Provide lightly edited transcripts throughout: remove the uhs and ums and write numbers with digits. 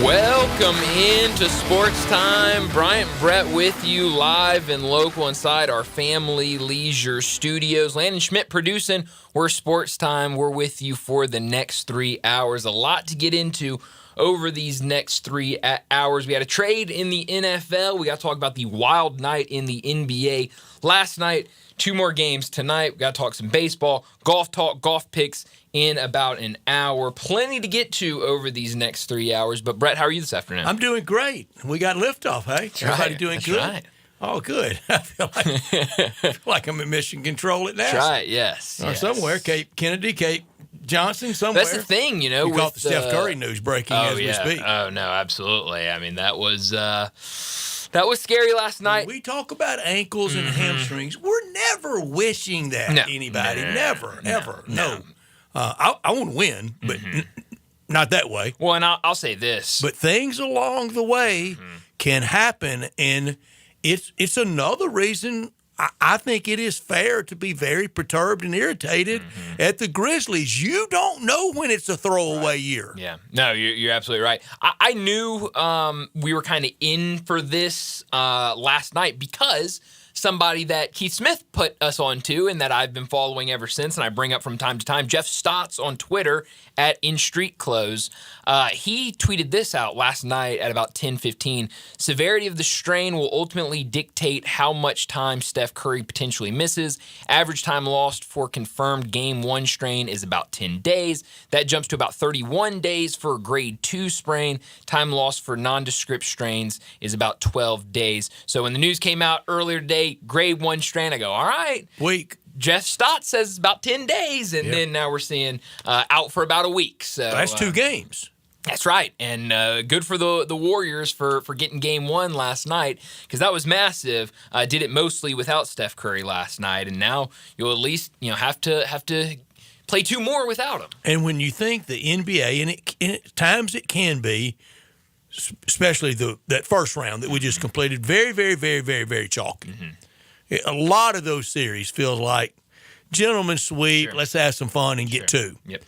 Welcome into Sportstime. Bryant and Brett with you live and local inside our Family Leisure Studios. Landon Schmidt producing. We're Sportstime. We're with you for the next 3 hours. A lot to get into over these next 3 hours. We had a trade in the NFL. We got to talk about the wild night in the NBA last night. 2 more games tonight. We got to talk some baseball, golf talk, golf picks in about an hour. Plenty to get to over these next 3 hours. But, Brett, how are you this afternoon? I'm doing great. We got liftoff, hey? That's Everybody right. doing That's good? Right. Oh, good. I feel like I'm in mission control at NASA. That's right, yes. Or yes. somewhere. Cape Kennedy, Cape Johnson, somewhere. That's the thing, you know. You caught the Steph Curry news breaking as we speak. Oh, no, absolutely. I mean, that was scary last night. When we talk about ankles and hamstrings, we're never wishing that No. anybody. No. Never, ever. No. I want to win, but not that way. Well, and I'll say this. But things along the way can happen, and it's another reason I think it is fair to be very perturbed and irritated at the Grizzlies. You don't know when it's a throwaway year. Yeah. No, you're absolutely right. I knew we were kind of in for this last night because somebody that Keith Smith put us on to and that I've been following ever since, and I bring up from time to time, Jeff Stotts on Twitter at In Street Clothes. He tweeted this out last night at about 10:15. Severity of the strain will ultimately dictate how much time Steph Curry potentially misses. Average time lost for confirmed Game 1 strain is about 10 days. That jumps to about 31 days for a Grade 2 sprain. Time lost for nondescript strains is about 12 days. So when the news came out earlier today, Grade 1 strain, I go, all right. Week. Jeff Stott says it's about 10 days, and then now we're seeing out for about a week. So That's 2 games. That's right, and good for the Warriors for getting Game 1 last night, because that was massive. Did it mostly without Steph Curry last night, and now you'll at least have to play 2 more without him. And when you think the NBA, and at times it can be, especially that first round that we just completed, very, very, very, very, very chalky. A lot of those series feels like gentleman's sweep, let's have some fun and get 2. Yep.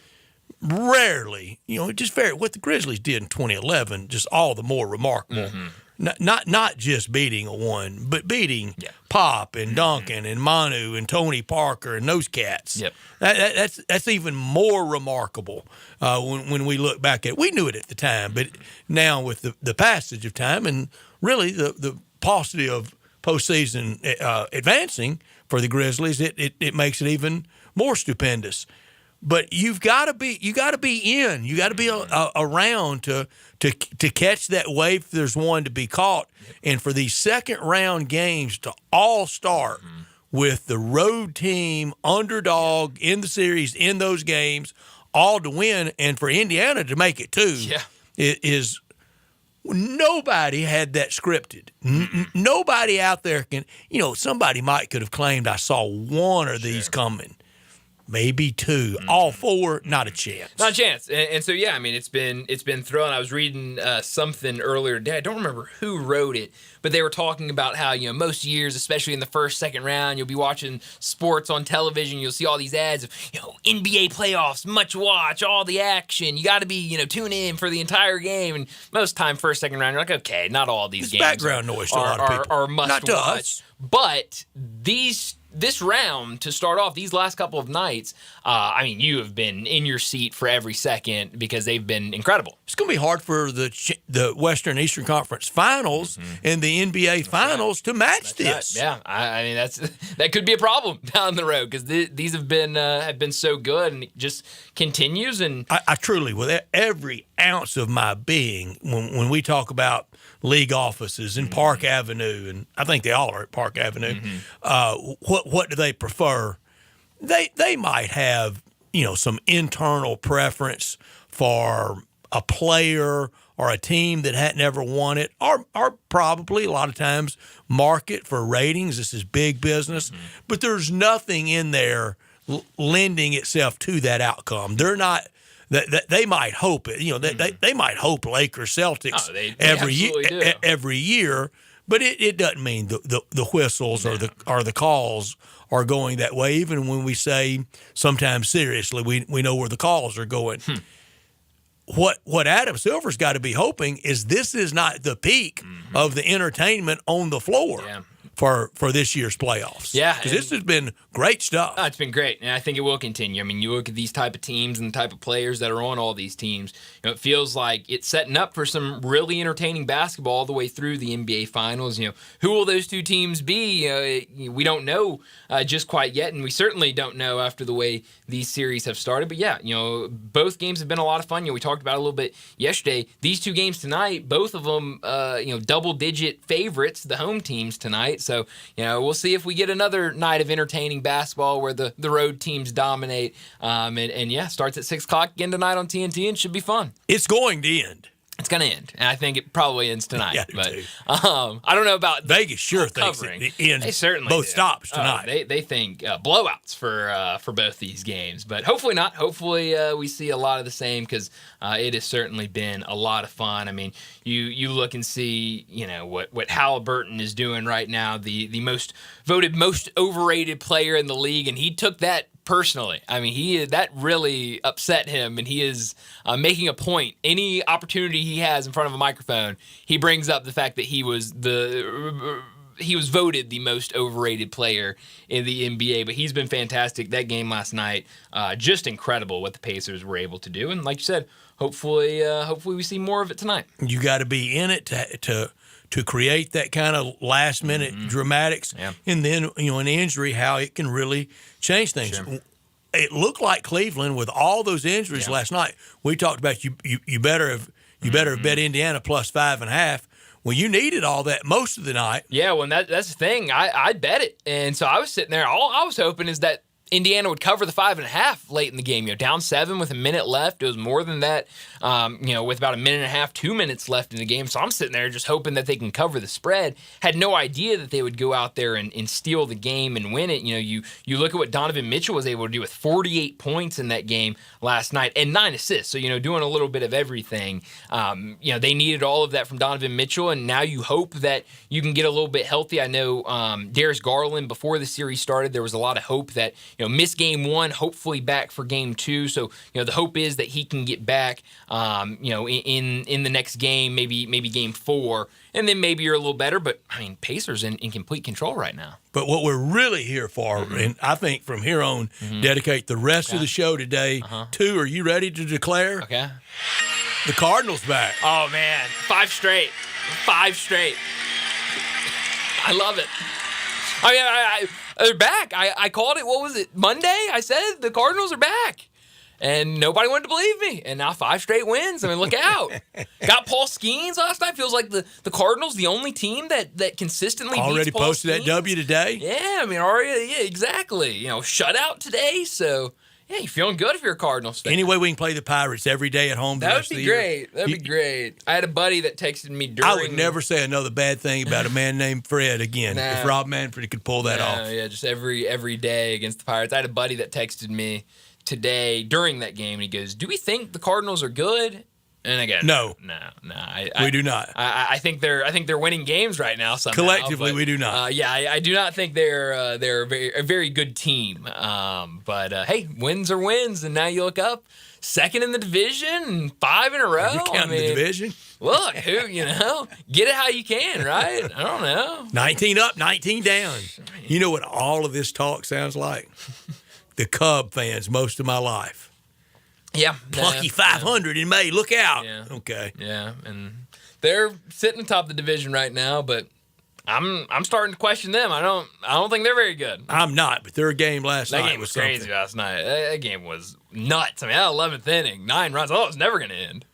Rarely, just very what the Grizzlies did in 2011, just all the more remarkable. Not just beating a 1, but beating Pop and Duncan and Manu and Tony Parker and those cats. Yep. That's even more remarkable when we look back at it. We knew it at the time, but now with the passage of time and really the paucity of postseason advancing for the Grizzlies, it makes it even more stupendous. But you got to be in. You got to be around to catch that wave if there's one to be caught. And for these second round games to all start with the road team underdog in the series in those games, all to win, and for Indiana to make it too, is nobody had that scripted. Nobody out there can. Somebody could have claimed I saw 1 of these coming. Maybe 2. All 4, not a chance. Not a chance. And so, yeah, I mean, it's been thrilling. I was reading something earlier today. I don't remember who wrote it, but they were talking about how, most years, especially in the first, second round, you'll be watching sports on television. You'll see all these ads of, NBA playoffs, much watch, all the action. You got to be, tune in for the entire game. And most time, first, second round, you're like, okay, not all these games background noise to a lot of people. are must not to watch. Us. But this round, to start off, these last couple of nights, you have been in your seat for every second because they've been incredible. It's going to be hard for the Western Eastern Conference Finals and the NBA Finals to match this. Right. Yeah, I mean that could be a problem down the road because these have been so good, and it just continues. And I truly, with every ounce of my being, when we talk about league offices in Park Avenue, and I think they all are at Park Avenue, what do they prefer? They might have some internal preference for a player or a team that hadn't ever won it, or probably a lot of times market for ratings. This is big business, but there's nothing in there lending itself to that outcome. They're not. They might hope it. They might hope Lakers Celtics every year, but it doesn't mean the whistles or the calls are going that way. Even when we say sometimes seriously, we know where the calls are going. what Adam Silver's got to be hoping is this is not the peak of the entertainment on the floor. Yeah. For this year's playoffs. Yeah. Because this has been great stuff. It's been great, and I think it will continue. I mean, you look at these type of teams and the type of players that are on all these teams, it feels like it's setting up for some really entertaining basketball all the way through the NBA Finals. Who will those two teams be? We don't know just quite yet, and we certainly don't know after the way these series have started. But yeah, both games have been a lot of fun. We talked about it a little bit yesterday. These two games tonight, both of them, double-digit favorites, the home teams tonight. So, we'll see if we get another night of entertaining basketball where the road teams dominate. And yeah, starts at 6 o'clock again tonight on TNT and should be fun. It's going to end. It's going to end, and I think it probably ends tonight. Yeah, but I don't know about Vegas. Sure thinks it ends. They certainly both do. stops tonight. They think blowouts for both these games, but hopefully not. Hopefully we see a lot of the same because it has certainly been a lot of fun. I mean, you look and see what Halliburton is doing right now, the most voted most overrated player in the league, and he took that personally. I mean, that really upset him, and he is making a point. Any opportunity he has in front of a microphone, he brings up the fact that he was voted the most overrated player in the NBA, but he's been fantastic. That game last night, just incredible what the Pacers were able to do, and like you said, hopefully we see more of it tonight. You got to be in it to create that kind of last-minute dramatics, and then an injury, how it can really change things. Sure. It looked like Cleveland with all those injuries last night. We talked about you better have bet Indiana plus 5.5. Well, you needed all that most of the night. Yeah, well, that's the thing. I bet it, and so I was sitting there. All I was hoping is that Indiana would cover the 5.5 late in the game. Down 7 with a minute left. It was more than that, with about a minute and a half, 2 minutes left in the game. So I'm sitting there just hoping that they can cover the spread. Had no idea that they would go out there and steal the game and win it. You look at what Donovan Mitchell was able to do with 48 points in that game last night and 9 assists. So, doing a little bit of everything. They needed all of that from Donovan Mitchell, and now you hope that you can get a little bit healthy. I know Darius Garland, before the series started, there was a lot of hope that missed game 1, hopefully back for game 2. So, the hope is that he can get back, in the next game, maybe game 4, and then maybe you're a little better. But, I mean, Pacers in complete control right now. But what we're really here for, and I think from here on, dedicate the rest of the show today to, are you ready to declare? Okay. The Cardinals back. Oh, man. 5 straight. 5 straight. I love it. I mean, they're back. I called it, what was it, Monday? I said the Cardinals are back. And nobody wanted to believe me. And now 5 straight wins. I mean, look out. Got Paul Skeens last night. Feels like the Cardinals, the only team that consistently already beats Paul posted Skeens. that W today? Yeah, I mean, already, yeah, exactly. Shutout today, so... Yeah, you're feeling good if you're a Cardinals fan. Anyway, we can play the Pirates every day at home. That would be great. That'd be great. I had a buddy that texted me during... I would never say another bad thing about a man named Fred again. If Rob Manfred could pull that off. Yeah, just every day against the Pirates. I had a buddy that texted me today during that game, and he goes, "Do we think the Cardinals are good?" And again, no, we do not. I think they're winning games right now somehow. Collectively, we do not. I do not think they're a very good team. But hey, wins are wins, and now you look up, second in the division, and 5 in a row. You're counting the division. Look, get it how you can, right? I don't know. 19 up, 19 down. You know what all of this talk sounds like? The Cub fans most of my life. Yeah. Plucky 500 in May. Look out. Yeah. Okay. Yeah, and they're sitting atop the division right now, but I'm starting to question them. I don't think they're very good. I'm not, but their game last night That game was crazy something. last night. That game was nuts. I mean, that 11th inning, 9 runs. I thought it was never going to end.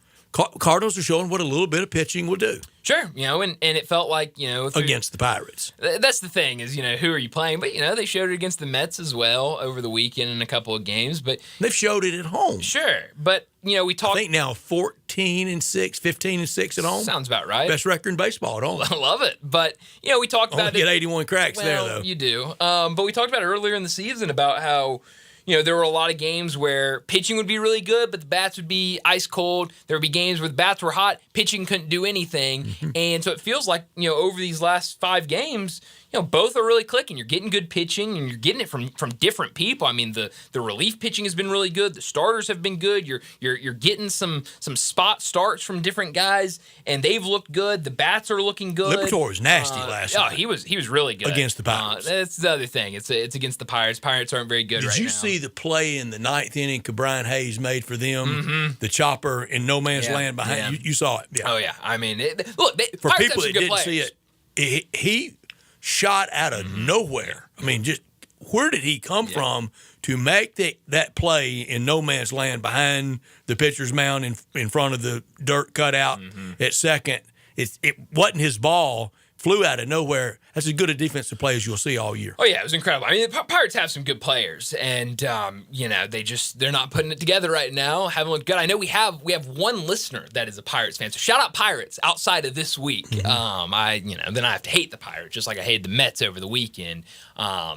Cardinals are showing what a little bit of pitching will do. Sure, and it felt like, against the Pirates. That's the thing is, who are you playing? But, they showed it against the Mets as well over the weekend in a couple of games. But they've showed it at home. Sure, but, we talked. I think now 14-6, 15-6 at home. Sounds about right. Best record in baseball at home. I love it. But, we talked about it. You get 81 cracks there, though. You do. But we talked about it earlier in the season about how, there were a lot of games where pitching would be really good, but the bats would be ice cold. There would be games where the bats were hot, pitching couldn't do anything. And so it feels like, over these last 5 games, both are really clicking. You're getting good pitching, and you're getting it from different people. I mean, the relief pitching has been really good. The starters have been good. You're getting some spot starts from different guys, and they've looked good. The bats are looking good. Liberatore was nasty last night. Oh, he was really good against the Pirates. That's the other thing. It's against the Pirates. Pirates aren't very good right now. Did you see the play in the ninth inning Brian Hayes made for them? Mm-hmm. The chopper in no man's land behind you saw it. Yeah. Oh yeah. I mean, look. For Pirates people that didn't see it, he shot out of nowhere. I mean, just where did he come from to make that play in no man's land behind the pitcher's mound in front of the dirt cutout at second? It wasn't his ball. Flew out of nowhere. That's as good a defensive play as you'll see all year. Oh yeah, it was incredible. I mean, the Pirates have some good players, and they're not putting it together right now. Haven't looked good. I know we have one listener that is a Pirates fan. So shout out Pirates outside of this week. Then I have to hate the Pirates just like I hated the Mets over the weekend. I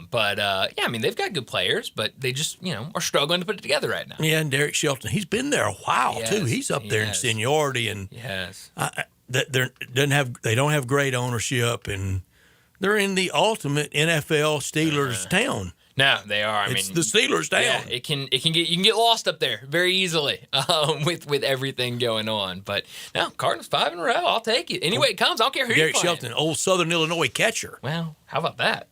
mean they've got good players, but they just are struggling to put it together right now. Yeah, and Derek Shelton, he's been there a while too. He's up there in seniority, and they don't have great ownership, and they're in the ultimate NFL Steelers town. No, they are. It's the Steelers town. Yeah, you can get lost up there very easily with everything going on. But no, Cardinals 5 in a row. I'll take it. Anyway, it comes. I don't care who you're Derek playing. Shelton, old Southern Illinois catcher. Well, how about that?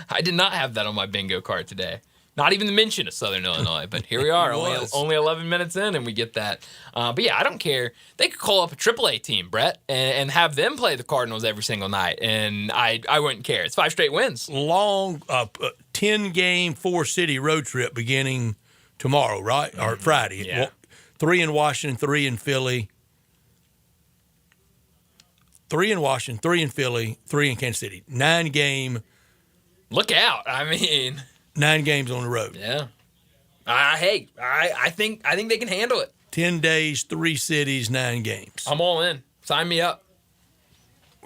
I did not have that on my bingo card today. Not even the mention of Southern Illinois, but here we are, only 11 minutes in, and we get that. But yeah, I don't care. They could call up a AAA team, Brett, and have them play the Cardinals every single night, and I wouldn't care. It's 5 straight wins. Long 10-game 4-city road trip beginning tomorrow, right? Or Friday. Yeah. 3 in Washington, 3 in Philly. 3 in Washington, 3 in Philly, 3 in Kansas City. 9-game. Look out. I mean... 9 games on the road. Yeah. I think they can handle it. 10 days, 3 cities, 9 games. I'm all in. Sign me up.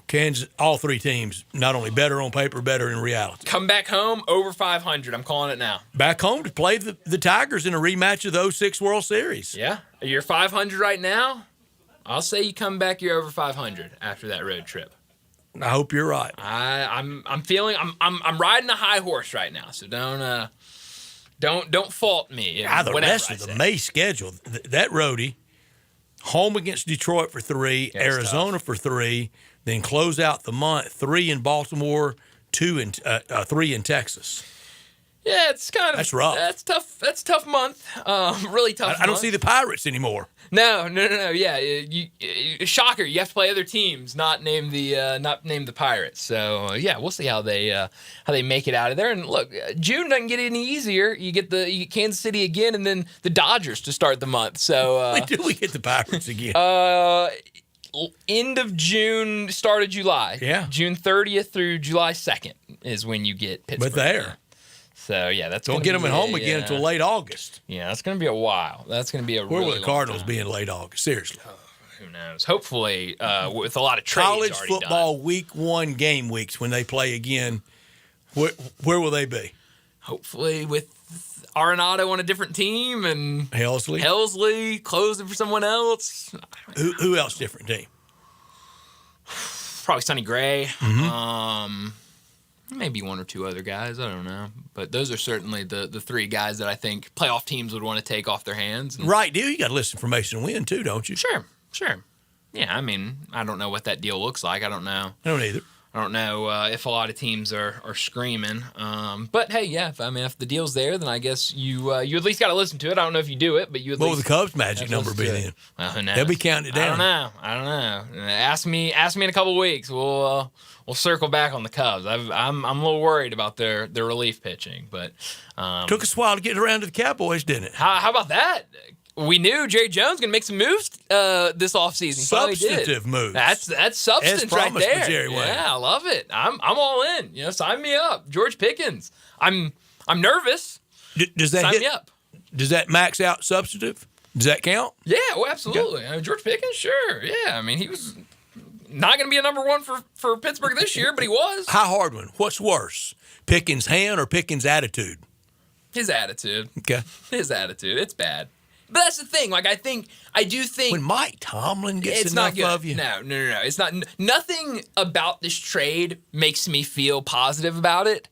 Kansas, all 3 teams, not only better on paper, better in reality. Come back home, over 500. I'm calling it now. Back home to play the Tigers in a rematch of the 06 World Series. Yeah. You're 500 right now. I'll say you come back, you're over 500 after that road trip. I hope you're right. I'm feeling I'm riding a high horse right now, so don't fault me. The rest of the May schedule, that roadie, home against Detroit for 3, Arizona for 3, then close out the month 3 in Baltimore, 3 in Texas. Yeah, it's kind of that's rough. That's tough. That's a tough month. Really tough. I don't see the Pirates anymore. No. Yeah, shocker. You have to play other teams, not name the Pirates. So yeah, we'll see how they make it out of there. And look, June doesn't get any easier. You get Kansas City again, and then the Dodgers to start the month. So when do we get the Pirates again? End of June, start of July. Yeah, June 30th through July 2nd is when you get Pittsburgh. But there. So, yeah, that's don't get them at home again until late August. Yeah, that's going to be a while. That's going to be a Where really will the Cardinals be in late August? Seriously. Who knows? Hopefully, with a lot of trades college already football done. week 1 game weeks when they play again, where will they be? Hopefully with Arenado on a different team and Helsley closing for someone else. Who else different team? Probably Sonny Gray. Maybe 1 or 2 other guys. I don't know. But those are certainly the 3 guys that I think playoff teams would want to take off their hands. Right deal. You got to list information to win, too, don't you? Sure. Yeah, I mean, I don't know what that deal looks like. I don't know. I don't either. I don't know if a lot of teams are screaming. But, hey, yeah, if the deal's there, then I guess you at least got to listen to it. I don't know if you do it, but you at least... What will the Cubs' magic number be then? Well, who knows? They'll be counting it down. I don't know. Ask me in a couple of weeks. We'll circle back on the Cubs. I'm a little worried about their relief pitching, but took us a while to get around to the Cowboys, didn't it? How about that? We knew Jerry Jones going to make some moves this offseason. Substantive moves. That's substance right there. By Jerry Wayne. Yeah, I love it. I'm all in. Sign me up, George Pickens. I'm nervous. Does that sign me up? Does that max out substantive? Does that count? Yeah, well, absolutely. Okay. I mean, George Pickens, sure. Yeah, I mean, he was not going to be a number 1 for Pittsburgh this year, but he was. High hard one. What's worse, Pickens' hand or Pickens' attitude? His attitude. Okay. His attitude. It's bad. But that's the thing. Like, I do think when Mike Tomlin gets it's enough not good. of you. No. It's not. Nothing about this trade makes me feel positive about it.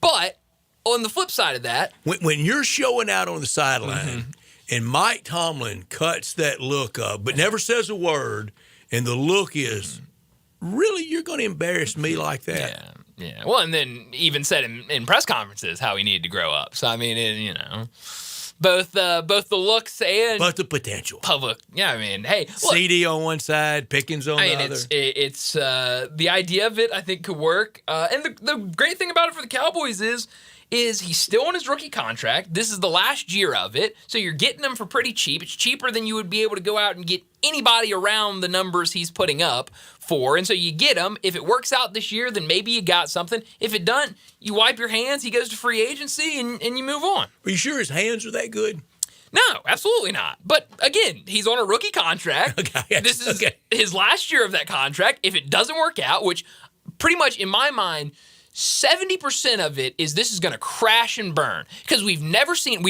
But on the flip side of that, when you're showing out on the sideline and Mike Tomlin cuts that look up but never says a word, and the look is, really, you're going to embarrass me like that? Yeah. Well, and then even said in press conferences how he needed to grow up. So, I mean, both the looks and But the potential. public. Yeah, I mean, hey. Look, CD on one side, Pickens on the other. It's the idea of it, I think, could work. And the great thing about it for the Cowboys is he's still on his rookie contract. This is the last year of it, so you're getting him for pretty cheap. It's cheaper than you would be able to go out and get anybody around the numbers he's putting up for. And so you get him. If it works out this year, then maybe you got something. If it doesn't, you wipe your hands, he goes to free agency, and you move on. Are you sure his hands are that good? No, absolutely not. But again, he's on a rookie contract. Okay. This is his last year of that contract. If it doesn't work out, which pretty much in my mind, 70% of it is this is going to crash and burn because we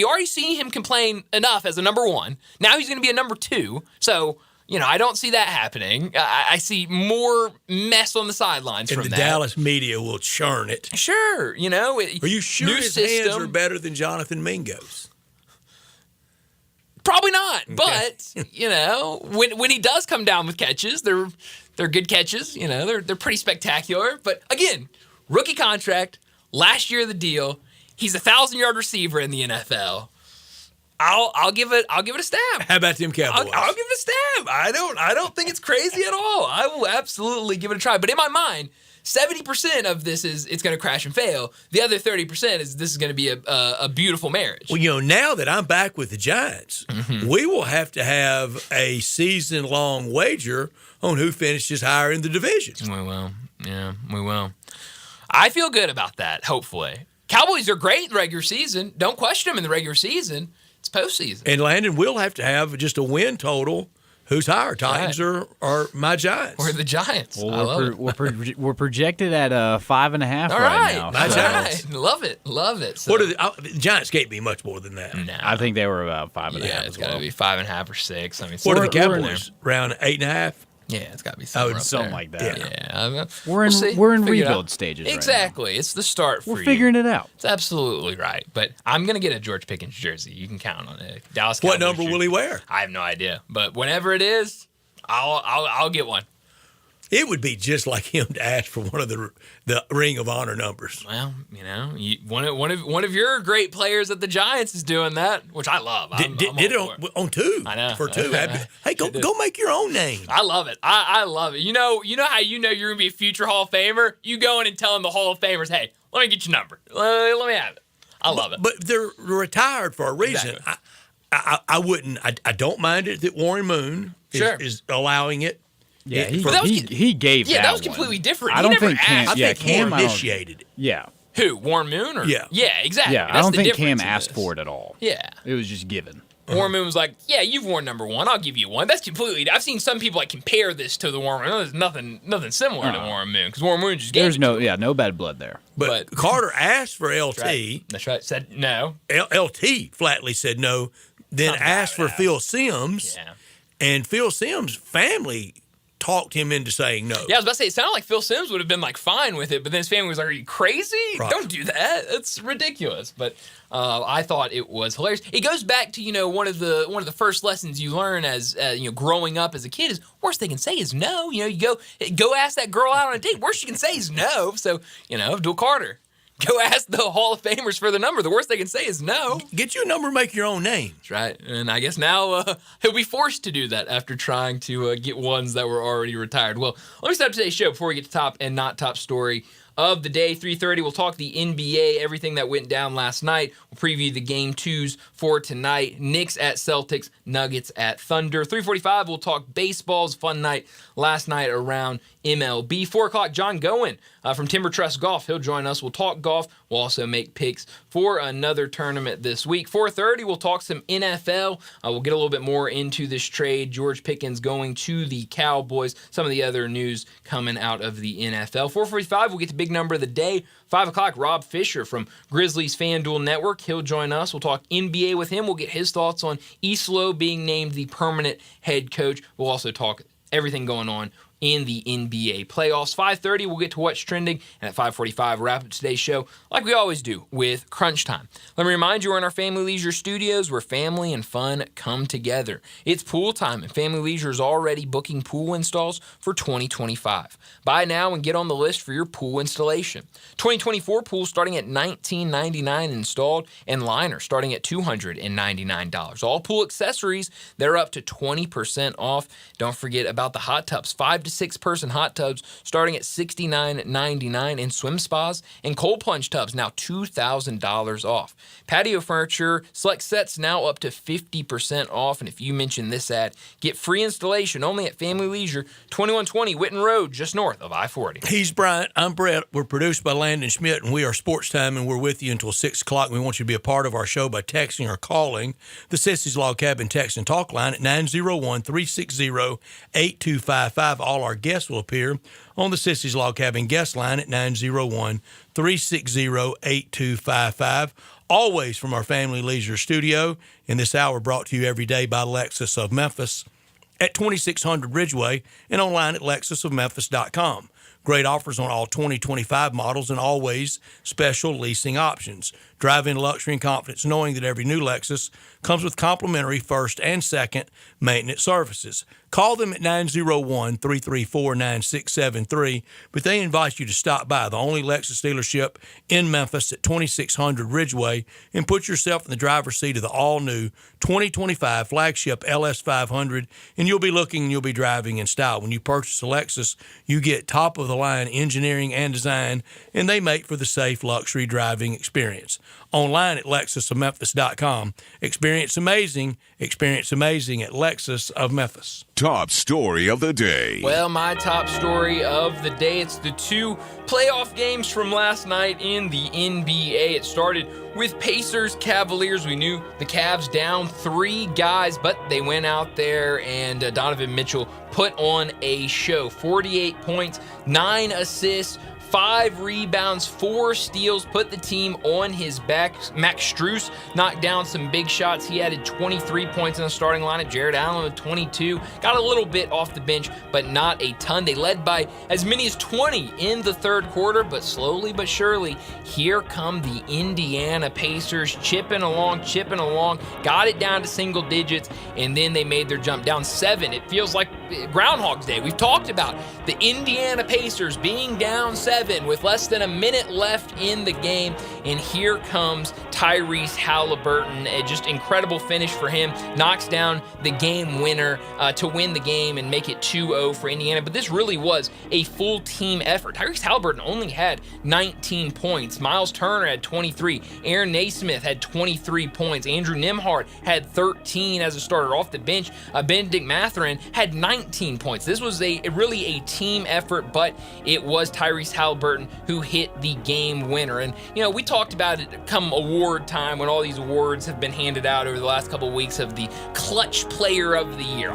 already seen him complain enough as a number one. Now he's going to be a number two. So, I don't see that happening. I see more mess on the sidelines and from the that. Dallas media will churn it. Sure. Are you sure new his system, hands are better than Jonathan Mingo's? Probably not. Okay. But, when he does come down with catches, they're good catches. They're pretty spectacular. But again, rookie contract, last year of the deal. He's a 1,000-yard receiver in the NFL. I'll give it a stab. How about them Cowboys? I'll give it a stab. I don't think it's crazy at all. I will absolutely give it a try. But in my mind, 70% of this is it's going to crash and fail. The other 30% is this is going to be a beautiful marriage. Well, now that I'm back with the Giants, we will have to have a season-long wager on who finishes higher in the division. We will. Yeah, we will. I feel good about that, hopefully. Cowboys are great in the regular season. Don't question them in the regular season. It's postseason. And Landon, we'll have to have just a win total. Who's higher, Titans or my Giants? Or the Giants. Well, I love it. we're projected at 5.5 All right now. My so Giants. Love it. So, What are the Giants can't be much more than that. no. I think they were about 5.5. Yeah, it's as got well. to be 5.5 or 6. I mean, What are the somewhere in there. Cowboys? Around 8.5? Yeah, it's got to be somewhere up something there. like that. Yeah, We're in see. we're in Figure it rebuild out. stages. Right Exactly. It's the start for now. We're you. figuring it out. It's absolutely right. But I'm going to get a George Pickens jersey. You can count on it. Dallas What Cowboys number will he wear? I have no idea. But whenever it is, I'll get one. It would be just like him to ask for one of the Ring of Honor numbers. Well, one of your great players at the Giants is doing that, which I love. Did it on two. I know. For two. Hey, go make your own name. I love it. I love it. You know how you're going to be a future Hall of Famer? You go in and tell them the Hall of Famers, hey, let me get your number. Let me have it. I love it. But they're retired for a reason. Exactly. I wouldn't. I don't mind it that Warren Moon is allowing it. Yeah, He he gave Yeah, that that was one. completely different. I He don't never think Cam. asked. Yeah, I think Cam I don't- initiated it. Yeah, Who? Warren Moon? Or? Yeah. Yeah, exactly. yeah. I That's don't the think difference Cam in asked this. for it at all. Yeah. It was just given. Warren Moon was like, yeah, you've worn number one. I'll give you one. That's completely. I've seen some people compare this to the Warren Moon. There's nothing similar to Warren Moon because Warren Moon just gave There's it. no bad blood there. But Carter asked for LT. That's right. Said no. LT flatly said no. Then Something asked for about that. Phil Simms. Yeah. And Phil Simms' family talked him into saying no. Yeah, I was about to say, it sounded like Phil Simms would have been fine with it, but then his family was like, are you crazy? Right. Don't do that. That's ridiculous. But I thought it was hilarious. It goes back to, one of the first lessons you learn as, growing up as a kid is worst they can say is no. You go ask that girl out on a date. Worst you can say is no. So, Abdul Carter, go ask the Hall of Famers for the number. The worst they can say is no. Get you a number, make your own name. That's right. And I guess now he'll be forced to do that after trying to get ones that were already retired. Well, let me start today's show before we get to top and not top story of the day. 3:30, we'll talk the NBA, everything that went down last night. We'll preview the game twos for tonight. Knicks at Celtics, Nuggets at Thunder. 3:45, we'll talk baseball's fun night last night around MLB. 4 o'clock, John Gowen from Timber Trust Golf. He'll join us. We'll talk golf. We'll also make picks for another tournament this week. 4:30, we'll talk some NFL. We'll get a little bit more into this trade. George Pickens going to the Cowboys. Some of the other news coming out of the NFL. 4:45, we'll get to big number of the day. 5 o'clock, Rob Fisher from Grizzlies FanDuel Network. He'll join us. We'll talk NBA with him. We'll get his thoughts on Islo being named the permanent head coach. We'll also talk everything going on in the NBA playoffs. 5:30, we'll get to what's trending, and at 5:45, wrap up today's show like we always do with Crunch Time. Let me remind you, we're in our Family Leisure studios where family and fun come together. It's pool time, and Family Leisure is already booking pool installs for 2025. Buy now and get on the list for your pool installation. 2024 pool starting at $19.99 installed, and liner starting at $299. All pool accessories, they're up to 20% off. Don't forget about the hot tubs. 5 to 6-person hot tubs starting at $69.99, and swim spas and cold plunge tubs now $2,000 off. Patio furniture select sets now up to 50% off, and if you mention this ad, get free installation only at Family Leisure, 2120 Witten Road, just north of I-40. He's Bryant. I'm Brett. We're produced by Landon Schmidt, and we are Sportstime, and we're with you until 6 o'clock. We want you to be a part of our show by texting or calling the Sissy's Log Cabin text and talk line at 901-360-8255. All our guests will appear on the Sissy's Log Cabin guest line at 901-360-8255. Always from our Family Leisure studio. In this hour brought to you every day by Lexus of Memphis at 2600 Ridgeway and online at lexusofmemphis.com. Great offers on all 2025 models and always special leasing options. Drive in luxury and confidence knowing that every new Lexus comes with complimentary first and second maintenance services. Call them at 901-334-9673, but they invite you to stop by the only Lexus dealership in Memphis at 2600 Ridgeway and put yourself in the driver's seat of the all-new 2025 flagship LS500, and you'll be looking and you'll be driving in style. When you purchase a Lexus, you get top-of-the-line engineering and design, and they make for the safe luxury driving experience. Online at lexusofmemphis.com. Experience amazing at Lexus of Memphis. Top story of the day. Well, my top story of the day, it's the 2 playoff games from last night in the NBA. It started with Pacers-Cavaliers. We knew the Cavs down 3 guys, but they went out there and Donovan Mitchell put on a show. 48 points, 9 assists, 5 rebounds, 4 steals, put the team on his back. Max Strus knocked down some big shots. He added 23 points in the starting lineup. Jared Allen with 22. Got a little bit off the bench, but not a ton. They led by as many as 20 in the third quarter, but slowly but surely, here come the Indiana Pacers chipping along, got it down to single digits, and then they made their jump down 7. It feels like Groundhog's Day. We've talked about the Indiana Pacers being down 7 with less than a minute left in the game, and here comes Tyrese Halliburton. A just incredible finish for him. Knocks down the game winner to win the game and make it 2-0 for Indiana. But this really was a full team effort. Tyrese Halliburton only had 19 points. Miles Turner had 23. Aaron Naismith had 23 points. Andrew Nembhard had 13 as a starter off the bench. Benedict Mathurin had 19 points. This was really a team effort, but it was Tyrese Halliburton who hit the game winner. And, we talked about it come award time when all these awards have been handed out over the last couple of weeks of the Clutch Player of the Year.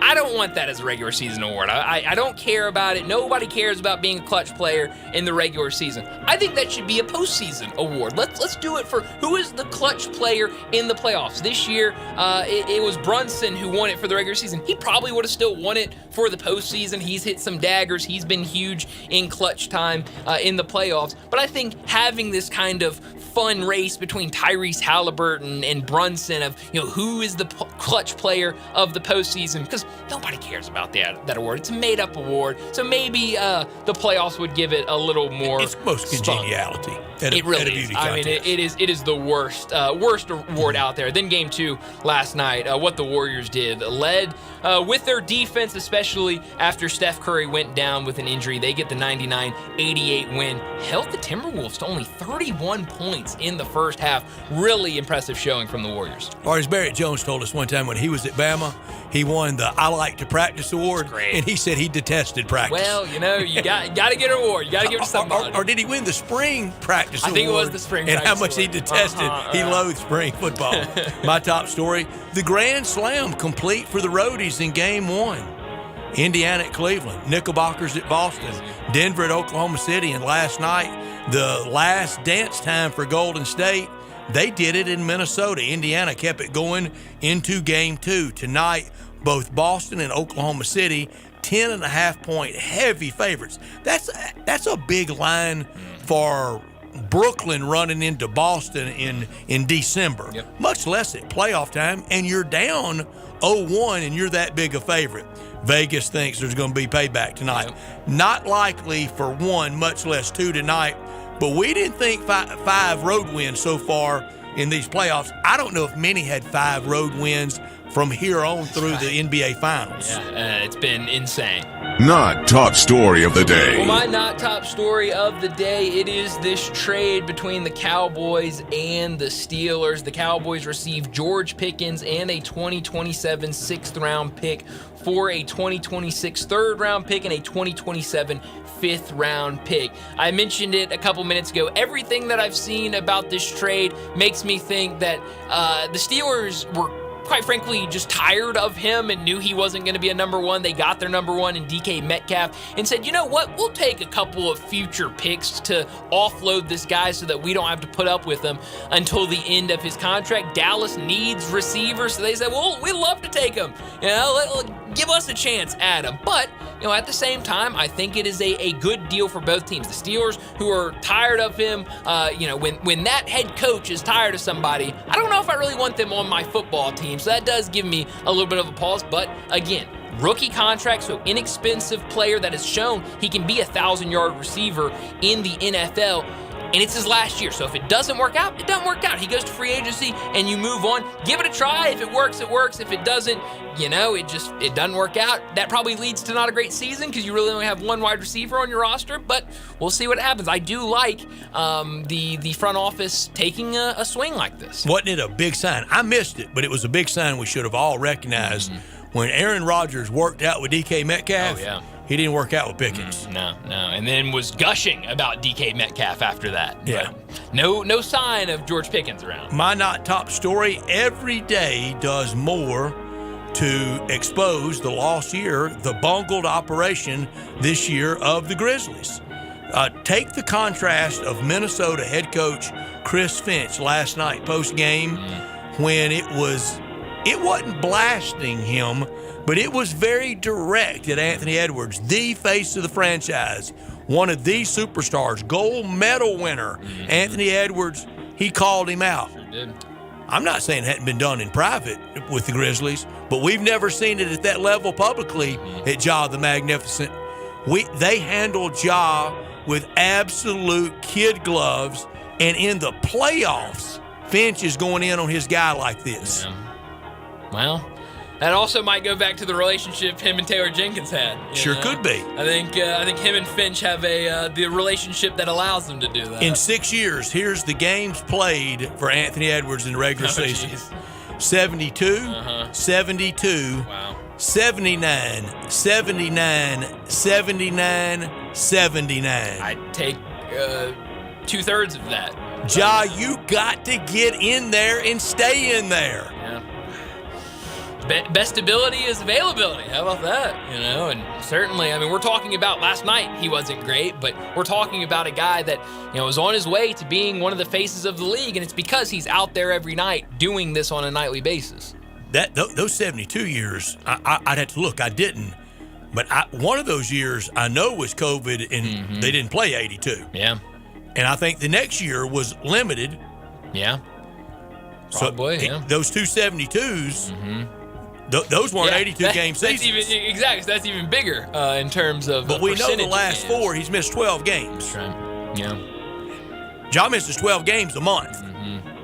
I don't want that as a regular season award. I don't care about it. Nobody cares about being a clutch player in the regular season. I think that should be a postseason award. Let's do it for who is the clutch player in the playoffs. This year, it was Brunson who won it for the regular season. He probably would have still won it for the postseason. He's hit some daggers. He's been huge in clutch time in the playoffs. But I think having this kind of fun race between Tyrese Halliburton and Brunson of, who is the clutch player of the postseason, because nobody cares about that award. It's a made-up award, so maybe the playoffs would give it a little more. It's most congeniality. It really is. I mean, it is the worst award out there. Then game 2 last night, what the Warriors did, led with their defense, especially after Steph Curry went down with an injury. They get the 99-88 win. Held the Timberwolves to only 31 points in the first half. Really impressive showing from the Warriors. Or as Barrett Jones told us one time when he was at Bama, he won the I Like to Practice award, and he said he detested practice. Well, you got to get an award. You got to give it to somebody. Or did he win the spring practice award? I think it was the spring practice And how much award. he detested. He loathed spring football. My top story, the Grand Slam complete for the Roadies in Game 1. Indiana at Cleveland, Knickerbockers at Boston, Denver at Oklahoma City, and last night, the last dance time for Golden State, they did it in Minnesota. Indiana kept it going into Game 2. Tonight, both Boston and Oklahoma City, 10.5-point heavy favorites. That's a big line for Brooklyn running into Boston in December, much less at playoff time, and you're down 0-1 and you're that big a favorite. Vegas thinks there's going to be payback tonight. Not likely for one, much less two tonight, but we didn't think five road wins so far in these playoffs. I don't know if many had 5 road wins from here on through the NBA Finals. It's been insane. Not top story of the day. Well, my not top story of the day, it is this trade between the Cowboys and the Steelers. The Cowboys received George Pickens and a 2027 6th-round pick for a 2026 3rd-round pick and a 2027 5th-round pick. I mentioned it a couple minutes ago. Everything that I've seen about this trade makes me think that the Steelers were, quite frankly, just tired of him and knew he wasn't going to be a number one. They got their number one in DK Metcalf and said, you know what, we'll take a couple of future picks to offload this guy so that we don't have to put up with him until the end of his contract. Dallas needs receivers, so they said, well, we'd love to take him. You know, give us a chance at him. But, you know, at the same time, I think it is a good deal for both teams. The Steelers, who are tired of him, when that head coach is tired of somebody, I don't know if I really want them on my football team. So that does give me a little bit of a pause. But again, rookie contract, so inexpensive player that has shown he can be a 1,000-yard receiver in the NFL. And it's his last year. So if it doesn't work out, it doesn't work out. He goes to free agency and you move on. Give it a try. If it works, it works. If it doesn't, it doesn't work out. That probably leads to not a great season because you really only have one wide receiver on your roster. But we'll see what happens. I do like the front office taking a swing like this. Wasn't it a big sign? I missed it, but it was a big sign we should have all recognized. When Aaron Rodgers worked out with DK Metcalf. Oh, yeah. He didn't work out with Pickens. No. And then was gushing about DK Metcalf after that. Yeah. But no sign of George Pickens around. My not top story, every day does more to expose the lost year, the bungled operation this year of the Grizzlies. Take the contrast of Minnesota head coach Chris Finch last night post-game when it wasn't blasting him, but it was very direct at Anthony Edwards, the face of the franchise, one of the superstars, gold medal winner. Anthony Edwards, he called him out. Sure did. I'm not saying it hadn't been done in private with the Grizzlies, but we've never seen it at that level publicly at Ja the Magnificent. They handled Ja with absolute kid gloves, and in the playoffs, Finch is going in on his guy like this. Yeah. Well, that also might go back to the relationship him and Taylor Jenkins had. Sure could be. I think him and Finch have the relationship that allows them to do that. In 6 years, here's the games played for Anthony Edwards in the regular season. Geez. 72, 72, Wow. 79, 79, 79, 79. I'd take 2/3 of that. Ja, you got to get in there and stay in there. Yeah. Best ability is availability. How about that? And certainly, we're talking about last night, he wasn't great, but we're talking about a guy that, was on his way to being one of the faces of the league, and it's because he's out there every night doing this on a nightly basis. Those 72 years, I'd have to look. I didn't. But one of those years I know was COVID, and they didn't play 82. Yeah. And I think the next year was limited. Yeah. Probably, so those two 72s, those weren't 82-game seasons. That's even bigger in terms of. But we know the last 4, he's missed 12 games. That's right. Yeah. Ja misses 12 games a month.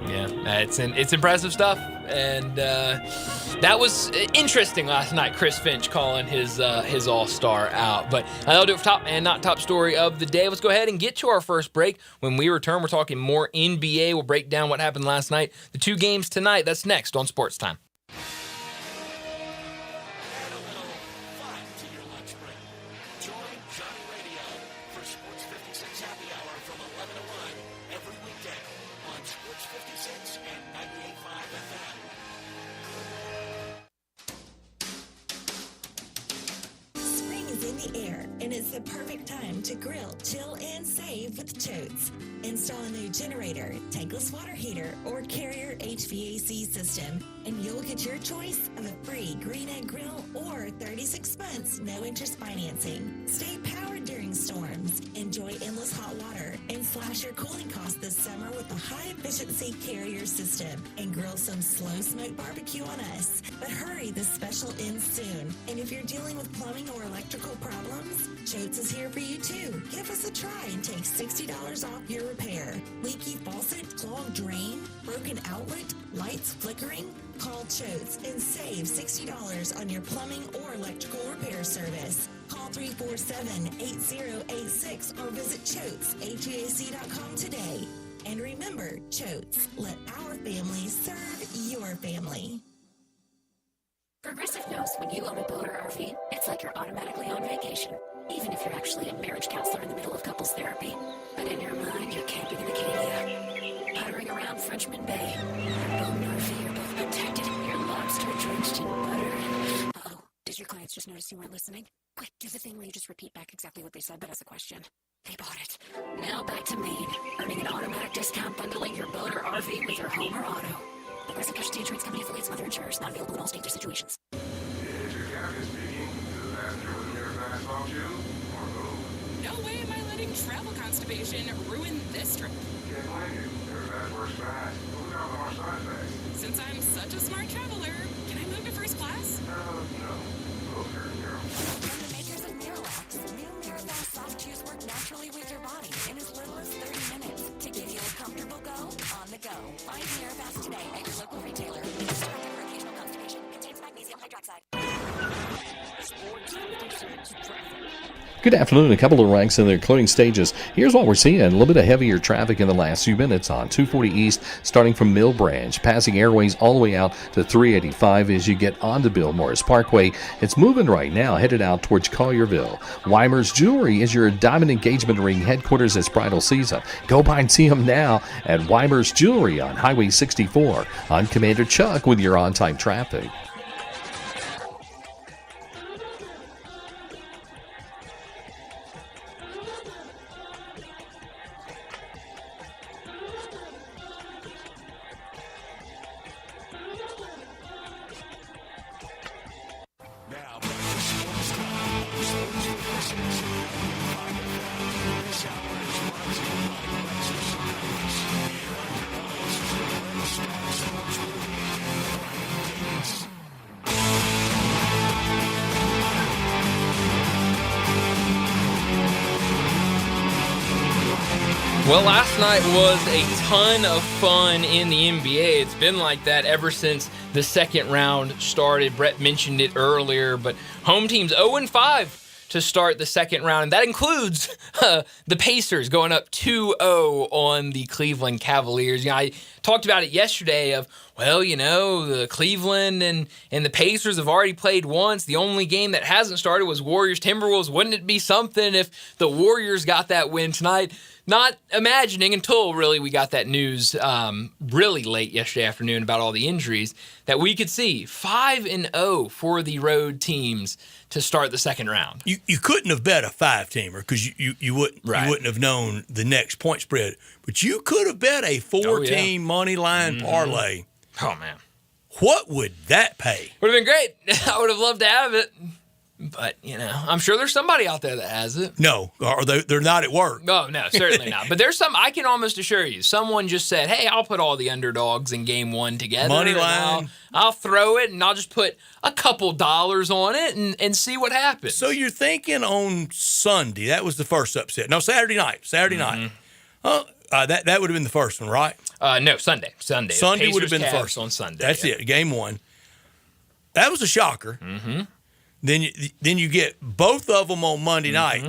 Yeah, it's impressive stuff, and that was interesting last night. Chris Finch calling his All-Star out, but that'll do it for top and not top story of the day. Let's go ahead and get to our first break. When we return, we're talking more NBA. We'll break down what happened last night, the 2 games tonight. That's next on Sportstime. the air, and it's the perfect time to grill, chill, and save with Choates. Install a new generator, tankless water heater, or Carrier HVAC system, and you'll get your choice of a free green egg grill or 36 months no-interest financing. Stay powered during storms, enjoy endless hot water, and slash your cooling costs this summer with the high-efficiency Carrier system, and grill some slow-smoke barbecue on us. But hurry, this special ends soon. And if you're dealing with plumbing or electrical problems, Choates is here for you too. Give us a try and take $60 off your repair. Leaky faucet, clogged drain, broken outlet, lights flickering? Call Choates and save $60 on your plumbing or electrical repair service. Call 347-8086 or visit ChoatesHVAC.com today. And remember, Choates, let our family serve your family. Progressive knows when you own a boat or RV, it's like you're automatically on vacation, even if you're actually a marriage counselor in the middle of couples therapy. But in your mind, you're camping in Acadia, puttering around Frenchman Bay. Your boat and RV are both protected, your lobster drenched in butter, and... Uh-oh, did your clients just notice you weren't listening? Quick, do the thing where you just repeat back exactly what they said, but as a question. They bought it. Now back to Maine, earning an automatic discount bundling your boat or RV with your home or auto. Progressive Casualty Insurance Company affiliates and other insurers. Not available in all states or situations. Is your captain speaking? Is the passenger with your fast talk to? Or who? No way am I letting travel constipation ruin this trip. Can't blame you. Your fast works fast. Look out on our side bags. Since I'm such a smart traveler, can I move to first class? No. Closer, girl. From the makers of Miralax, new Miralax soft chews work naturally with your body in as little as 30 minutes to give you a comfortable go on the go. Find Miralax today at your local retailer. It's directed for occasional constipation. Contains magnesium hydroxide. Good afternoon. A couple of ranks in their clearing stages. Here's what we're seeing. A little bit of heavier traffic in the last few minutes on 240 East, starting from Mill Branch, passing Airways all the way out to 385 as you get onto Bill Morris Parkway. It's moving right now, headed out towards Collierville. Weimer's Jewelry is your diamond engagement ring headquarters this bridal season. Go by and see them now at Weimer's Jewelry on Highway 64. I'm Commander Chuck with your on-time traffic. Well, last night was a ton of fun in the NBA. It's been like that ever since the second round started. Brett mentioned it earlier, but home teams 0-5 to start the second round. And that includes the Pacers going up 2-0 on the Cleveland Cavaliers. You know, I talked about it yesterday of, well, you know, the Cleveland and the Pacers have already played once. The only game that hasn't started was Warriors-Timberwolves. Wouldn't it be something if the Warriors got that win tonight? Not imagining until really we got that news really late yesterday afternoon about all the injuries that we could see 5-0 for the road teams to start the second round. You couldn't have bet a 5-teamer because you wouldn't have known the next point spread. But you could have bet a 4-team money line parlay. Oh, man. What would that pay? Would have been great. I would have loved to have it. But, you know, I'm sure there's somebody out there that has it. No, or they're not at work. No, certainly not. But there's some, I can almost assure you, someone just said, hey, I'll put all the underdogs in game one together. Money line. I'll throw it, and I'll just put a couple dollars on it and see what happens. So you're thinking on Sunday, that was the first upset. No, Saturday night. That would have been the first one, right? No, Sunday. Sunday would have been the first on Sunday. That's it, game one. That was a shocker. Mm-hmm. Then you get both of them on Monday night.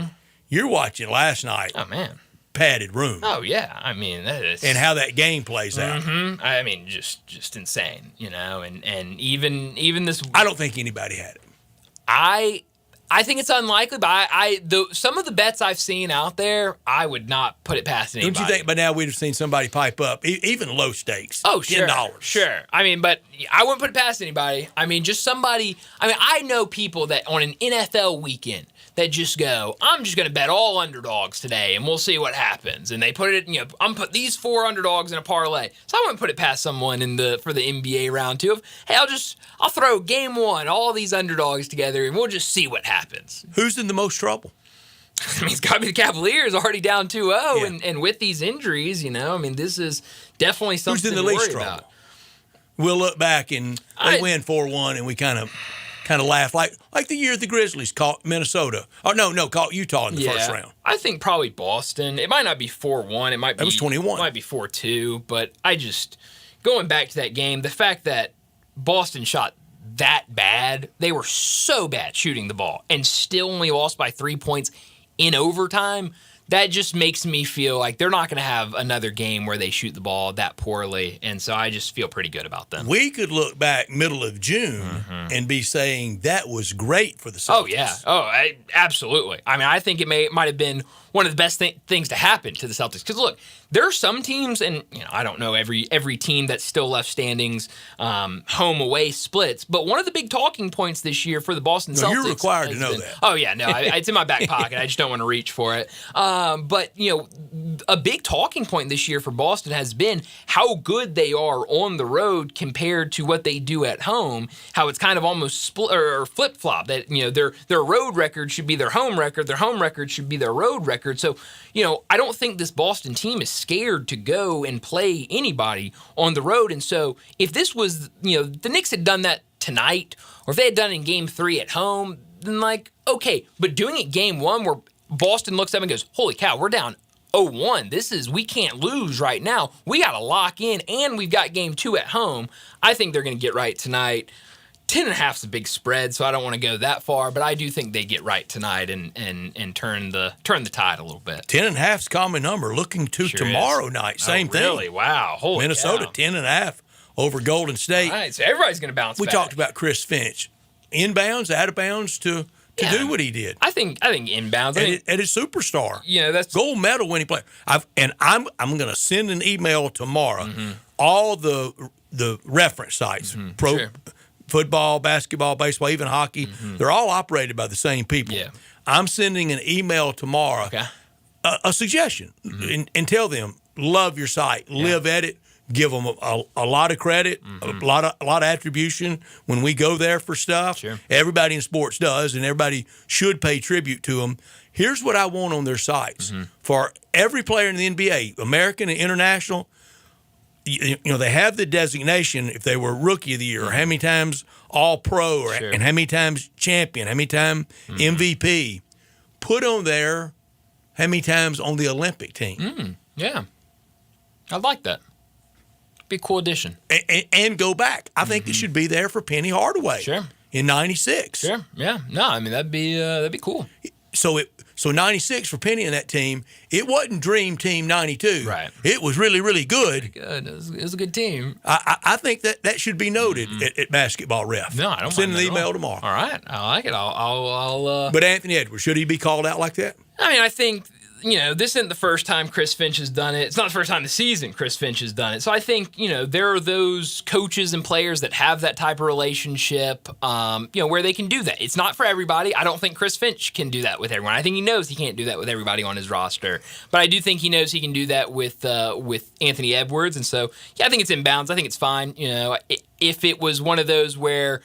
You're watching last night. Oh, man. Padded room. Oh, yeah. I mean, that is... And how that game plays out. I mean, just insane, you know, and even this... I don't think anybody had it. I think it's unlikely, but some of the bets I've seen out there, I would not put it past anybody. Don't you think by now we'd have seen somebody pipe up, even low stakes? Oh, sure. $10. Sure. I mean, but I wouldn't put it past anybody. I mean, just somebody. I mean, I know people that on an NFL weekend, that just go, I'm just going to bet all underdogs today, and we'll see what happens. And they put it, I'm put these 4 underdogs in a parlay. So I wouldn't put it past someone for the NBA round 2 of, hey, I'll throw game 1, all these underdogs together, and we'll just see what happens. Who's in the most trouble? I mean, it's got to be the Cavaliers, already down 2-0, and with these injuries, this is definitely something Who's in the to least worry trouble? about. We'll look back and they win 4-1, and we kind of laugh like the year the Grizzlies caught Minnesota. Oh no, caught Utah in the first round. I think probably Boston. It might not be 4-1. It might be That was 21. It might be 4-2. But I just going back to that game, the fact that Boston shot that bad, they were so bad shooting the ball, and still only lost by 3 points in overtime. That just makes me feel like they're not going to have another game where they shoot the ball that poorly, and so I just feel pretty good about them. We could look back middle of June and be saying that was great for the Celtics. Oh, yeah. Absolutely. I think it might have been one of the best things to happen to the Celtics. Because, look, there are some teams, and I don't know every team that's still left standings, home-away splits, but one of the big talking points this year for the Boston Celtics... You're required to know that. Oh, yeah. No, it's in my back pocket. I just don't want to reach for it. But, a big talking point this year for Boston has been how good they are on the road compared to what they do at home, how it's kind of almost split or flip-flop, that, their road record should be their home record should be their road record. So, I don't think this Boston team is scared to go and play anybody on the road. And so if this was, the Knicks had done that tonight, or if they had done it in game 3 at home, then okay. But doing it game 1 where Boston looks up and goes, holy cow, we're down 0-1. We can't lose right now. We got to lock in, and we've got game 2 at home. I think they're going to get right tonight. 10.5 is a big spread, so I don't want to go that far, but I do think they get right tonight and turn the tide a little bit. 10.5 is a common number. Looking to Sure tomorrow is. night, same thing. Really? Wow. Holy Minnesota, cow. 10.5 over Golden State. All right, so everybody's going to bounce We back. talked about Chris Finch. Inbounds, out of bounds to do what he did. I think inbounds. At his superstar. That's gold medal winning player. I'm going to send an email tomorrow. All the reference sites, football, basketball, baseball, even hockey, they're all operated by the same people. Yeah. I'm sending an email tomorrow, a suggestion, and tell them, love your site, live at it, give them a lot of credit, a lot of attribution when we go there for stuff. Sure. Everybody in sports does, and everybody should pay tribute to them. Here's what I want on their sites. For every player in the NBA, American and international, they have the designation if they were Rookie of the Year, or how many times All-Pro, and how many times champion, how many times MVP. Put on there how many times on the Olympic team. Yeah. I like that. Be a cool addition. And go back. I think it should be there for Penny Hardaway. Sure. In 96. Sure. Yeah. No, that'd be cool. So 96 for Penny and that team, it wasn't Dream Team 92. Right. It was really, really good. Good. It was a good team. I think that should be noted at Basketball Ref. No, I don't Send mind an that at email all. tomorrow. All right. I like it. I'll But Anthony Edwards, should he be called out like that? I think, this isn't the first time Chris Finch has done it. It's not the first time this season Chris Finch has done it. So I think, there are those coaches and players that have that type of relationship, where they can do that. It's not for everybody. I don't think Chris Finch can do that with everyone. I think he knows he can't do that with everybody on his roster. But I do think he knows he can do that with Anthony Edwards. And so, I think it's in bounds. I think it's fine. If it was one of those where,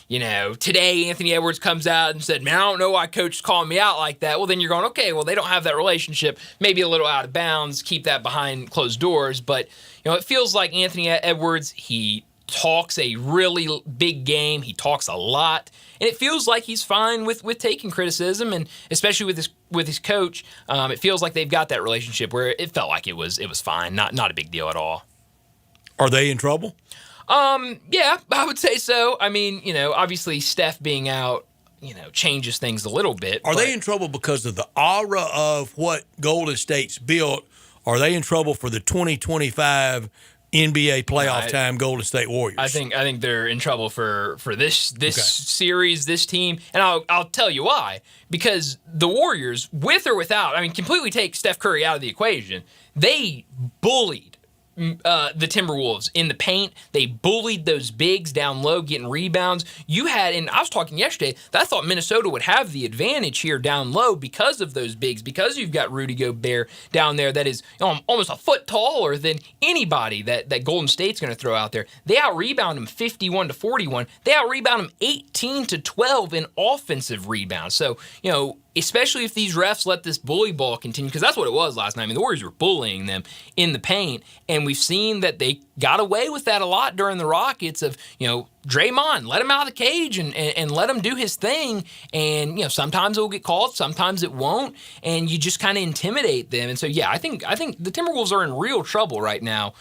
today Anthony Edwards comes out and said, man, I don't know why coach is calling me out like that. Well, then you're going, okay, well, they don't have that relationship. Maybe a little out of bounds. Keep that behind closed doors. But, it feels like Anthony Edwards, he talks a really big game. He talks a lot. And it feels like he's fine with taking criticism, and especially with his coach. It feels like they've got that relationship where it felt like it was fine. Not a big deal at all. Are they in trouble? Yeah, I would say so. Obviously Steph being out, changes things a little bit. Are they in trouble because of the aura of what Golden State's built? Are they in trouble for the 2025 NBA playoff time Golden State Warriors? I think they're in trouble for this series, this team, and I'll tell you why. Because the Warriors, with or without, completely take Steph Curry out of the equation, they bullied the Timberwolves in the paint. They bullied those bigs down low, getting rebounds. You had, and I was talking yesterday, that I thought Minnesota would have the advantage here down low because of those bigs, because you've got Rudy Gobert down there that is almost a foot taller than anybody that Golden State's going to throw out there. They out-rebound them 51-41. They out-rebound them 18-12 in offensive rebounds. So, especially if these refs let this bully ball continue, because that's what it was last night. I mean, the Warriors were bullying them in the paint, and we've seen that they got away with that a lot during the Rockets of, Draymond, let him out of the cage and let him do his thing. And, sometimes it will get called, sometimes it won't, and you just kind of intimidate them. And so, I think the Timberwolves are in real trouble right now.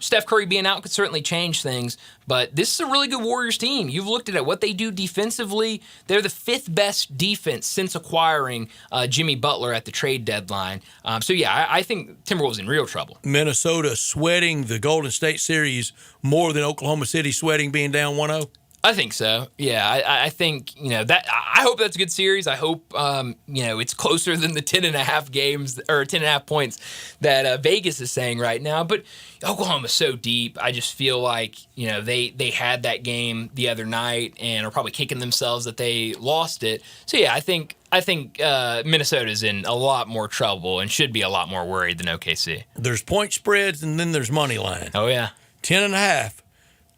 Steph Curry being out could certainly change things, but this is a really good Warriors team. You've looked at what they do defensively. They're the 5th best defense since acquiring Jimmy Butler at the trade deadline. I think Timberwolves in real trouble. Minnesota sweating the Golden State series more than Oklahoma City sweating being down 1-0? I think so. Yeah, I think, that I hope that's a good series. I hope, it's closer than the 10.5 games or 10.5 points that Vegas is saying right now. But Oklahoma's so deep. I just feel like, they had that game the other night and are probably kicking themselves that they lost it. So, I think Minnesota's in a lot more trouble and should be a lot more worried than OKC. There's point spreads and then there's money line. Oh, yeah. 10.5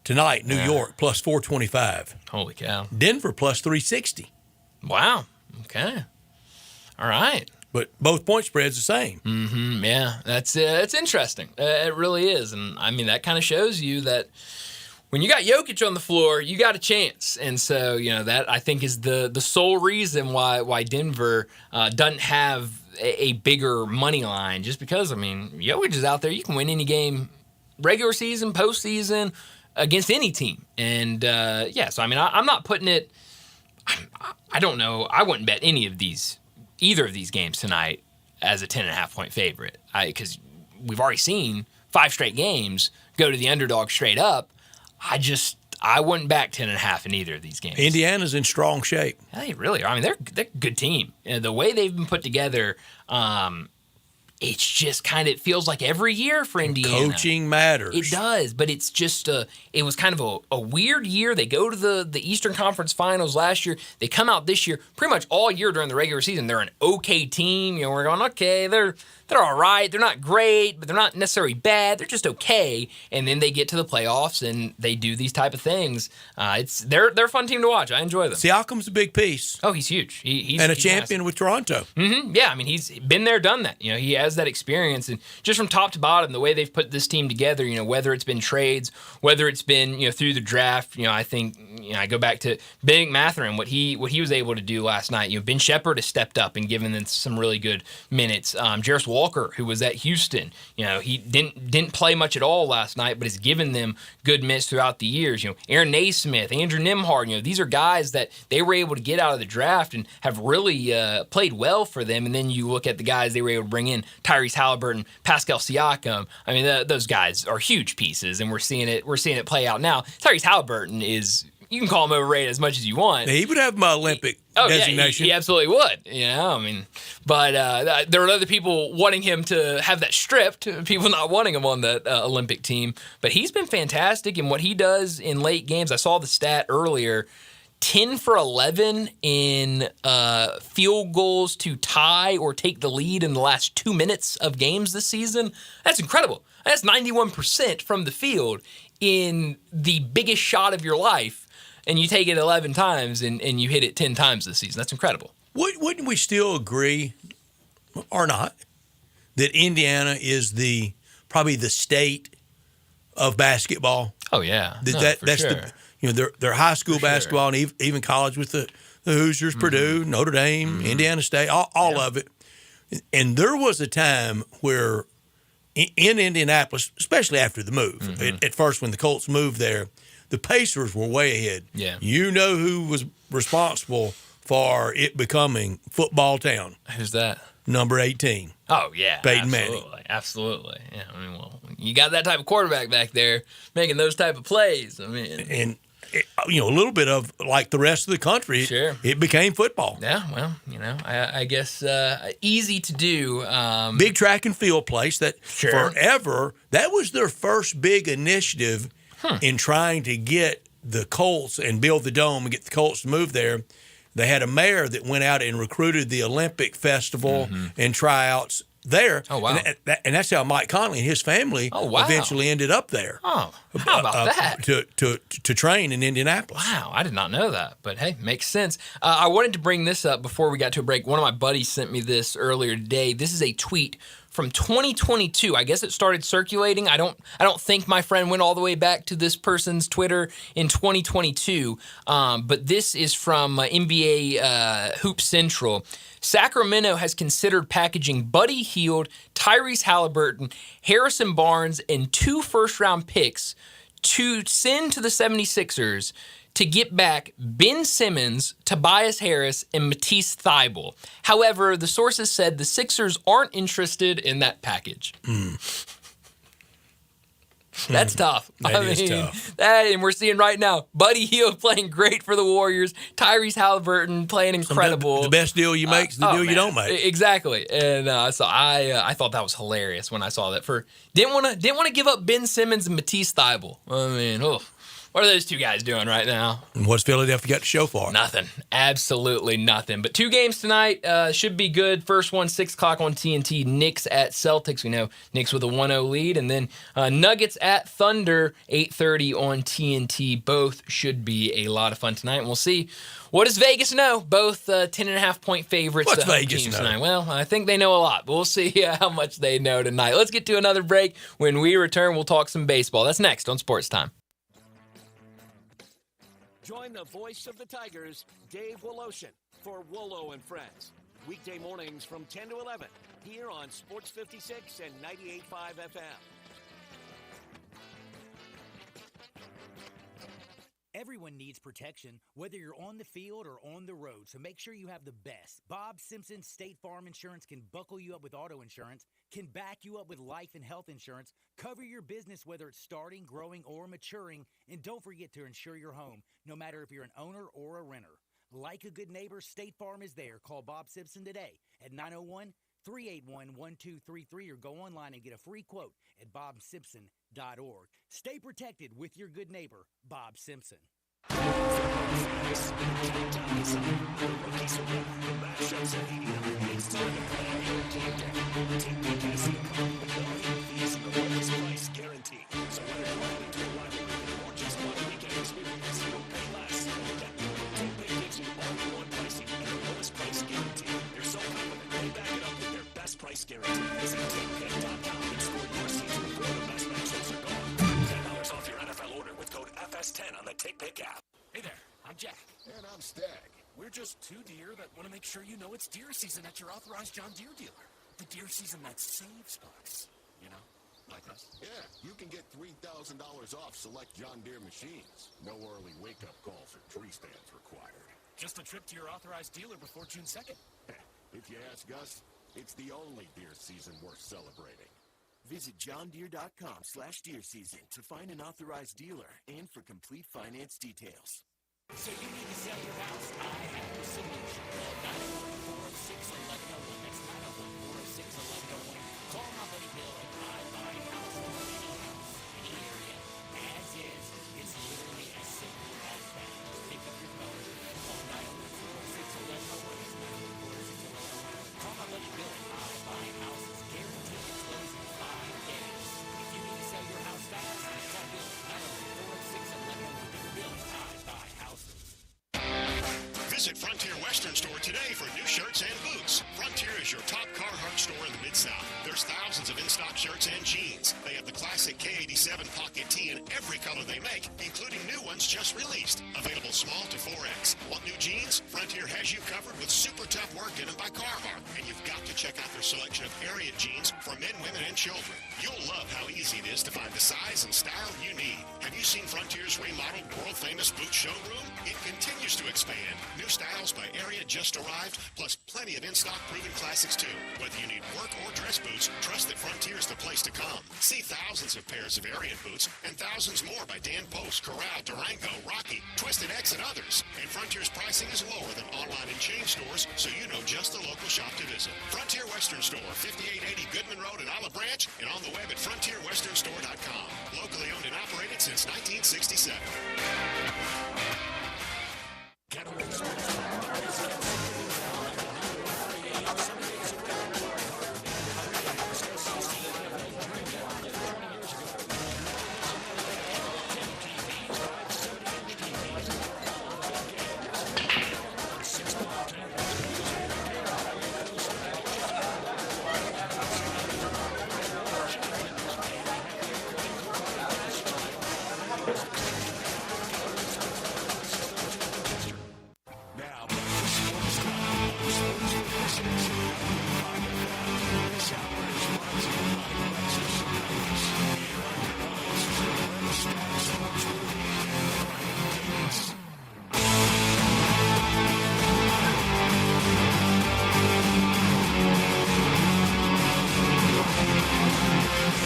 tonight, New York, plus 425. Holy cow. Denver, plus 360. Wow. Okay. All right. But both point spreads the same. Mm-hmm. Yeah, that's interesting. It really is. And, that kind of shows you that when you got Jokic on the floor, you got a chance. And so, that I think is the sole reason why Denver doesn't have a bigger money line, just because, Jokic is out there. You can win any game, regular season, postseason, against any team. And, so, I'm not putting it – I don't know. I wouldn't bet either of these games tonight as a 10.5 point favorite. Because we've already seen 5 straight games go to the underdog straight up. I wouldn't back 10.5 in either of these games. Indiana's in strong shape. They really are. They're a good team. The way they've been put together, it's just it feels like every year for Indiana. Coaching matters. It does, but it's just it was kind of a weird year. They go to the Eastern Conference Finals last year. They come out this year pretty much all year during the regular season. They're an okay team. We're going, okay, they're all right. They're not great, but they're not necessarily bad. They're just okay. And then they get to the playoffs and they do these type of things. They're a fun team to watch. I enjoy them. Siakam's a big piece. Oh, he's huge. He's a champion with Toronto. Mm-hmm. Yeah, he's been there, done that. He has that experience. And just from top to bottom, the way they've put this team together, whether it's been trades, whether it's been, through the draft, I think, I go back to Ben McMathurin, what he was able to do last night. Ben Shepherd has stepped up and given them some really good minutes. Jarris Walker, who was at Houston, he didn't play much at all last night, but has given them good minutes throughout the years. Aaron Naismith, Andrew Nembhard, these are guys that they were able to get out of the draft and have really played well for them. And then you look at the guys they were able to bring in, Tyrese Halliburton, Pascal Siakam. Those guys are huge pieces, and we're seeing it play out now. Tyrese Halliburton is, you can call him overrated as much as you want. He would have my Olympic designation. Yeah, he absolutely would. But there are other people wanting him to have that stripped, people not wanting him on that Olympic team. But he's been fantastic in what he does in late games. I saw the stat earlier, 10 for 11 in field goals to tie or take the lead in the last 2 minutes of games this season. That's incredible. That's 91% from the field in the biggest shot of your life. And you take it 11 times and you hit it 10 times this season. That's incredible. Wouldn't we still agree, or not, that Indiana is probably the state of basketball? Oh, yeah. That's sure. Their high school basketball and even college with the Hoosiers, Purdue, Notre Dame, Indiana State, all of it. And there was a time where in Indianapolis, especially after the move, at first when the Colts moved there, the Pacers were way ahead. Yeah. You know who was responsible for it becoming football town? Who's that? Number 18. Oh, yeah. Peyton Manning. Absolutely. Yeah, you got that type of quarterback back there making those type of plays. And a little bit of like the rest of the country. Sure. It became football. Yeah, well, I guess easy to do. Big track and field place that Sure. forever, that was their first big initiative in trying to get the Colts and build the dome and get the Colts to move there. They had a mayor that went out and recruited the Olympic Festival and tryouts there. Oh, wow. And that's how Mike Conley and his family eventually ended up there. Oh, how about that? To train in Indianapolis. Wow, I did not know that, but hey, makes sense. I wanted to bring this up before we got to a break. One of my buddies sent me this earlier today. This is a tweet from 2022. I guess it started circulating. I don't think my friend went all the way back to this person's Twitter in 2022, but this is from NBA Hoop Central. Sacramento has considered packaging Buddy Hield, Tyrese Halliburton, Harrison Barnes, and 2 first-round picks to send to the 76ers to get back Ben Simmons, Tobias Harris, and Matisse Thybulle. However, the sources said the Sixers aren't interested in that package. That's tough. That is tough. And we're seeing right now, Buddy Hield playing great for the Warriors, Tyrese Halliburton playing incredible. The best deal you make is the deal you don't make. Exactly. And so I thought that was hilarious when I saw that. Didn't want to give up Ben Simmons and Matisse Thybulle. I mean, what are those two guys doing right now? And what's Philadelphia got to show for it? Nothing. Absolutely nothing. But 2 games tonight should be good. First one, 6 o'clock on TNT. Knicks at Celtics. We know Knicks with a 1-0 lead. And then Nuggets at Thunder, 8:30 on TNT. Both should be a lot of fun tonight. And we'll see. What does Vegas know? Both 10.5-point favorites. What's Vegas know? Tonight. Well, I think they know a lot, but we'll see how much they know tonight. Let's get to another break. When we return, we'll talk some baseball. That's next on Sports Time. Join the voice of the Tigers, Dave Woloshin, for Wolo and Friends. Weekday mornings from 10 to 11, here on Sports 56 and 98.5 FM. Everyone needs protection, whether you're on the field or on the road, so make sure you have the best. Bob Simpson State Farm Insurance can buckle you up with auto insurance, can back you up with life and health insurance, cover your business whether it's starting, growing, or maturing, and don't forget to insure your home, no matter if you're an owner or a renter. Like a good neighbor, State Farm is there. Call Bob Simpson today at 901-381-1233 or go online and get a free quote at bobsimpson.org. Stay protected with your good neighbor, Bob Simpson. Price guarantee. Visit TakePick.com and score your season before the best matchups are gone. $10 off your NFL order with code FS10 on the TakePick app. Hey there, I'm Jack. And I'm Stag. We're just 2 deer that want to make sure you know it's deer season at your authorized John Deere dealer. The deer season that saves bucks. You know, like us. Yeah, you can get $3,000 off select John Deere machines. No early wake-up calls or tree stands required. Just a trip to your authorized dealer before June 2nd. If you ask us, it's the only deer season worth celebrating. Visit johndeere.com/deer season to find an authorized dealer and for complete finance details. So you need to sell your house? I have the solution. 901-406-1101. That's 901-406-1101. Call my buddy Bill and I buy houses. Any area, as is. It's literally as simple as that. Just pick up your phone. Call 901-406-1101. It's 901-406-1101. Call my buddy Bill and I buy houses. Guaranteed to close in 5 days. If you need to sell your house fast, call Bill 901-406-1101. Bill and I buy houses. Visit Frontier Western Store today for new shirts and boots. Frontier is your top Carhartt store in the Mid-South. There's thousands of in-stock shirts and jeans. They have the classic K87 pocket tee in every color they make, including new ones just released. Available small to 4X. Want new jeans? Frontier has you covered with super tough work denim by Carhartt. And you've got to to check out their selection of area jeans for men, women, and children. You'll love how easy it is to find the size and style you need. Have you seen Frontier's remodeled world-famous boot showroom? It continues to expand. New styles by Area just arrived, plus plenty of in-stock proven classics too. Whether you need work or dress boots, trust that Frontier is the place to come. See thousands of pairs of Area boots and thousands more by Dan Post, Corral, Durango, Rocky, Twisted X, and others. And Frontier's pricing is lower than online and chain stores, so you know just the local shop to visit. Frontier Western Store, 5880 Goodman Road in Olive Branch, and on the web at frontierwesternstore.com. Locally owned and operated since 1967.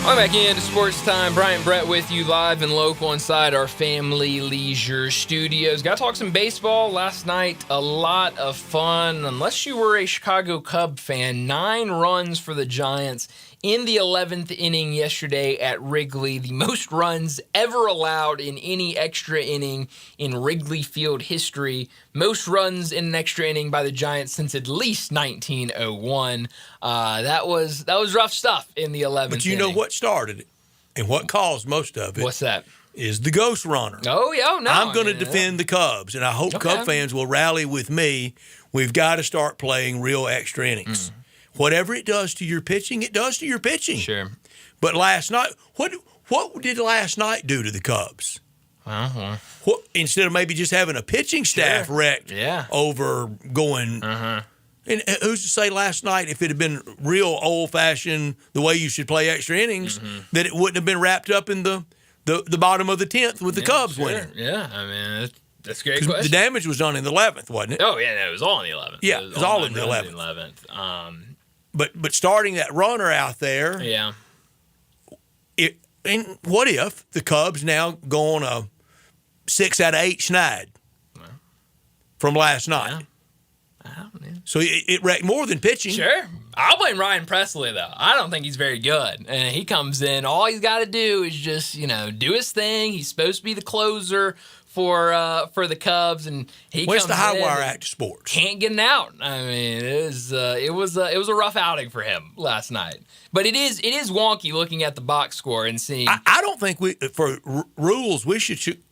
Welcome back into Sports Time. Bryant Brett with you live and local inside our Family Leisure Studios. Got to talk some baseball last night. A lot of fun. Unless you were a Chicago Cub fan, 9 runs for the Giants in the 11th inning yesterday at Wrigley. The most runs ever allowed in any extra inning in Wrigley Field history. Most runs in an extra inning by the Giants since at least 1901. That was rough stuff in the 11th But you inning. know what started it and what caused most of it? What's that? Is the ghost runner. Oh, yeah, no. I'm going to defend the Cubs, and I hope Cub fans will rally with me. We've got to start playing real extra innings. Whatever it does to your pitching, it does to your pitching. Sure. But last night, what did last night do to the Cubs? What, instead of maybe just having a pitching staff wrecked over going and who's to say last night, if it had been real old-fashioned, the way you should play extra innings, that it wouldn't have been wrapped up in the bottom of the 10th with the Cubs winning? Yeah, I mean, that's a great question. The damage was done in the 11th, wasn't it? Oh, yeah, no, it was all in the 11th. Yeah, it was all in the 11th. But starting that runner out there, and what if the Cubs now go on a 6 out of 8 schneid from last night? So it wrecked more than pitching. Sure. I'll blame Ryan Presley, though. I don't think he's very good. And he comes in, all he's got to do is just, do his thing. He's supposed to be the closer for the Cubs, and he Where's comes the high in wire and act of sports? Can't get it out. I mean, it was a rough outing for him last night. But it is wonky looking at the box score and seeing. I don't think for rules we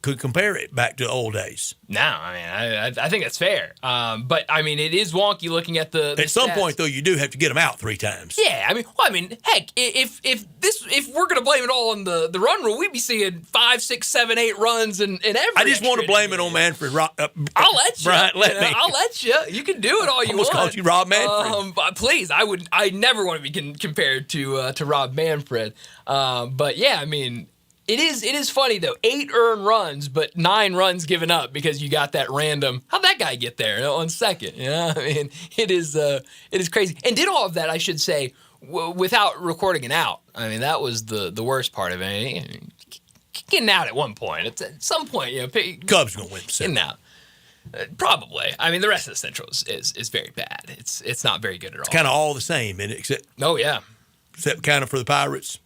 could compare it back to old days. No, I mean I think that's fair. But I mean it is wonky looking at the at some stats. point though you do have to get them out 3 times. Yeah, I mean heck, if we're gonna blame it all on the run rule, we'd be seeing 5, 6, 7, 8 runs and every. I just want to blame it on Manfred. I'll let you. Bryant, let me. I'll let you. You can do it all you almost want. called you Rob Manfred. But please, I never want to be compared to Rob Manfred. But yeah, I mean, it is funny though. 8 earned runs, but 9 runs given up because you got that random. How'd that guy get there on second? I mean, it is crazy. And did all of that, I should say, without recording an out. I mean, that was the worst part of it. Getting out at one point. At some point, Cubs gonna win. Getting out. Probably. I mean, the rest of the Central is very bad. It's not very good at all. It's kind of all the same, isn't it? Except kind of for the Pirates.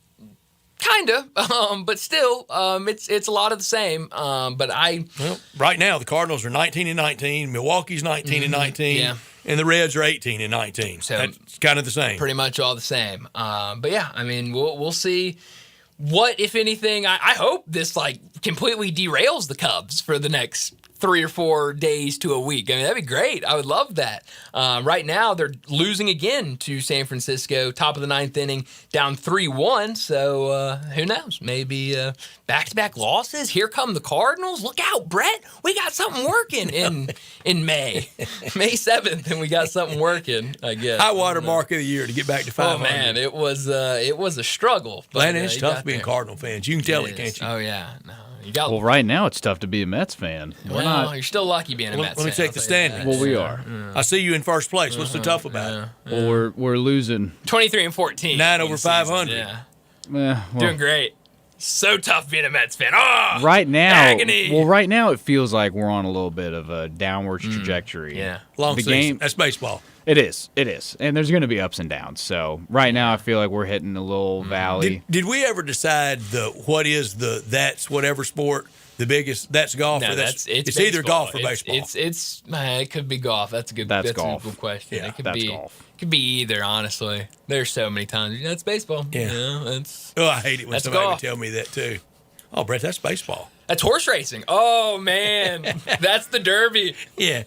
Kinda, but still, it's a lot of the same. But right now the Cardinals are 19-19, Milwaukee's 19-19, and the Reds are 18-19. So that's kind of the same. Pretty much all the same. But yeah, I mean, we'll see. What, if anything, I hope this completely derails the Cubs for the next 3 or 4 days to a week. I mean, that'd be great. I would love that. Right now, they're losing again to San Francisco, top of the 9th inning, down 3-1. So who knows? Maybe back-to-back losses. Here come the Cardinals. Look out, Brett. We got something working in May. May 7th, and we got something working, I guess. High water mark of the year to get back to 500. Oh, man, it was a struggle. But, Landon, it's tough being Cardinal fans. You can tell it, can't you? Oh, yeah. No, you got. Well, right now it's tough to be a Mets fan. We're not. You're still lucky being a Mets fan. Let me check the standings. Well, we are. I see you in first place. What's so tough about it? Well, we're losing 23-14. 9 over 500. Yeah. Well, Doing great. So tough being a Mets fan. Oh, right now, agony. Well, right now it feels like we're on a little bit of a downward trajectory. Yeah. Long the season. game. That's baseball. It is, and there's going to be ups and downs. So right now, I feel like we're hitting a little valley. Did we ever decide that's whatever sport? The biggest, that's golf. No, or it's either golf or baseball. It could be golf. That's a good. That's golf. a good question. Yeah, it could that's be golf. It could be either. Honestly, there's so many times. That's baseball. Yeah. That's. Oh, I hate it when that's somebody would golf. tell me that too. Oh, Brett, that's baseball. That's horse racing. Oh man, that's the Derby. Yeah.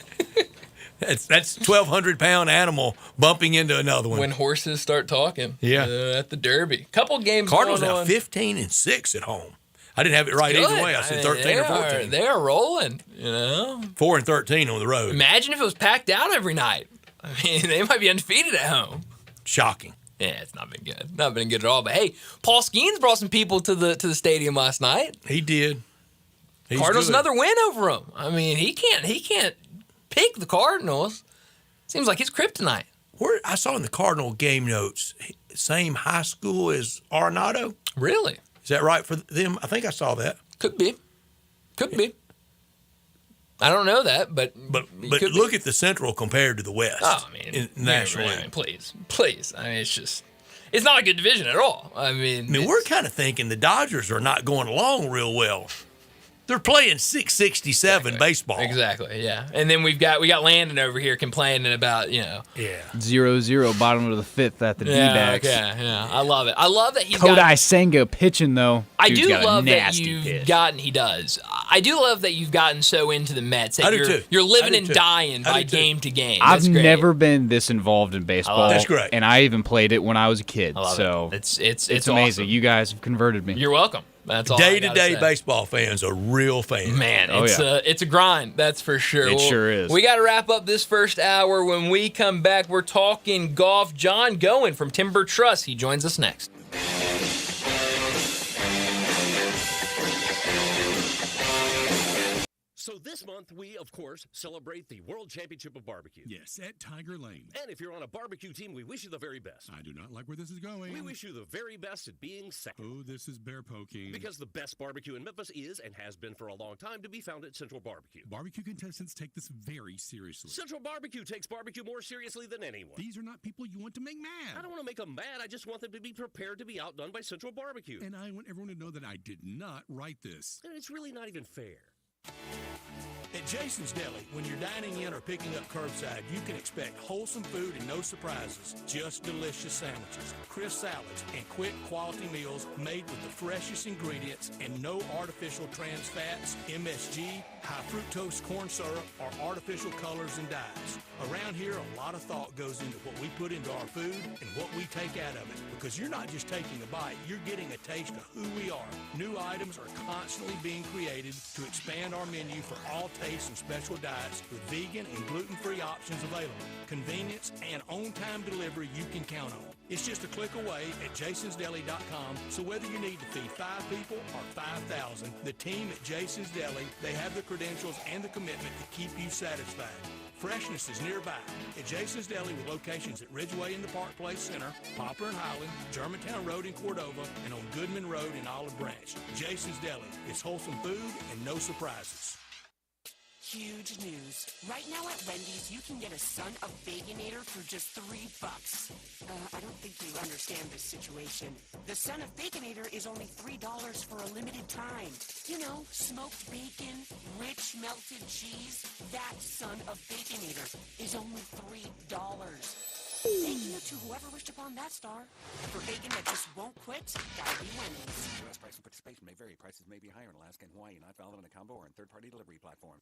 That's 1,200-pound animal bumping into another one. When horses start talking. Yeah. At the Derby. Couple games. Cardinals going now on. 15-6 at home. I didn't have it right Good. either way. I said 13 or 14. They are rolling. 4-13 on the road. Imagine if it was packed out every night. I mean, they might be undefeated at home. Shocking. Yeah, it's not been good. Not been good at all. But hey, Paul Skeens brought some people to the stadium last night. He did. He's Cardinals good. another win over him. I mean, he can't pick the Cardinals. Seems like his kryptonite. Where I saw in the Cardinal game notes, same high school as Arenado. Really? Is that right for them? I think I saw that. Could be. I don't know that, but look at the Central compared to the West. Oh, I mean, nationally, I mean, please. I mean, it's not a good division at all. I mean, we're kind of thinking the Dodgers are not going along real well. They're playing 667 baseball. Exactly, yeah. And then we got Landon over here complaining about, Yeah. 0-0, bottom of the fifth at the D-backs. Yeah. I love it. I love that he's Kodai Senga pitching, though. I Dude's do got a love that nasty you've pitch. gotten. He does. I do love that you've gotten so into the Mets. That I do too. You're living I do and too. dying I by do too. game to game. I've That's great. never been this involved in baseball. That's great. And I even played it when I was a kid. I love so it. It's amazing. awesome. You guys have converted me. You're welcome. That's all. I gotta Day-to-day say. baseball fans are real fans. Man, Oh, it's a grind, that's for sure. It sure is. We got to wrap up this first hour. When we come back, we're talking golf. John Goen from Timber Trust. He joins us next. So this month, we, of course, celebrate the World Championship of Barbecue. Yes, at Tiger Lane. And if you're on a barbecue team, we wish you the very best. I do not like where this is going. We wish you the very best at being second. Oh, this is bear poking. Because the best barbecue in Memphis is, and has been for a long time, to be found at Central Barbecue. Barbecue contestants take this very seriously. Central Barbecue takes barbecue more seriously than anyone. These are not people you want to make mad. I don't want to make them mad. I just want them to be prepared to be outdone by Central Barbecue. And I want everyone to know that I did not write this. And it's really not even fair. At Jason's Deli, when you're dining in or picking up curbside, you can expect wholesome food and no surprises, just delicious sandwiches, crisp salads, and quick quality meals made with the freshest ingredients and no artificial trans fats, MSG, high fructose corn syrup, or artificial colors and dyes. Around here, a lot of thought goes into what we put into our food and what we take out of it, because you're not just taking a bite, you're getting a taste of who we are. New items are constantly being created to expand our menu for all tastes and special diets with vegan and gluten-free options available. Convenience and on-time delivery you can count on. It's just a click away at jasonsdeli.com, so whether you need to feed 5 people or 5,000, the team at Jason's Deli, they have the credentials and the commitment to keep you satisfied. Freshness is nearby at Jason's Deli with locations at Ridgeway in the Park Place Center, Poplar and Highland, Germantown Road in Cordova, and on Goodman Road in Olive Branch. Jason's Deli. It's wholesome food and no surprises. Huge news. Right now at Wendy's, you can get a Son of Baconator for just $3. I don't think you understand this situation. The Son of Baconator is only $3 for a limited time. You know, smoked bacon, rich melted cheese. That Son of Baconator is only $3. Thank you to whoever wished upon that star. For bacon that just won't quit, gotta be Wendy's. U.S. price and participation may vary. Prices may be higher in Alaska and Hawaii, not valid on a combo or on third-party delivery platform.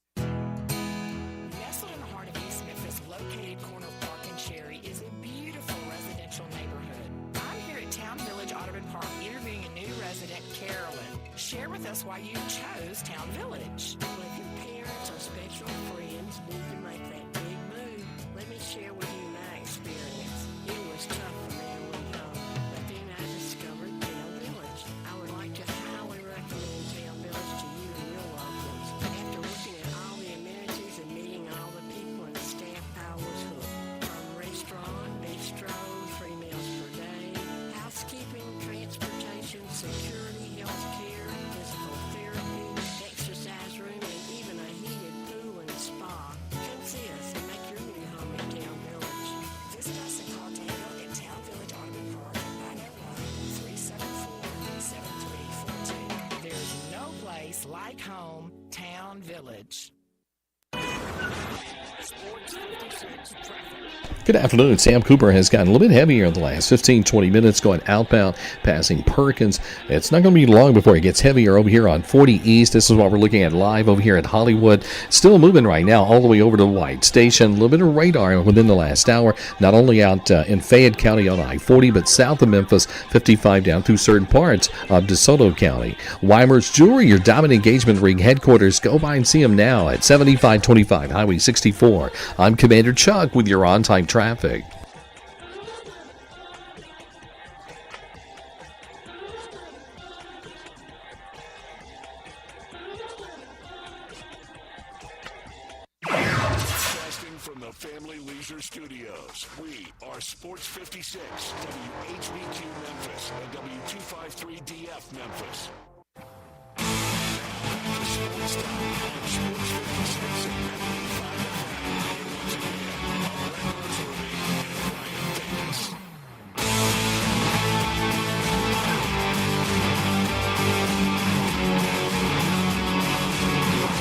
Nestled in the heart of East Memphis, located corner of Park and Cherry, is a beautiful residential neighborhood. I'm here at Town Village Audubon Park interviewing a new resident, Carolyn. Share with us why you chose Town Village. Well, if your parents or special friends need to make that big move, let me share with you my experience. It was tough for me to leave home, but then I discovered Town Village. I would like to highly recommend Town Village to you and your loved ones. After looking at all the amenities and meeting all the people and staff, I was hooked. From restaurant, bistro, 3 meals per day, housekeeping, transportation, security, health care, physical therapy, exercise room, and even a heated pool and spa. Come see us and make your new home in Town Village. Visit us and call Daniel at Town Village Audubon Park at 901-374-7342. There's no place like home, Town Village. Sports 56 traffic. Good afternoon. Sam Cooper has gotten a little bit heavier in the last 15, 20 minutes going outbound, passing Perkins. It's not going to be long before it gets heavier over here on 40 East. This is what we're looking at live over here at Hollywood. Still moving right now all the way over to White Station. A little bit of radar within the last hour, not only out in Fayette County on I-40, but south of Memphis, 55 down through certain parts of DeSoto County. Weimer's Jewelry, your diamond engagement ring headquarters. Go by and see them now at 7525 Highway 64. I'm Commander Chuck with your on-time traffic. Broadcasting from the Family Leisure Studios, we are Sports 56, WHBQ Memphis, and W253DF Memphis. The Sportstime on Sports 56 and 95 FM. Once again, our records are Ryan Davis.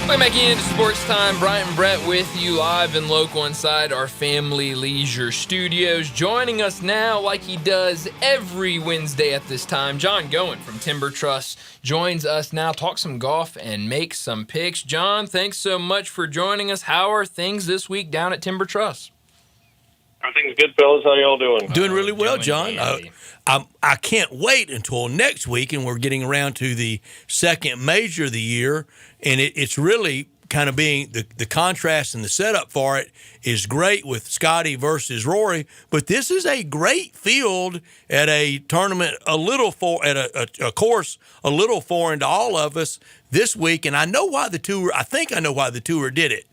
Welcome back into Sports Time. Bryant and Brett with you live and local inside our Family Leisure Studios. Joining us now, like he does every Wednesday at this time, John Goen from Timber Trust joins us now. Talk some golf and make some picks. John, thanks so much for joining us. How are things this week down at Timber Trust? Everything's good, fellas. How y'all doing? Doing really well, John. I can't wait until next week, and we're getting around to the second major of the year, and it's really kind of being the contrast and the setup for it is great with Scotty versus Rory, but this is a great field at a tournament at a course a little foreign to all of us this week, and I think I know why the tour did it.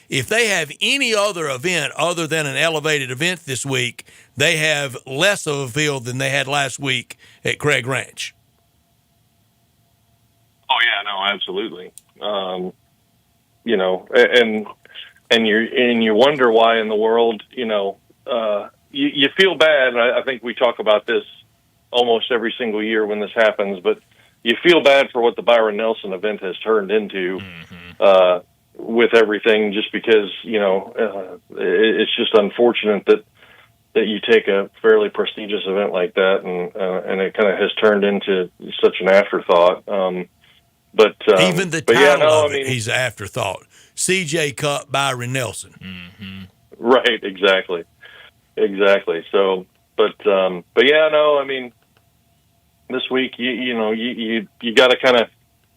If they have any other event other than an elevated event this week, they have less of a field than they had last week at Craig Ranch. Oh yeah, no, absolutely. And you wonder why in the world, you feel bad. And I think we talk about this almost every single year when this happens, but you feel bad for what the Byron Nelson event has turned into. With everything, just because it's just unfortunate that you take a fairly prestigious event like that and it kind of has turned into such an afterthought. Even the title of it, he's an afterthought. CJ Cup, Byron Nelson. Mm-hmm. Right, exactly. So, but yeah, no, I mean, this week you got to kind of.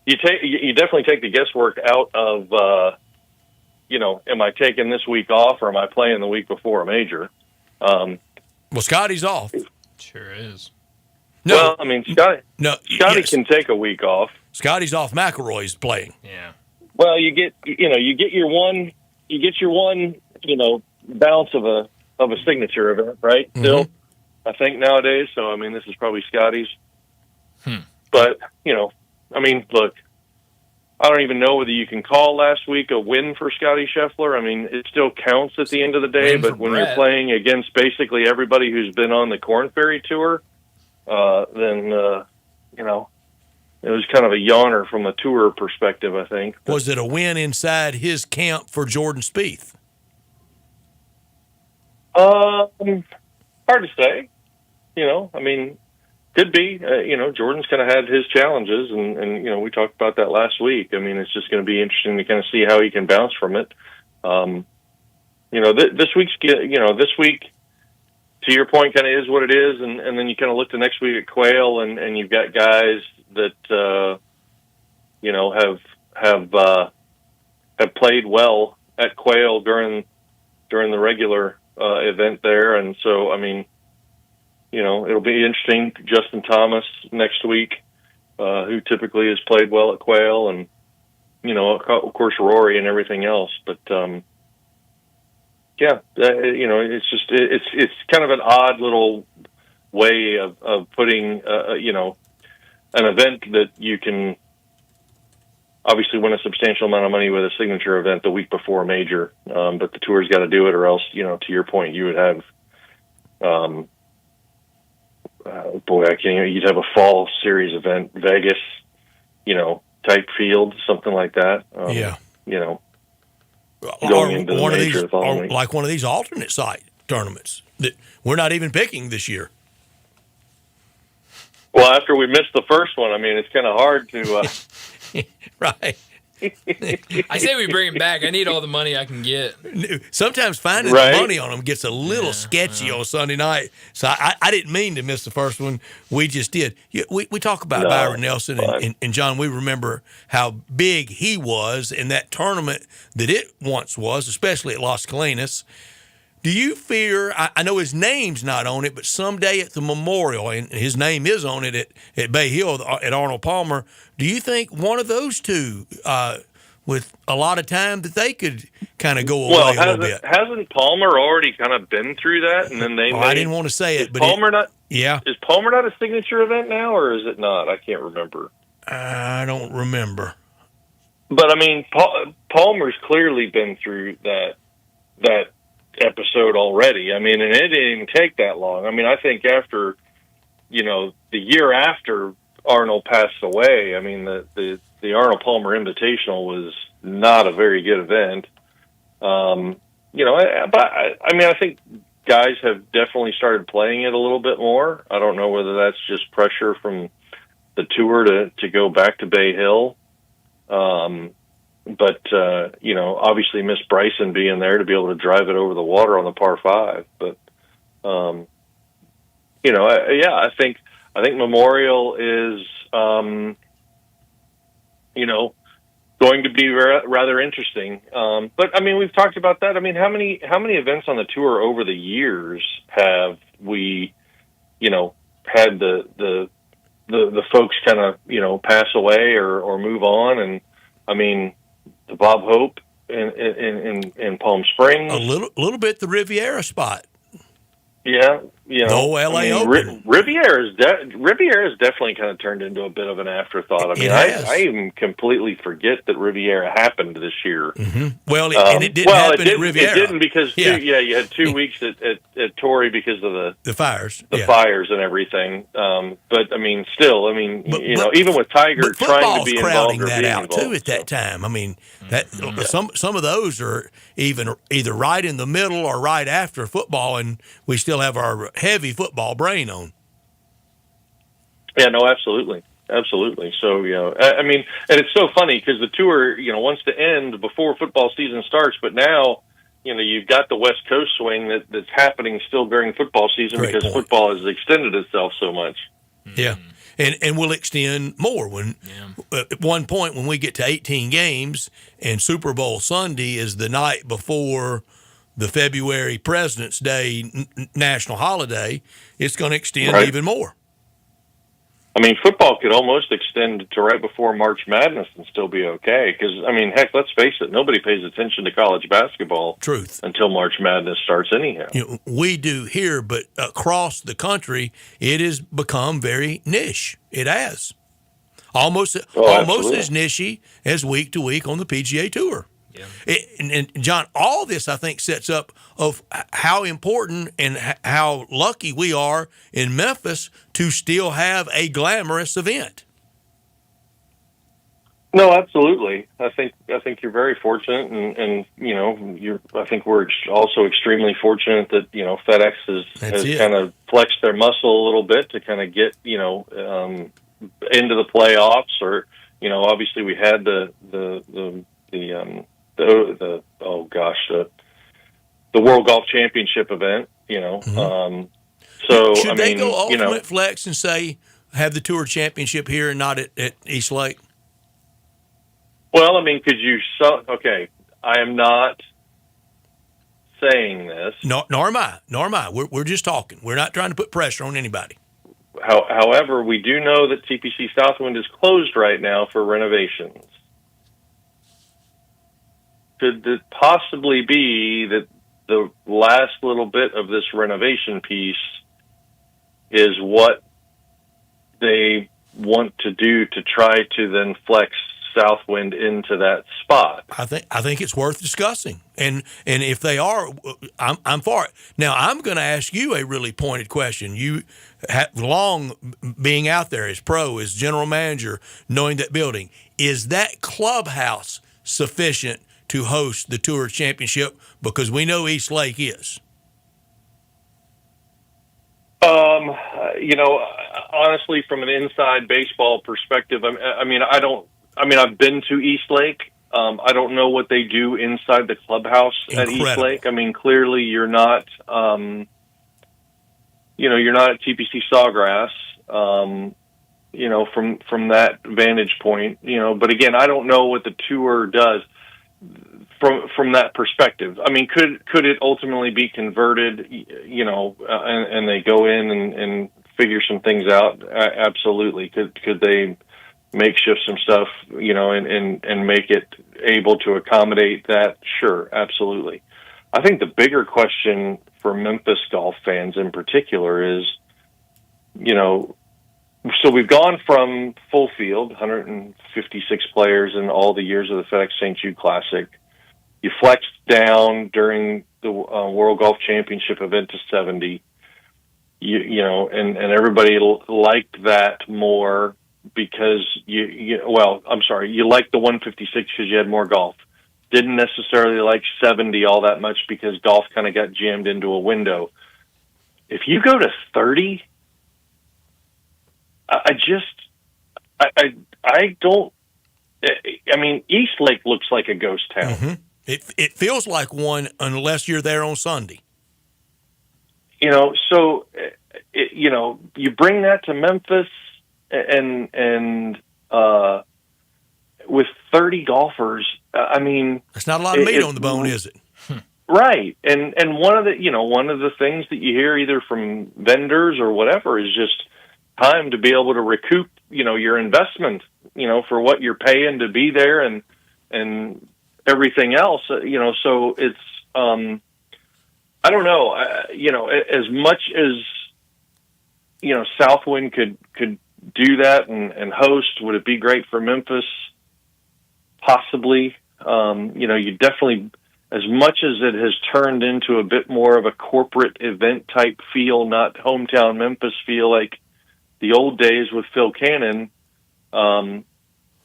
You definitely take the guesswork out of, am I taking this week off or am I playing the week before a major? Well, Scotty's off. Sure is. No, well, I mean, Scotty can take a week off. Scotty's off. McElroy's playing. Yeah. Well, you get your one bounce of a signature event, right? Mm-hmm. Still, I think nowadays. So, I mean, this is probably Scotty's. But, I mean, look, I don't even know whether you can call last week a win for Scotty Scheffler. I mean, it still counts at the end of the day, but when you're playing against basically everybody who's been on the Korn Ferry Tour, then, it was kind of a yawner from a tour perspective, I think. Was it a win inside his camp for Jordan Spieth? Hard to say. I mean, could be. Jordan's kind of had his challenges, and we talked about that last week. I mean, it's just going to be interesting to kind of see how he can bounce from it. This week, to your point, kind of is what it is, and then you kind of look the next week at Quail, and you've got guys that have played well at Quail during the regular event there, and so it'll be interesting. Justin Thomas next week, who typically has played well at Quail, and of course Rory and everything else, but. It's kind of an odd little way of putting, an event that you can obviously win a substantial amount of money with a signature event the week before a major. But the tour's got to do it, or else, to your point, you would have, you'd have a fall series event, Vegas, type field, something like that. Going into the major the following week. Like one of these alternate site tournaments that we're not even picking this year. Well, after we missed the first one, it's kind of hard to. Right. I say we bring him back. I need all the money I can get. Sometimes finding the money on them gets a little sketchy on Sunday night. So I didn't mean to miss the first one. We just did. We talk about Byron Nelson and John. We remember how big he was in that tournament that it once was, especially at Las Colinas. Do you fear, I know his name's not on it, but someday at the Memorial, and his name is on it at Bay Hill at Arnold Palmer, do you think one of those two, with a lot of time, that they could kind of go away a little bit? Hasn't Palmer already kind of been through that? And then I didn't want to say it, but is Palmer not a signature event now, or is it not? I can't remember. I don't remember. But, Palmer's clearly been through that episode already. And it didn't even take that long. I think after, the year after Arnold passed away, the Arnold Palmer Invitational was not a very good event. I think guys have definitely started playing it a little bit more. I don't know whether that's just pressure from the tour to go back to Bay Hill. But obviously Miss Bryson being there to be able to drive it over the water on the par 5. But, I think Memorial is, going to be rather interesting. But we've talked about that. How many events on the tour over the years have we, had the folks kind of, pass away or move on? And, the Bob Hope in Palm Springs. A little bit the Riviera spot. Yeah, the LA Open. Riviera's definitely kind of turned into a bit of an afterthought. I even completely forget that Riviera happened this year. Mm-hmm. Well, and it didn't happen at Riviera. It didn't because you had 2 weeks at Torrey because of the fires, fires and everything. But still, even with Tiger trying to be involved, that out too at that time. That some of those are either right in the middle or right after football, and we still have our heavy football brain on. Yeah, no, absolutely. So, and it's so funny because the tour, wants to end before football season starts, but now, you've got the West Coast swing that's happening still during football season because football has extended itself so much. Yeah. And will extend more at one point when we get to 18 games and Super Bowl Sunday is the night before the February President's Day national holiday, it's going to extend even more. Football could almost extend to right before March Madness and still be okay. Because, heck, let's face it, nobody pays attention to college basketball until March Madness starts anyhow. We do here, but across the country, it has become very niche. It has. Almost as nichey as week to week on the PGA Tour. Yeah. And John, all this, I think, sets up of how important and how lucky we are in Memphis to still have a glamorous event. No, absolutely. I think you're very fortunate, and I think we're also extremely fortunate that FedEx has kind of flexed their muscle a little bit to kind of get into the playoffs, or obviously we had the the World Golf Championship event. So should they go you know, ultimate flex and say have the Tour Championship here and not at East Lake? well, I mean, could you? Okay, I am not saying this. No, nor am I. Nor am I. We're just talking. We're not trying to put pressure on anybody. However, we do know that TPC Southwind is closed right now for renovations. Could it possibly be that the last little bit of this renovation piece is what they want to do to try to then flex Southwind into that spot? I think it's worth discussing, and if they are, I'm for it. Now I'm going to ask you a really pointed question. You have long being out there as pro, as general manager, knowing that building, is that clubhouse sufficient to host the Tour Championship? Because we know East Lake is. Honestly, from an inside baseball perspective, I've been to East Lake. I don't know what they do inside the clubhouse at East Lake. I mean, clearly you're not, you're not at TPC Sawgrass, from that vantage point, but again, I don't know what the tour does from that perspective. I mean, could it ultimately be converted, and they go in and figure some things out? Absolutely. Could they makeshift some stuff, and make it able to accommodate that? Sure, absolutely. I think the bigger question for Memphis golf fans in particular is, so we've gone from full field, 156 players in all the years of the FedEx St. Jude Classic. You flexed down during the World Golf Championship event to 70. And everybody liked that more because you liked the 156 because you had more golf. Didn't necessarily like 70 all that much because golf kind of got jammed into a window. If you go to 30, East Lake looks like a ghost town. Mm-hmm. It feels like one unless you're there on Sunday. So you bring that to Memphis and with 30 golfers, it's not a lot of meat on the bone, is it? Right. And one of the things that you hear either from vendors or whatever is just time to be able to recoup, your investment, for what you're paying to be there and everything else, so it's, I don't know, as much as, Southwind could do that and host, would it be great for Memphis? Possibly. You definitely, as much as it has turned into a bit more of a corporate event type feel, not hometown Memphis feel like the old days with Phil Cannon,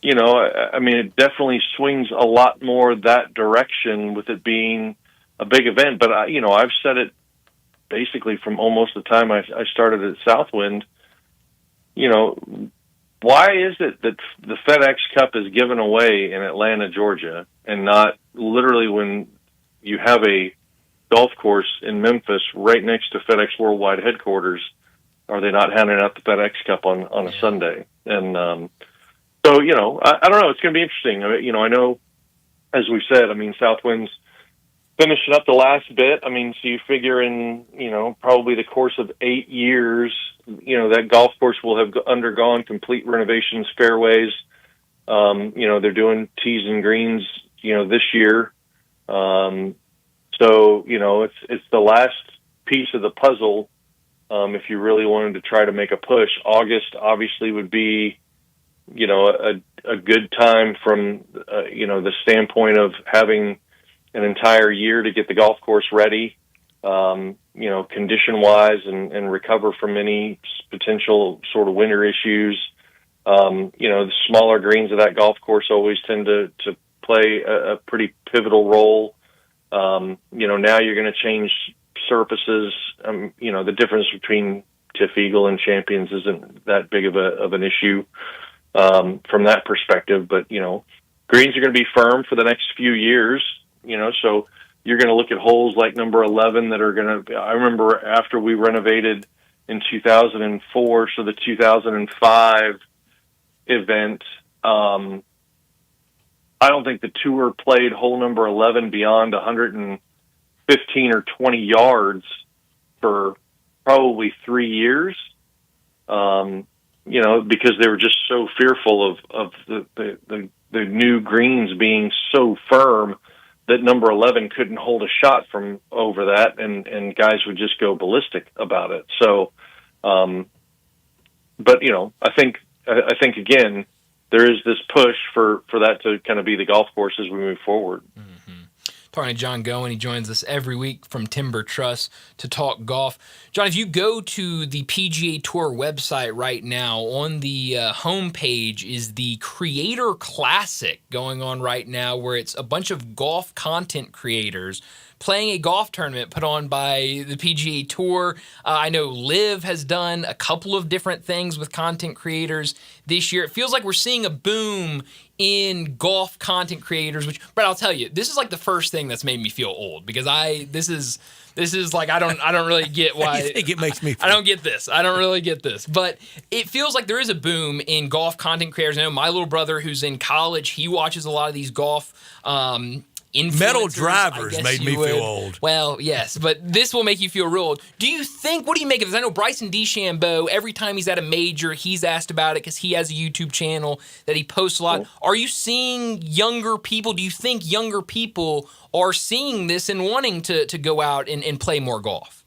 it definitely swings a lot more that direction with it being a big event. But, I've said it basically from almost the time I started at Southwind. Why is it that the FedEx Cup is given away in Atlanta, Georgia, and not literally when you have a golf course in Memphis right next to FedEx Worldwide headquarters? Are they not handing out the FedEx Cup on a Sunday? And so, I don't know. It's going to be interesting. I know, as we said, Southwind's finishing up the last bit. So you figure in, probably the course of 8 years, that golf course will have undergone complete renovations, fairways. They're doing tees and greens, this year. So, it's the last piece of the puzzle. If you really wanted to try to make a push, August obviously would be, a good time from, the standpoint of having an entire year to get the golf course ready, condition wise and recover from any potential sort of winter issues. The smaller greens of that golf course always tend to play a pretty pivotal role. Now you're going to change surfaces. The difference between Tiff Eagle and Champions isn't that big of an issue from that perspective. But greens are going to be firm for the next few years, so you're going to look at holes like number 11 that are going to, I remember after we renovated in 2004, so the 2005 event, I don't think the tour played hole number 11 beyond 115 or 20 yards for probably 3 years. Because they were just so fearful of the new greens being so firm that number 11 couldn't hold a shot from over that, and guys would just go ballistic about it. So, but I think again, there is this push for that to kind of be the golf course as we move forward. Talking to John Goen, he joins us every week from Timber Trust to talk golf. John, if you go to the PGA Tour website right now, on the homepage is the Creator Classic going on right now, where it's a bunch of golf content creators playing a golf tournament put on by the PGA Tour. I know Liv has done a couple of different things with content creators this year. It feels like we're seeing a boom in golf content creators, which, but I'll tell you, this is like the first thing that's made me feel old, because this is like, I don't really get why. I think it makes me feel. I don't get this. I don't really get this. But it feels like there is a boom in golf content creators. I know my little brother who's in college, he watches a lot of these golf Metal drivers made me feel old. Well, yes, but this will make you feel real old. What do you make of this? I know Bryson DeChambeau, every time he's at a major, he's asked about it because he has a YouTube channel that he posts a lot. Are you seeing younger people? Do you think younger people are seeing this and wanting to go out and play more golf?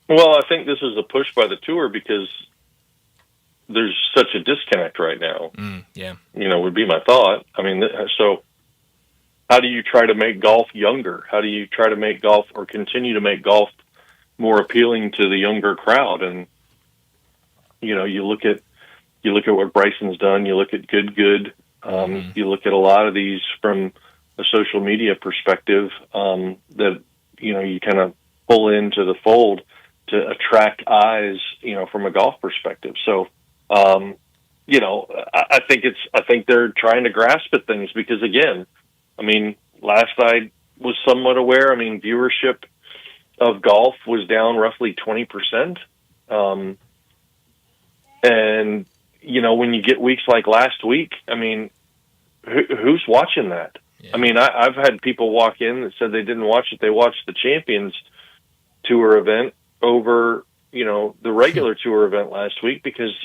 Well, I think this is a push by the tour because there's such a disconnect right now. Would be my thought. I mean, so how do you try to make golf younger? How do you try to make golf, or continue to make golf, more appealing to the younger crowd? And you look at what Bryson's done. You look at Good. You look at a lot of these from a social media perspective that you kind of pull into the fold to attract eyes, from a golf perspective. So, I think they're trying to grasp at things because, again, I mean, last I was somewhat aware, viewership of golf was down roughly 20%. And, when you get weeks like last week, who's watching that? Yeah. I've had people walk in that said they didn't watch it. They watched the Champions Tour event over, the regular tour event last week, because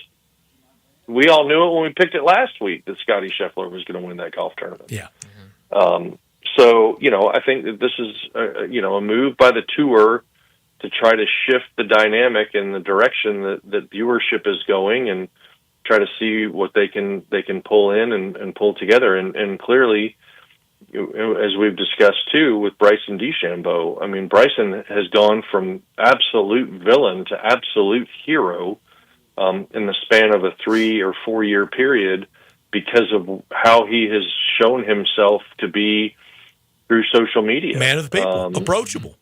we all knew it when we picked it last week that Scotty Scheffler was going to win that golf tournament. Yeah. So, I think that this is, a move by the tour to try to shift the dynamic in the direction that viewership is going, and try to see what they can pull in and pull together. And clearly, as we've discussed too, with Bryson DeChambeau, Bryson has gone from absolute villain to absolute hero in the span of a 3 or 4 year period, because of how he has shown himself to be through social media. Man of the people, approachable.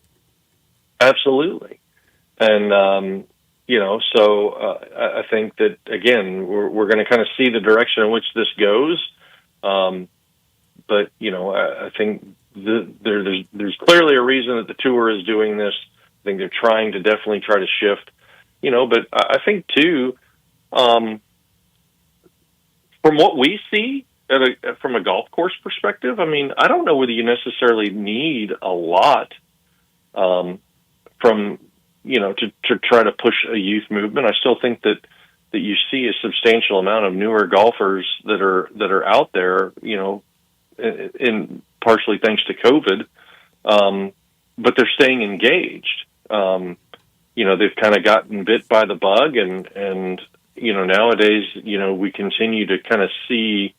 Absolutely. And, I think that, again, we're going to kind of see the direction in which this goes. But, I think there's clearly a reason that the tour is doing this. I think they're trying to definitely try to shift, but I think too, from what we see from a golf course perspective, I don't know whether you necessarily need a lot from, to try to push a youth movement. I still think that you see a substantial amount of newer golfers that are out there, in partially thanks to COVID, but they're staying engaged. They've kind of gotten bit by the bug, and nowadays, we continue to kind of see,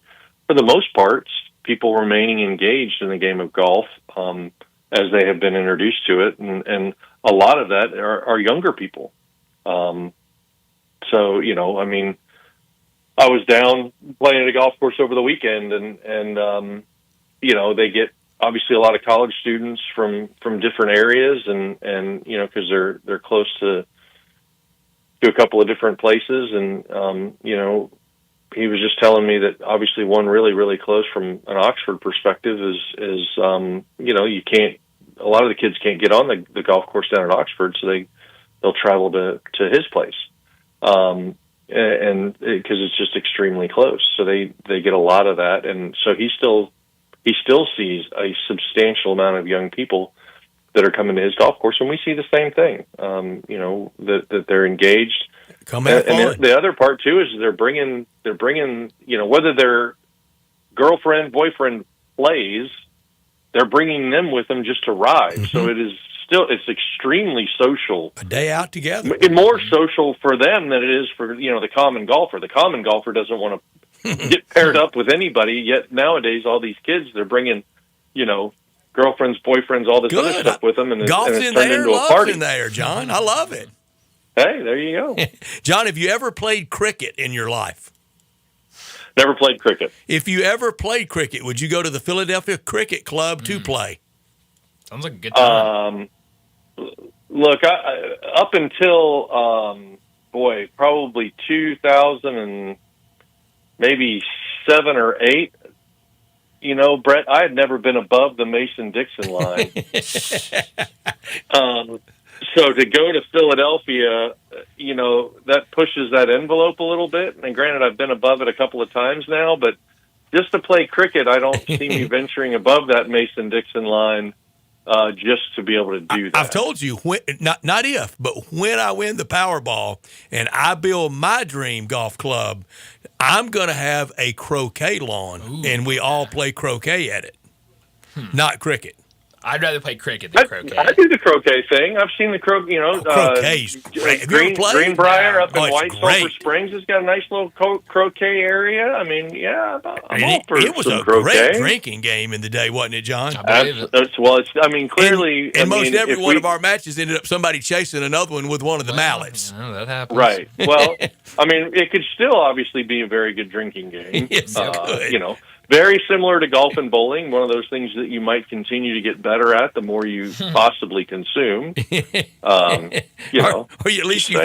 for the most part, people remaining engaged in the game of golf as they have been introduced to it, and a lot of that are younger people. I was down playing at a golf course over the weekend, and they get obviously a lot of college students from different areas, and because they're close to a couple of different places, and he was just telling me that obviously one really, really close from an Oxford perspective is you can't. A lot of the kids can't get on the golf course down at Oxford, so they'll travel to his place, and because it's just extremely close, so they get a lot of that, and so he still sees a substantial amount of young people that are coming to his golf course, and we see the same thing. That they're engaged. Come have fun. And the other part too is they're bringing whether their girlfriend, boyfriend plays, they're bringing them with them just to ride. Mm-hmm. So it's extremely social. A day out together. More social for them than it is for the common golfer. The common golfer doesn't want to get paired up with anybody. Yet nowadays, all these kids, they're bringing girlfriends, boyfriends, all this other stuff with them, and it's turned into a party. In there, John. I love it. Hey, there you go. John, have you ever played cricket in your life? Never played cricket. If you ever played cricket, would you go to the Philadelphia Cricket Club to play? Sounds like a good time. Look, up until, probably 2000 and maybe 7 or 8, Brett, I had never been above the Mason-Dixon line. So to go to Philadelphia, that pushes that envelope a little bit. And granted, I've been above it a couple of times now, but just to play cricket, I don't see me venturing above that Mason-Dixon line just to be able to do that. I've told you, not if, but when I win the Powerball and I build my dream golf club, I'm going to have a croquet lawn, and we all play croquet at it, not cricket. I'd rather play cricket than croquet. I do the croquet thing. I've seen the croquet's great. Greenbrier up in White Sulphur Springs has got a nice little croquet area. I mean, yeah, I'm all for it was some a croquet. Great drinking game in the day, wasn't it, John? Clearly, and most every one of our matches ended up somebody chasing another one with one of the mallets. That happens. Right. Well, I mean, it could still obviously be a very good drinking game. Yes, it could. Very similar to golf and bowling, one of those things that you might continue to get better at the more you possibly consume. Or at least you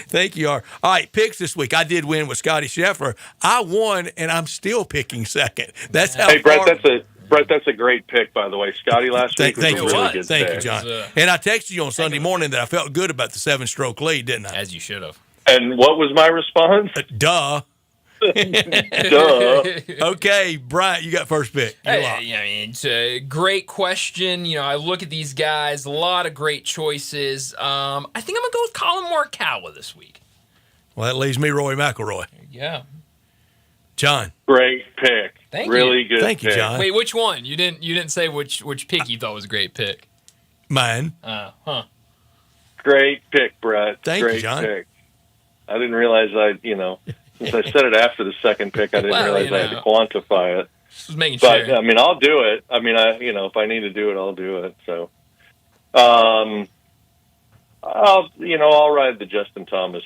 think you are. All right, picks this week. I did win with Scotty Scheffler. I won, and I'm still picking second. That's how. Hey, Brett, that's a great pick, by the way. Scotty last week was a really good Thank pick. you, John. And I texted you on Sunday morning that I felt good about the 7-stroke lead, didn't I? As you should have. And what was my response? Duh. Duh. Okay, Bryant, you got first pick. It's a great question. I look at these guys, a lot of great choices. I think I'm going to go with Colin Morikawa this week. Well, that leaves me Rory McIlroy. Yeah. John. Great pick. Thank really you. Good Thank you, pick. John. Wait, which one? You didn't say which pick you thought was a great pick. Mine. Great pick, Brett. Thank great you, John. Pick. I didn't realize since I said it after the second pick, I didn't realize I had to quantify it. Just making sure. But I mean, I'll do it. I mean, if I need to do it, I'll do it. So, I'll ride the Justin Thomas.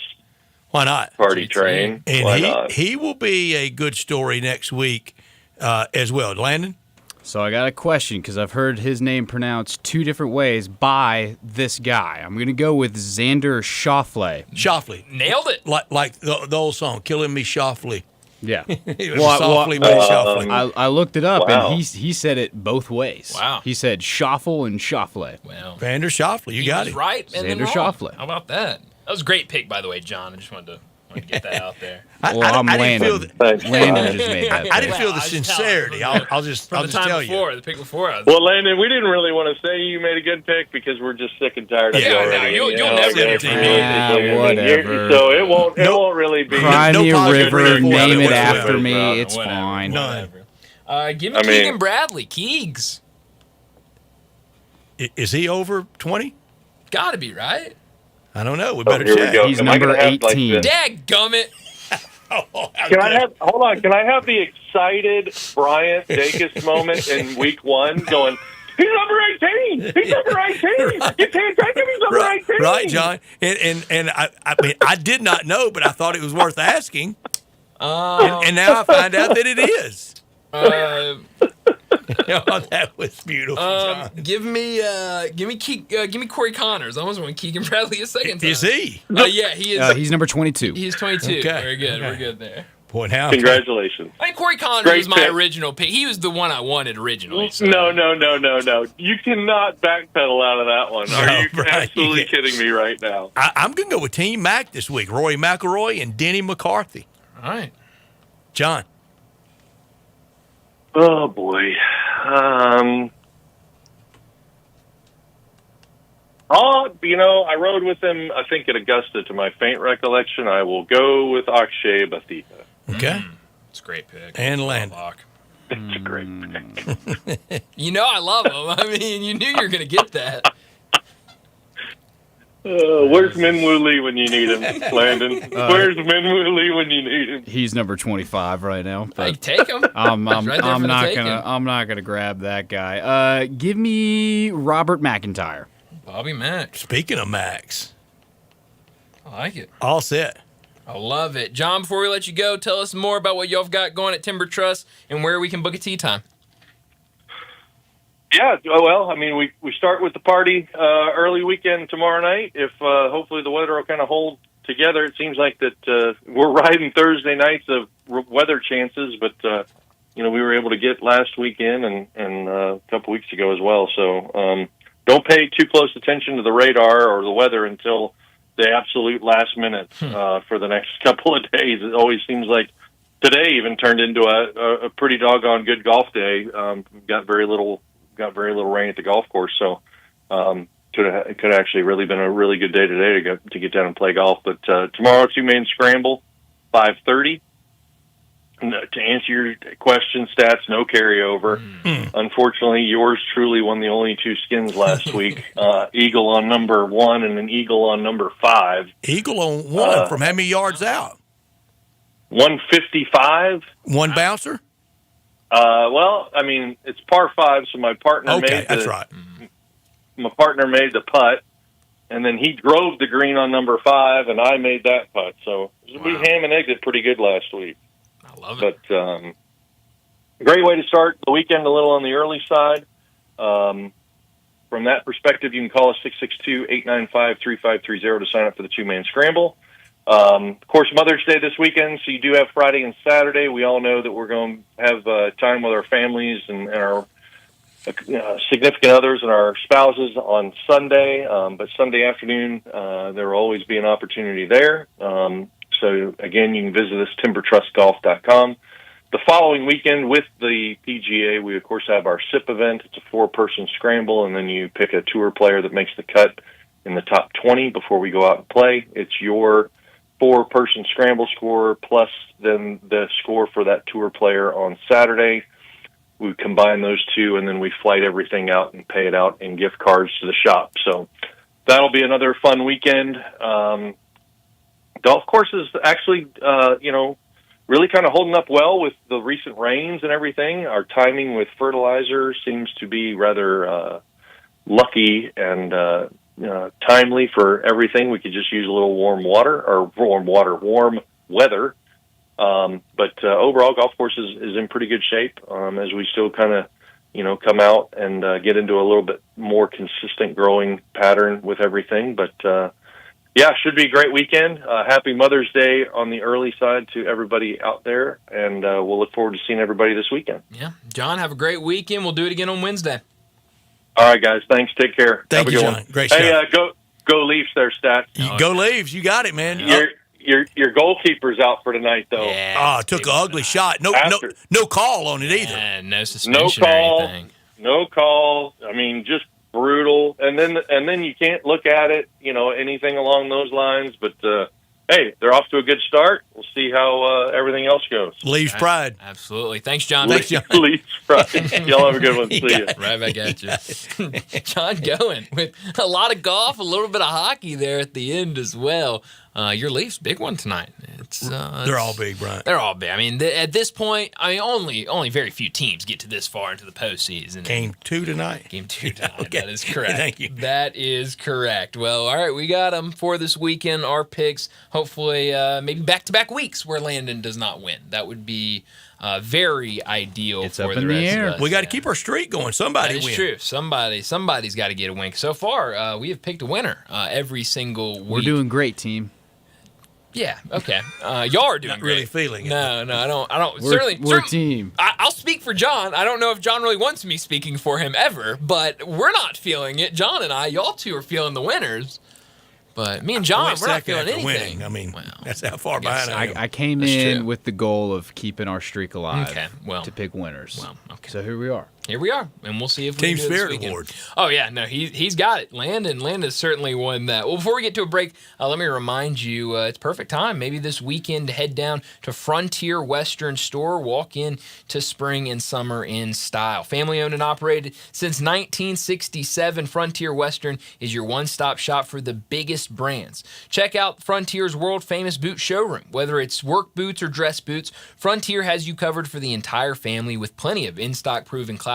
Why not? Party train. And Why not? He will be a good story next week as well. Landon? So I got a question because I've heard his name pronounced 2 different ways by this guy. I'm going to go with Xander Schauffele. Schauffele. Nailed it. Like the old song, Killing Me Schauffele. Yeah. Schauffele. I looked it up, Wow. and he said it both ways. Wow. He said Schauffele and Schauffele. Wow. Vander Schauffele, you got was it. right and then Xander wrong. Schauffele. How about that? That was a great pick, by the way, John. I just wanted to get that out there. I'm Landon. Landon just made that. I didn't feel the sincerity. I'll just tell you. The pick before. Well, Landon, we didn't really want to say you made a good pick because we're just sick and tired of you already. You'll never get it. Whatever. So it won't really be. Cry me a river, name it after me. Whatever. It's fine. Give me Keegan Bradley. Keegs. Is he over 20? Got to be, right? I don't know. We better here we check. go. He's Am I number gonna have, 18. Dadgummit. Can I have? Hold on. Can I have the excited Bryant Dacus moment in week 1 going? He's number 18. He's number 18. You can't take him. He's number 18. Right, John. And I mean, I did not know, but I thought it was worth asking. And now I find out that it is. That was beautiful, John. Give me Corey Connors. I almost want Keegan Bradley a second time. Is he? Yeah, he is. He's number 22. He's 22. Okay. Very good. Okay. We're good there. Boy, now Congratulations. I mean, Corey Connors Great was my pick. original pick. He was the one I wanted originally. So. No. You cannot backpedal out of that one. No, Are you Brian, absolutely you can't. kidding me right now? I'm going to go with Team Mac this week. Rory McIlroy and Denny McCarthy. All right. John. Oh, boy. I rode with him, I think, at Augusta to my faint recollection. I will go with Akshay Bathita. Okay. It's a great pick. And Landon. It's a great pick. You know I love him. I mean, you knew you were going to get that. Where's Minwoo Lee when you need him, Landon? Where's Minwoo Lee when you need him? He's number 25 right now. But Hey, take him. I'm He's right there for the not taking. gonna grab that guy. Give me Robert McIntyre. Bobby Mack. Speaking of Max, I like it. all set. I love it. John, before we let you go, tell us more about what y'all have got going at Timber Trust and where we can book a tea time. Yeah, well, I mean, we start with the party early weekend tomorrow night. If hopefully the weather will kind of hold together. It seems like that we're riding Thursday nights of weather chances, but we were able to get last weekend and a couple weeks ago as well. So don't pay too close attention to the radar or the weather until the absolute last minute for the next couple of days. It always seems like today even turned into a pretty doggone good golf day. Got very little rain at the golf course, so could have actually really been a really good day today to get down and play golf. But tomorrow, two-man scramble, 5:30. To answer your question, stats, no carryover. Unfortunately, yours truly won the only two skins last week. Eagle on number 1 and an eagle on number 5. Eagle on 1 from how many yards out? 155. One bouncer? Well, I mean, it's par 5, so my partner that's right. My partner made the putt, and then he drove the green on number 5, and I made that putt. So we ham and egged it pretty good last week. I love it. But great way to start the weekend, a little on the early side. From that perspective, you can call us 662-895-3530 to sign up for the two-man scramble. Of course, Mother's Day this weekend, so you do have Friday and Saturday. We all know that we're going to have time with our families and our significant others and our spouses on Sunday. But Sunday afternoon, there will always be an opportunity there. So, again, you can visit us, timbertrustgolf.com. The following weekend with the PGA, we, of course, have our SIP event. It's a 4-person scramble, and then you pick a tour player that makes the cut in the top 20 before we go out and play. It's your 4-person scramble score plus then the score for that tour player on Saturday. We combine those two, and then we flight everything out and pay it out in gift cards to the shop. So that'll be another fun weekend. Golf course is actually, really kind of holding up well with the recent rains and everything. Our timing with fertilizer seems to be rather lucky and timely for everything. We could just use a little warm weather. But overall, golf course is in pretty good shape as we still kind of, come out and get into a little bit more consistent growing pattern with everything. But should be a great weekend. Happy Mother's Day on the early side to everybody out there, and we'll look forward to seeing everybody this weekend. Yeah. John, have a great weekend. We'll do it again on Wednesday. All right, guys. Thanks. Take care. Thank you, John. Great stuff. Hey, go Leafs there, Stats. Go Leaves. You got it, man. Your goalkeeper's out for tonight, though. Yeah, took an ugly shot. No call on it either. Yeah, no No suspension call. or anything. No call. I mean, just brutal. And then you can't look at it, anything along those lines. But hey, they're off to a good start. We'll see how everything else goes. Leaves pride. Absolutely. Thanks, John. Thanks, John. Leaves pride. Y'all have a good one. See you. Right back at you. John going with a lot of golf, a little bit of hockey there at the end as well. Your Leafs, big one tonight. They're all big, Brian. They're all big. I mean, at this point, only very few teams get to this far into the postseason. Game 2 tonight. Game 2 tonight. Okay. That is correct. Thank you. That is correct. Well, all right, we got them for this weekend. Our picks, hopefully, maybe back-to-back weeks where Landon does not win. That would be very ideal It's for up the in the rest air. of us. We got to keep our streak going. Somebody That is win. true. Somebody's got to get a win. So far, we have picked a winner every single week. We're doing great, team. Yeah. Okay. Y'all are doing Not really great. feeling it. No, I don't. We're a team. I'll speak for John. I don't know if John really wants me speaking for him ever, but we're not feeling it. John and y'all two are feeling the winners. But me and John, we're not feeling anything. Winning. I mean, that's how far behind I am. I came in with the goal of keeping our streak alive. Okay, well, to pick winners. Well, okay. So here we are. Here we are, and we'll see if we Team can do it this Spirit weekend. Award. Oh yeah, no, he's got it. Landon's certainly won that. Well, before we get to a break, let me remind you, it's perfect time. Maybe this weekend to head down to Frontier Western Store, walk in to spring and summer in style. Family owned and operated since 1967, Frontier Western is your one-stop shop for the biggest brands. Check out Frontier's world-famous boot showroom. Whether it's work boots or dress boots, Frontier has you covered for the entire family with plenty of in-stock proven classics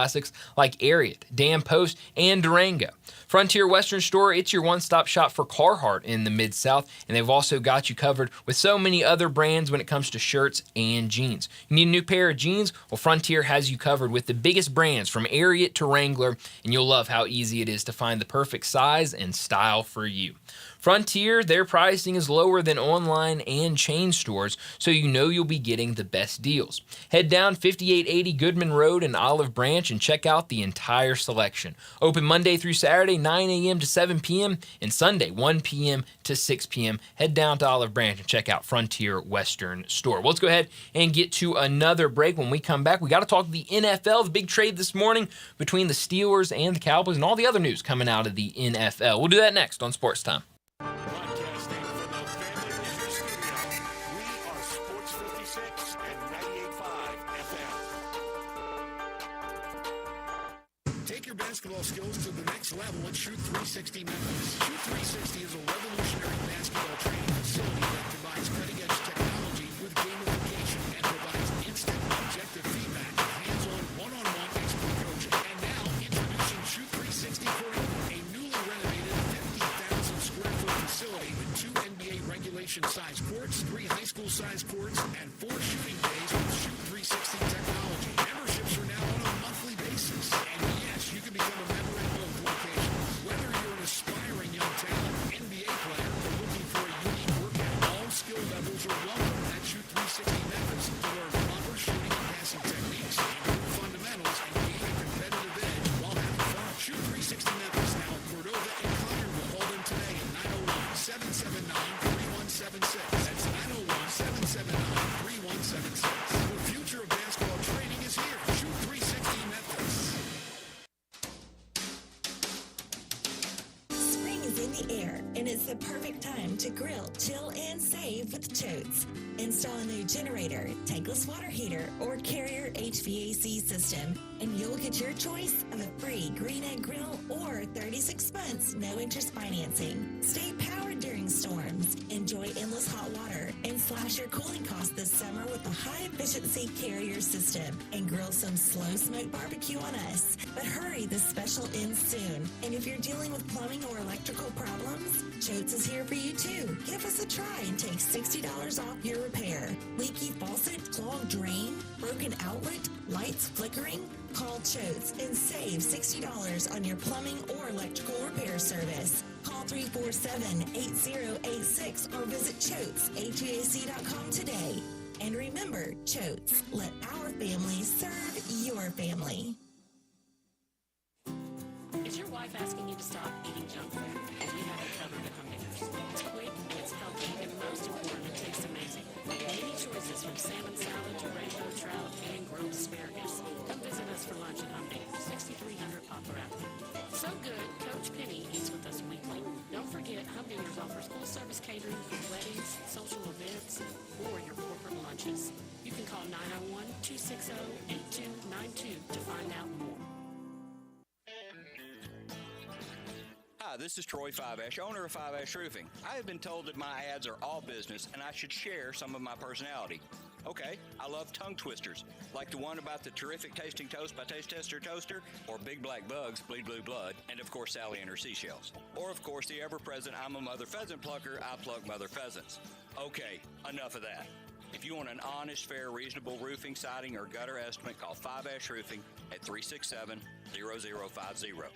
like Ariat, Dan Post, and Durango. Frontier Western Store, it's your one-stop shop for Carhartt in the Mid-South, and they've also got you covered with so many other brands when it comes to shirts and jeans. You need a new pair of jeans? Well, Frontier has you covered with the biggest brands from Ariat to Wrangler, and you'll love how easy it is to find the perfect size and style for you. Frontier, their pricing is lower than online and chain stores, so you know you'll be getting the best deals. Head down 5880 Goodman Road in Olive Branch and check out the entire selection. Open Monday through Saturday, 9 a.m. to 7 p.m., and Sunday, 1 p.m. to 6 p.m. Head down to Olive Branch and check out Frontier Western Store. Well, let's go ahead and get to another break. When we come back, we got to talk the NFL, the big trade this morning between the Steelers and the Cowboys, and all the other news coming out of the NFL. We'll do that next on Sports Time. Broadcasting from the Family Leisure Studio, we are Sports 56 and 98.5 FM. Take your basketball skills to the next level at Shoot 360 Memphis. Shoot 360 is a revolutionary basketball training facility that combines cutting-edge technology with gamification and provides instant, objective feedback, hands-on, one-on-one expert coaching. And now, introducing Shoot 360 Forever, a newly renovated 50,000 square foot facility with 2 NBA regulation-sized courts, 3 high school-sized courts, and 4 shooting bays with Shoot 360 technology. Memberships are now on a monthly basis. And yes, you can become a member at both locations. Whether you're an aspiring young talent, NBA player, or looking for a unique workout, all skill levels are welcome at Shoot 360 Memphis to learn proper shooting and passing techniques, improve fundamentals, and gain a competitive edge while having fun. Shoot 360 Memphis now in Cordova and Collierville. Call them today at 901-779-3176. That's 901-779-3176. The future of basketball training is here. Shoot 360 Memphis. Spring is in the air, and it's the perfect time to grill, chill, and save with Totes. Install a new generator, tankless water heater, or Carrier HVAC system, and you'll get your choice of a free green egg grill or 36 months no-interest financing. Stay powered during storms, enjoy endless hot water, and slash your cooling costs this summer with a high-efficiency Carrier system, and grill some slow-smoke barbecue on us. But hurry, this special ends soon. And if you're dealing with plumbing or electrical problems, Choates is here for you too. Give us a try and take $60 off your repair. Leaky faucet, clogged drain, broken outlet, lights flickering? Call Choates and save $60 on your plumbing or electrical repair service. Call 347-8086 or visit ChoatesHVAC.com today. And remember, Choates, let our family serve your family. Is your wife asking you to stop eating junk food? We have it covered at Home Dinners. It's quick, it's healthy, and most important, it tastes amazing. Many choices from salmon salad to rainbow trout and grilled asparagus. Come visit us for lunch at Home Dinners, 6300 Poplar Avenue. So good, Coach Penny eats with us weekly. Don't forget, Home Dinners offers full-service catering for weddings, social events, or your corporate lunches. You can call 901-260-8292 to find out more. Hi, this is Troy Fiveash, owner of Fiveash Roofing. I have been told that my ads are all business and I should share some of my personality. Okay, I love tongue twisters, like the one about the terrific tasting toast by Taste Tester Toaster, or Big Black Bugs, Bleed Blue Blood, and of course Sally and her seashells. Or of course the ever-present I'm a Mother Pheasant Plucker, I Pluck Mother Pheasants. Okay, enough of that. If you want an honest, fair, reasonable roofing, siding, or gutter estimate, call Fiveash Roofing at 367-0050.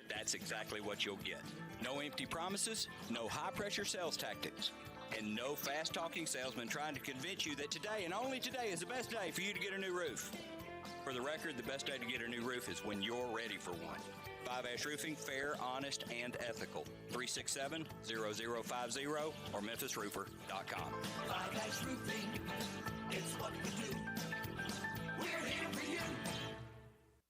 That's exactly what you'll get. No empty promises, no high-pressure sales tactics. And no fast-talking salesman trying to convince you that today and only today is the best day for you to get a new roof. For the record, the best day to get a new roof is when you're ready for one. 5-Ash Roofing, fair, honest, and ethical. 367-0050 or memphisroofer.com. 5-Ash Roofing, it's what we do. We're here for you.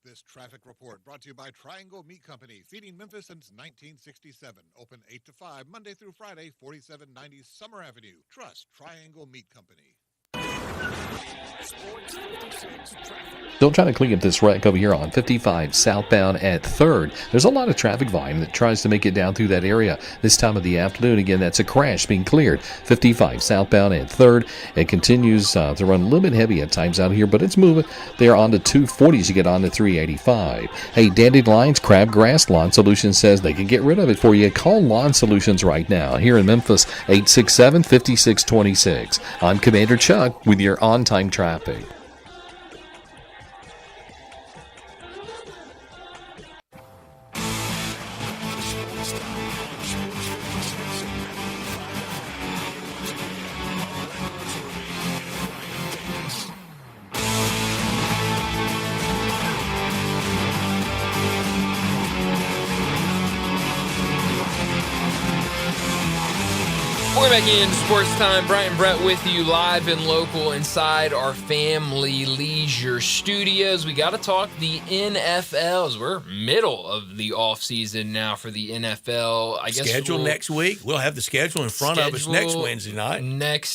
This traffic report brought to you by Triangle Meat Company, feeding Memphis since 1967. Open 8 to 5, Monday through Friday, 4790 Summer Avenue. Trust Triangle Meat Company. Sports 56 traffic. Still trying to clean up this wreck over here on 55 southbound at 3rd. There's a lot of traffic volume that tries to make it down through that area this time of the afternoon. Again, that's a crash being cleared. 55 southbound at 3rd. It continues to run a little bit heavy at times out here, but it's moving there on to 240 as you get on to 385. Hey, Dandelions Crabgrass Lawn Solutions says they can get rid of it for you. Call Lawn Solutions right now here in Memphis, 867-5626. I'm Commander Chuck with your on-time traffic. We're back in Sports Time. Brian Brett with you live and local inside our Family Leisure Studios. We got to talk the NFLs. We're middle of the offseason now for the NFL. I guess schedule next week. We'll have the schedule in front of us next Wednesday night.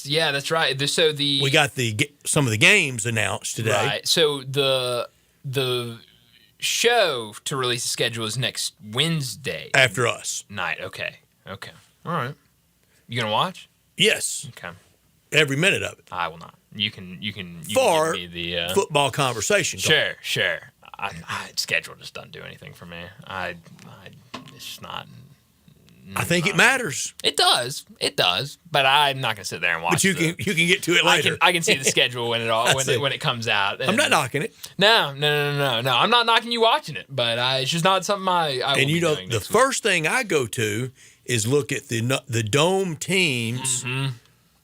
Yeah, that's right. So we got some of the games announced today. Right. So the show to release the schedule is next Wednesday after us night. Okay. All right. You gonna watch? Yes. Okay. Every minute of it. I will not. You can for give me the football conversation. Sure. Schedule just doesn't do anything for me. It's just not. I think it matters. It does. But I'm not gonna sit there and watch. But you can get to it later. I can see the schedule when it comes out. I'm not knocking it. No. I'm not knocking you watching it, but it's just not something I and you know the first thing I go to is look at the dome teams. Mm-hmm.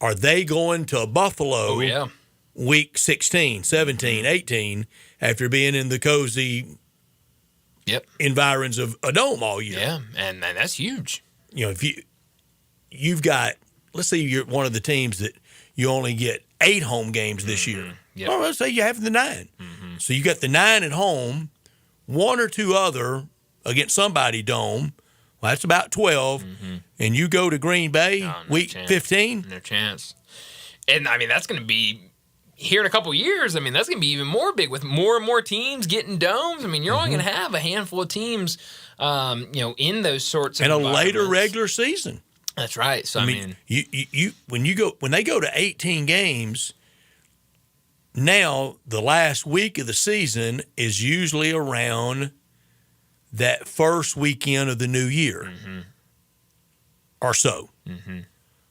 Are they going to Buffalo? Oh, yeah. Week 16, 17, 18 after being in the cozy environs of a dome all year? Yeah, and that's huge. You know, if you've got, let's say you're one of the teams that you only get 8 home games this year. Yep. Well, let's say you have the 9. Mm-hmm. So you got the 9 at home, 1 or 2 other against somebody dome. Well, that's about 12. Mm-hmm. And you go to Green Bay week 15. No chance. And, I mean, that's going to be, here in a couple years, I mean, that's going to be even more big with more and more teams getting domes. I mean, you're only going to have a handful of teams, in those sorts of and a later regular season. That's right. So, I mean you when they go to 18 games, now the last week of the season is usually around that first weekend of the new year or so. Mm-hmm.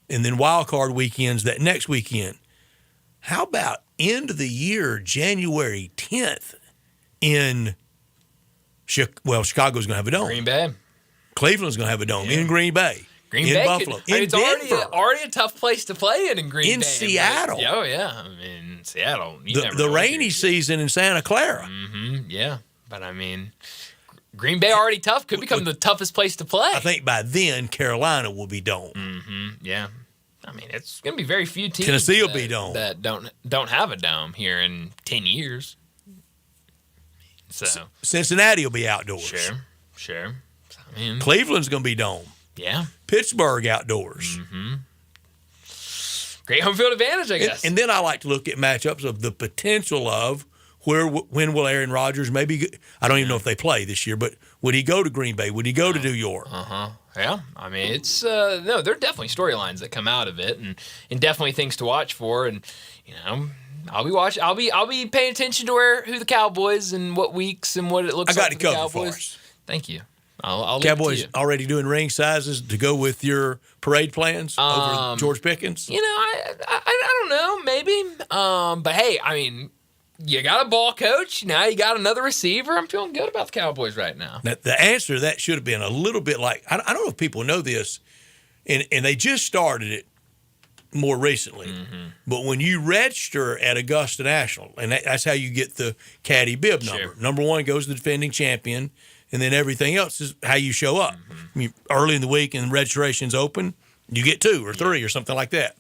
And then wild card weekends that next weekend. How about end of the year, January 10th in Chicago's going to have a dome. Green Bay. Cleveland's going to have a dome in Green Bay. Green in Bay Buffalo. It's Denver. already a tough place to play in Green Bay. In Seattle. Oh, yeah. I mean, Seattle. The rainy season in Santa Clara. Mm-hmm. Yeah. But, I mean, Green Bay already tough. Could become the toughest place to play. I think by then, Carolina will be dome. Mm-hmm. Yeah. I mean, it's going to be very few teams Tennessee will be dome. that don't have a dome here in 10 years. So Cincinnati will be outdoors. Sure. I mean, Cleveland's going to be dome. Yeah. Pittsburgh outdoors. Mm-hmm. Great home field advantage, I guess. And then I like to look at matchups of the potential of when will Aaron Rodgers maybe – I don't even know if they play this year, but would he go to Green Bay? Would he go to New York? Yeah. I mean, it's no, there are definitely storylines that come out of it and definitely things to watch for. And, I'll be watching. I'll be paying attention to who the Cowboys and what weeks and what it looks like. I got to for the cover for Cowboys. us. Thank you. I'll Cowboys already doing ring sizes to go with your parade plans over George Pickens? I don't know, maybe. But hey, I mean, you got a ball coach. Now you got another receiver. I'm feeling good about the Cowboys right now. Now, the answer to that should have been a little bit like, I don't know if people know this, and they just started it more recently. But when you register at Augusta National, and that's how you get the caddy bib number. Number one goes to the defending champion, and then everything else is how you show up. I mean, early in the week and registration's open, you get 2 or 3 or something like that.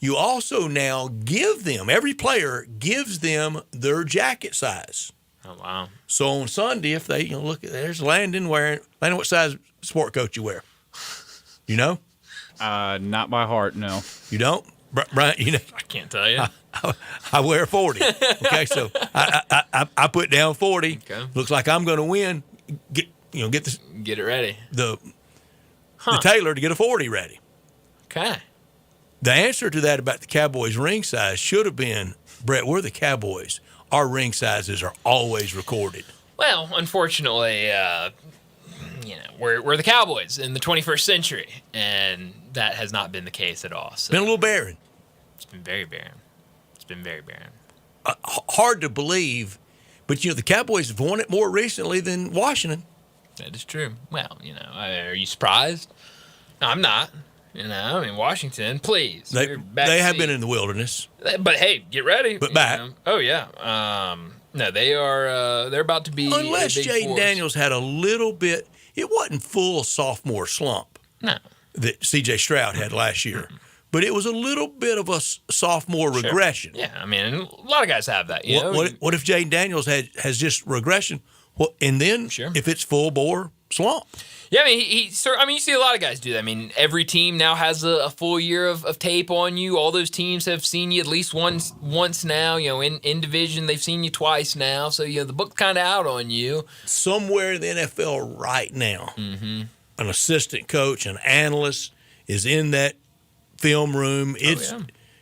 You also now give them, every player gives them their jacket size. Oh, wow. So on Sunday, if they look, there's Landon, what size sport coat you wear? You know? Not by heart, no. You don't? Brian, I can't tell you. I wear 40. Okay, so I put down 40. Okay. Looks like I'm going to win. Get it ready. The tailor to get a 40 ready. Okay. The answer to that about the Cowboys' ring size should have been, Brett, we're the Cowboys. Our ring sizes are always recorded. Well, unfortunately, we're the Cowboys in the 21st century, and that has not been the case at all. So been a little barren. It's been very barren. It's been very barren. Hard to believe, but the Cowboys have won it more recently than Washington. That is true. Well, are you surprised? No, I'm not. Washington, please. They have been in the wilderness. But hey, get ready. But back. Oh yeah. No, they are. They're about to be. Unless Jaden Daniels had a little bit. It wasn't full sophomore slump. No. That C.J. Stroud had last year, but it was a little bit of a sophomore regression. Yeah, a lot of guys have that. What if Jaden Daniels has just regression? Well, and then if it's full bore slump. Yeah, you see a lot of guys do that. Every team now has a full year of tape on you. All those teams have seen you at least once now. In division, they've seen you twice now. So, the book's kind of out on you. Somewhere in the NFL right now, an assistant coach, an analyst is in that film room.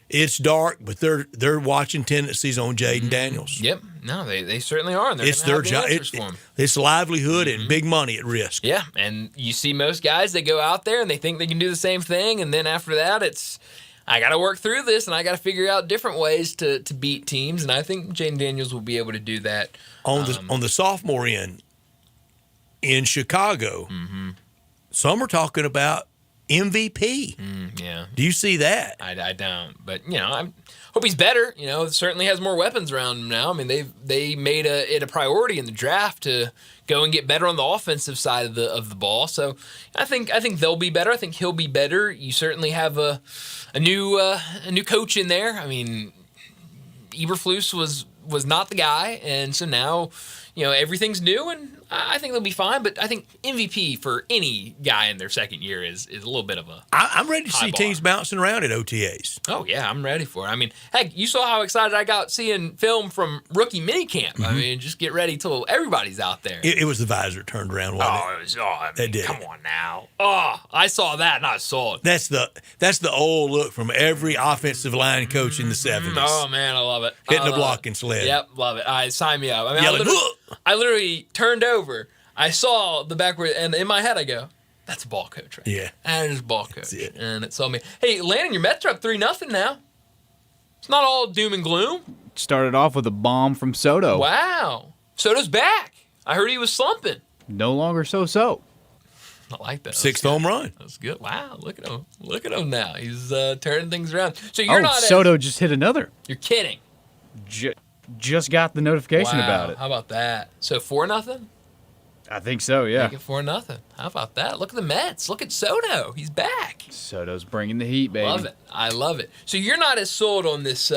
It's dark, but they're watching tendencies on Jaden Daniels. Yep. No, they certainly are. And it's their job. It's livelihood and big money at risk. Yeah, and you see most guys, they go out there and they think they can do the same thing, and then after that, I got to work through this and I got to figure out different ways to beat teams, and I think Jaden Daniels will be able to do that. On the sophomore end, in Chicago, some are talking about MVP. Yeah. Do you see that? I don't. But, I hope he's better. Certainly has more weapons around him now. They made it a priority in the draft to go and get better on the offensive side of the ball. So I think they'll be better. I think he'll be better. You certainly have a new coach in there. Eberflus was not the guy, and so now everything's new, and I think they'll be fine. But I think MVP for any guy in their second year is a little bit of a. I'm ready to see teams bouncing around at OTAs. Oh yeah, I'm ready for it. Heck, you saw how excited I got seeing film from rookie minicamp. Just get ready till everybody's out there. It was the visor turned around, wasn't it? It was. Come on now. Oh, I saw that and I saw it. That's the old look from every offensive line coach in the 70s. Oh man, I love it. Hitting the blocking sled. Yep, love it. Sign me up. Yelling, I literally turned over. I saw the backward, and in my head I go, "That's a ball coach, right?" Yeah, that is ball coach, and it saw me. Hey, Landon, your Mets are up 3-0 now. It's not all doom and gloom. Started off with a bomb from Soto. Wow, Soto's back. I heard he was slumping. No longer so. I like that. Sixth home run. That's good. Wow, look at him. Look at him now. He's turning things around. So you're not. Soto just hit another. You're kidding. Just got the notification about it. How about that? So 4-0? I think so, yeah. Make it 4-0. How about that? Look at the Mets. Look at Soto. He's back. Soto's bringing the heat, baby. Love it. I love it. So you're not as sold on this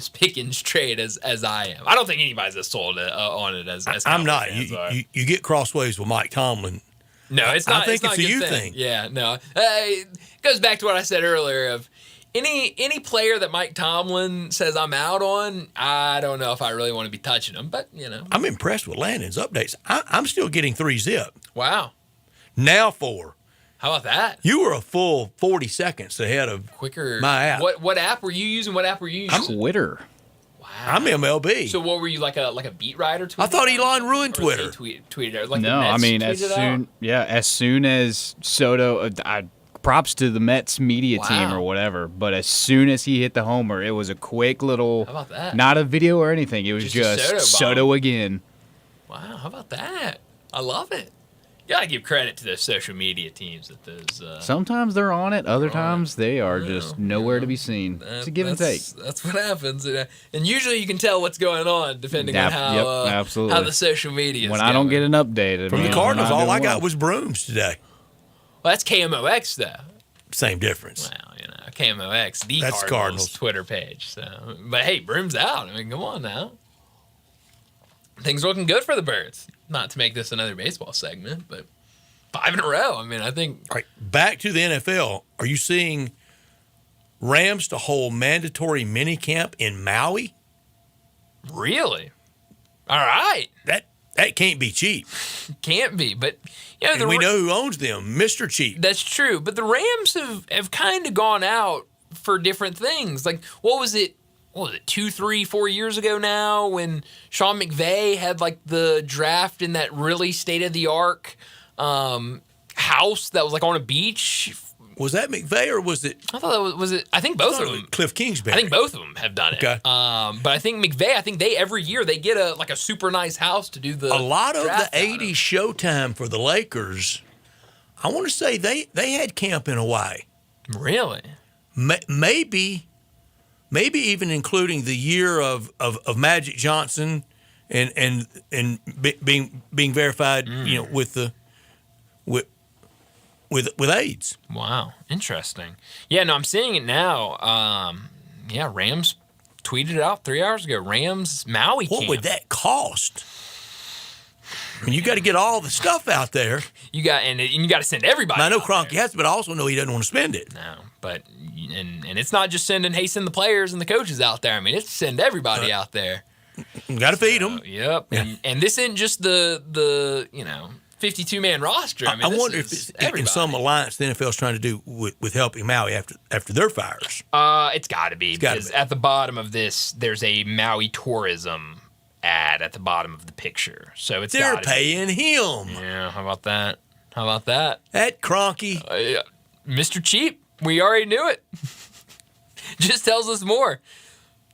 Pickens trade as I am. I don't think anybody's as sold on it as I'm not. You get crossways with Mike Tomlin. No, it's not. I think it's a you thing. Yeah, no. It goes back to what I said earlier of any player that Mike Tomlin says I'm out on, I don't know if I really want to be touching them, but, I'm impressed with Landon's updates. I'm still getting 3-zip. Wow. Now 4. How about that? You were a full 40 seconds ahead of my app. What app were you using? Twitter. Wow. I'm MLB. So what were you, like a beat writer? I thought Elon ruined Twitter. Tweeted like no, as soon as Soto, props to the Mets media team or whatever, but as soon as he hit the homer, it was a quick little, how about that? Not a video or anything. It was just a Soto again. Wow, how about that? I love it. You gotta give credit to those social media teams that those. Sometimes they're on it. Other times they are just nowhere to be seen. It's a give and take. That's what happens, and usually you can tell what's going on depending on how absolutely. how the social media. When I don't get an update from the Cardinals, all I got was brooms today. Well, that's KMOX though. Same difference. Well, KMOX, the That's Cardinals Twitter page. So, but hey, broom's out. I mean, come on now. Things looking good for the Birds. Not to make this another baseball segment, but 5 in a row. I mean, I think. All right, back to the NFL. Are you seeing Rams to hold mandatory minicamp in Maui? Really? All right. That can't be cheap. Can't be, but and we know who owns them, Mr. Cheap. That's true, but the Rams have kind of gone out for different things. Like, what was it 2, 3, 4 years ago now when Sean McVay had like the draft in that really state-of-the-art house that was like on a beach? Was that McVay or was it? I thought that was it. I think both of them. Cliff Kingsbury. I think both of them have done it. Okay. But I think McVay. They every year they get a super nice house to do the. A lot of the '80s Showtime for the Lakers. I want to say they had camp in Hawaii. Really? Maybe even including the year of Magic Johnson and being verified. With AIDS. Wow, interesting. Yeah, no, I'm seeing it now. Rams tweeted it out 3 hours ago. Rams Maui camp. What would that cost? I mean, you got to get all the stuff out there. You got to send everybody. Now, I know Kroenke has to, but I also know he doesn't want to spend it. No, but and it's not just send the players and the coaches out there. I mean, it's send everybody out there. You got to feed them. Yep. Yeah. And this isn't just the 52-man roster. I wonder if it's in some alliance the NFL is trying to do with helping Maui after their fires. It's got to be because at the bottom of this, there's a Maui tourism ad at the bottom of the picture. So they're paying him. Yeah, how about that? That Kroenke. Mr. Cheap, we already knew it. Just tells us more.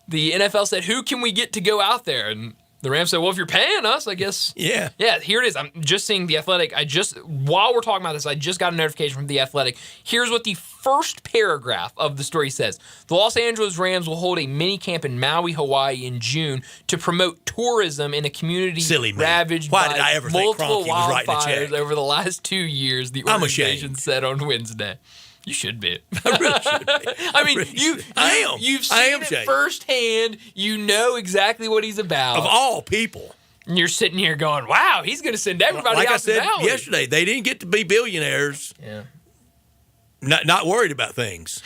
The NFL said, who can we get to go out there? And the Rams said, well, if you're paying us, I guess. Yeah. Yeah, here it is. I'm just seeing The Athletic. While we're talking about this, I just got a notification from The Athletic. Here's what the first paragraph of the story says. The Los Angeles Rams will hold a mini camp in Maui, Hawaii in June to promote tourism in a community ravaged by multiple wildfires over the last 2 years, the organization said on Wednesday. You should be. I really should be. I mean, you've seen it firsthand. You know exactly what he's about. Of all people. And you're sitting here going, wow, he's going to send everybody like out I said to Maui. yesterday, they didn't get to be billionaires. Yeah. Not worried about things.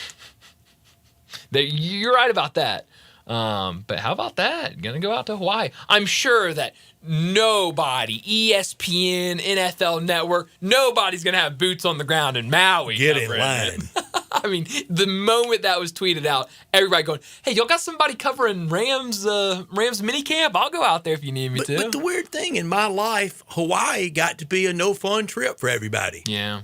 You're right about that. But how about that? Going to go out to Hawaii. I'm sure that nobody, ESPN, NFL Network, nobody's going to have boots on the ground in Maui. Get in line. I mean, the moment that was tweeted out, everybody going, hey, y'all got somebody covering Rams minicamp? I'll go out there if you need me to. But the weird thing, in my life, Hawaii got to be a no-fun trip for everybody. Yeah.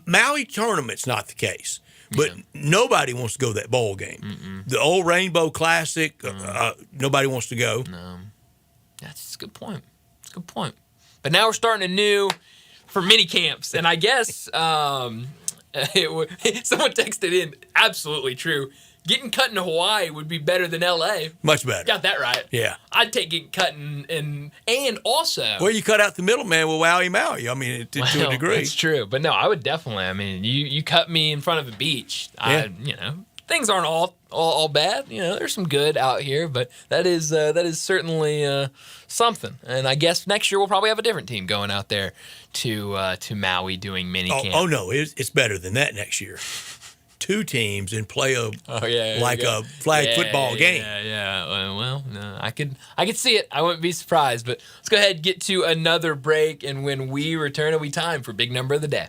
Maui tournament's not the case. But nobody wants to go to that bowl game. Mm-mm. The old Rainbow Classic, nobody wants to go. No. That's a good point. But now we're starting anew for mini camps. And I guess someone texted in, absolutely true. Getting cut in Hawaii would be better than L.A. Much better. Got that right. Yeah. I'd take getting cut and also. Well, you cut out the middleman with Maui. I mean, to a degree. It's true. But no, I would definitely. I mean, you cut me in front of a beach. Yeah. Things aren't all bad. There's some good out here, but that is certainly something. And I guess next year we'll probably have a different team going out there to Maui doing mini camp. Oh no, it's better than that next year. 2 teams and play a flag football game. Yeah. Well, no, I could see it. I wouldn't be surprised. But let's go ahead and get to another break. And when we return, it'll be time for Big Number of the Day.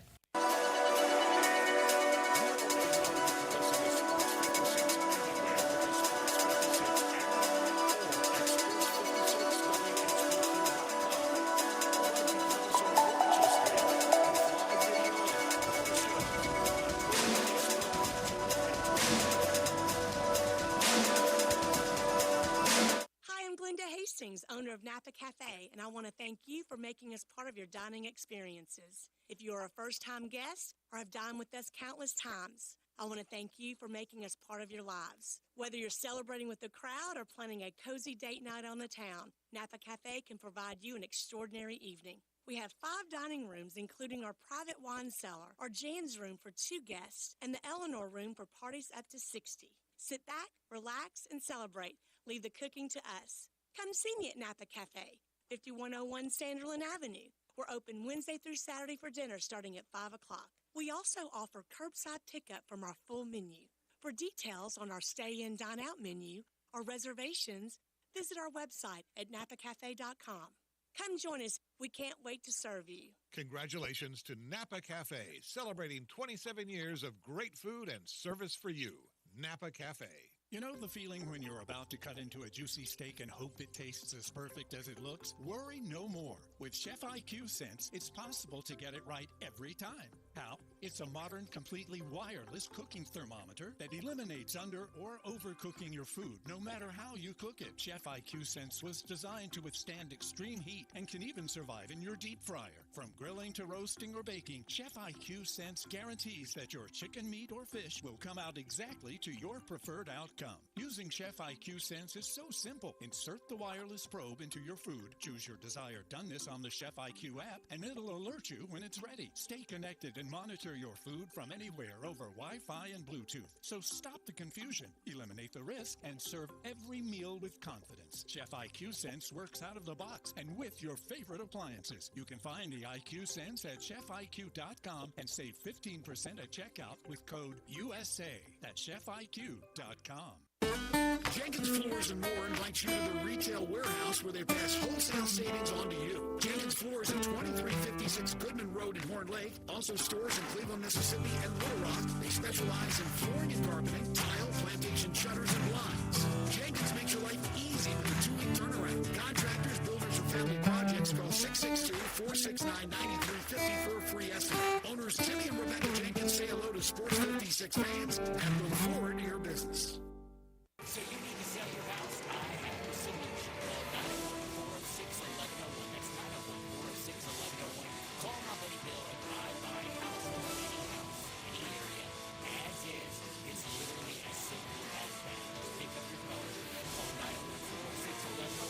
Jennings, owner of Napa Cafe, and I want to thank you for making us part of your dining experiences. If you are a first-time guest or have dined with us countless times, I want to thank you for making us part of your lives. Whether you're celebrating with the crowd or planning a cozy date night on the town, Napa Cafe can provide you an extraordinary evening. We have 5 dining rooms, including our private wine cellar, our Jan's room for 2 guests, and the Eleanor room for parties up to 60. Sit back, relax, and celebrate. Leave the cooking to us. Come see me at Napa Cafe, 5101 Sanderlin Avenue. We're open Wednesday through Saturday for dinner starting at 5 o'clock. We also offer curbside pickup from our full menu. For details on our stay-in, dine-out menu or reservations, visit our website at napacafe.com. Come join us. We can't wait to serve you. Congratulations to Napa Cafe, celebrating 27 years of great food and service for you. Napa Cafe. You know the feeling when you're about to cut into a juicy steak and hope it tastes as perfect as it looks? Worry no more. With Chef IQ Sense, it's possible to get it right every time. How? It's a modern, completely wireless cooking thermometer that eliminates under or overcooking your food, no matter how you cook it. Chef IQ Sense was designed to withstand extreme heat and can even survive in your deep fryer. From grilling to roasting or baking, Chef IQ Sense guarantees that your chicken, meat, or fish will come out exactly to your preferred outcome. Using Chef IQ Sense is so simple. Insert the wireless probe into your food, choose your desired doneness on the Chef IQ app, and it'll alert you when it's ready. Stay connected and monitor your food from anywhere over Wi-Fi and Bluetooth. So stop the confusion, eliminate the risk, and serve every meal with confidence. Chef IQ Sense works out of the box and with your favorite appliances. You can find the IQ Sense at chefiq.com and save 15% at checkout with code USA. That's chefiq.com. Jenkins Floors and More invites you to the retail warehouse where they pass wholesale savings on to you. Jenkins Floors at 2356 Goodman Road in Horn Lake. Also stores in Cleveland, Mississippi and Little Rock. They specialize in flooring and carpeting, tile, plantation shutters, and blinds. Jenkins makes your life easy with a 2-week turnaround. Contractors, builders, or family projects call 662-469-9350 for a free estimate. Owners Timmy and Rebecca Jenkins say hello to Sports 56 fans and look forward to your business. So you need to sell your house? I have the solution. 904-611-01. That's 904-611-01. Call my buddy Bill and I buy houses. Any house, any area, as is. It's literally as simple as that. Just pick up your phone. Call 904-611-01. That's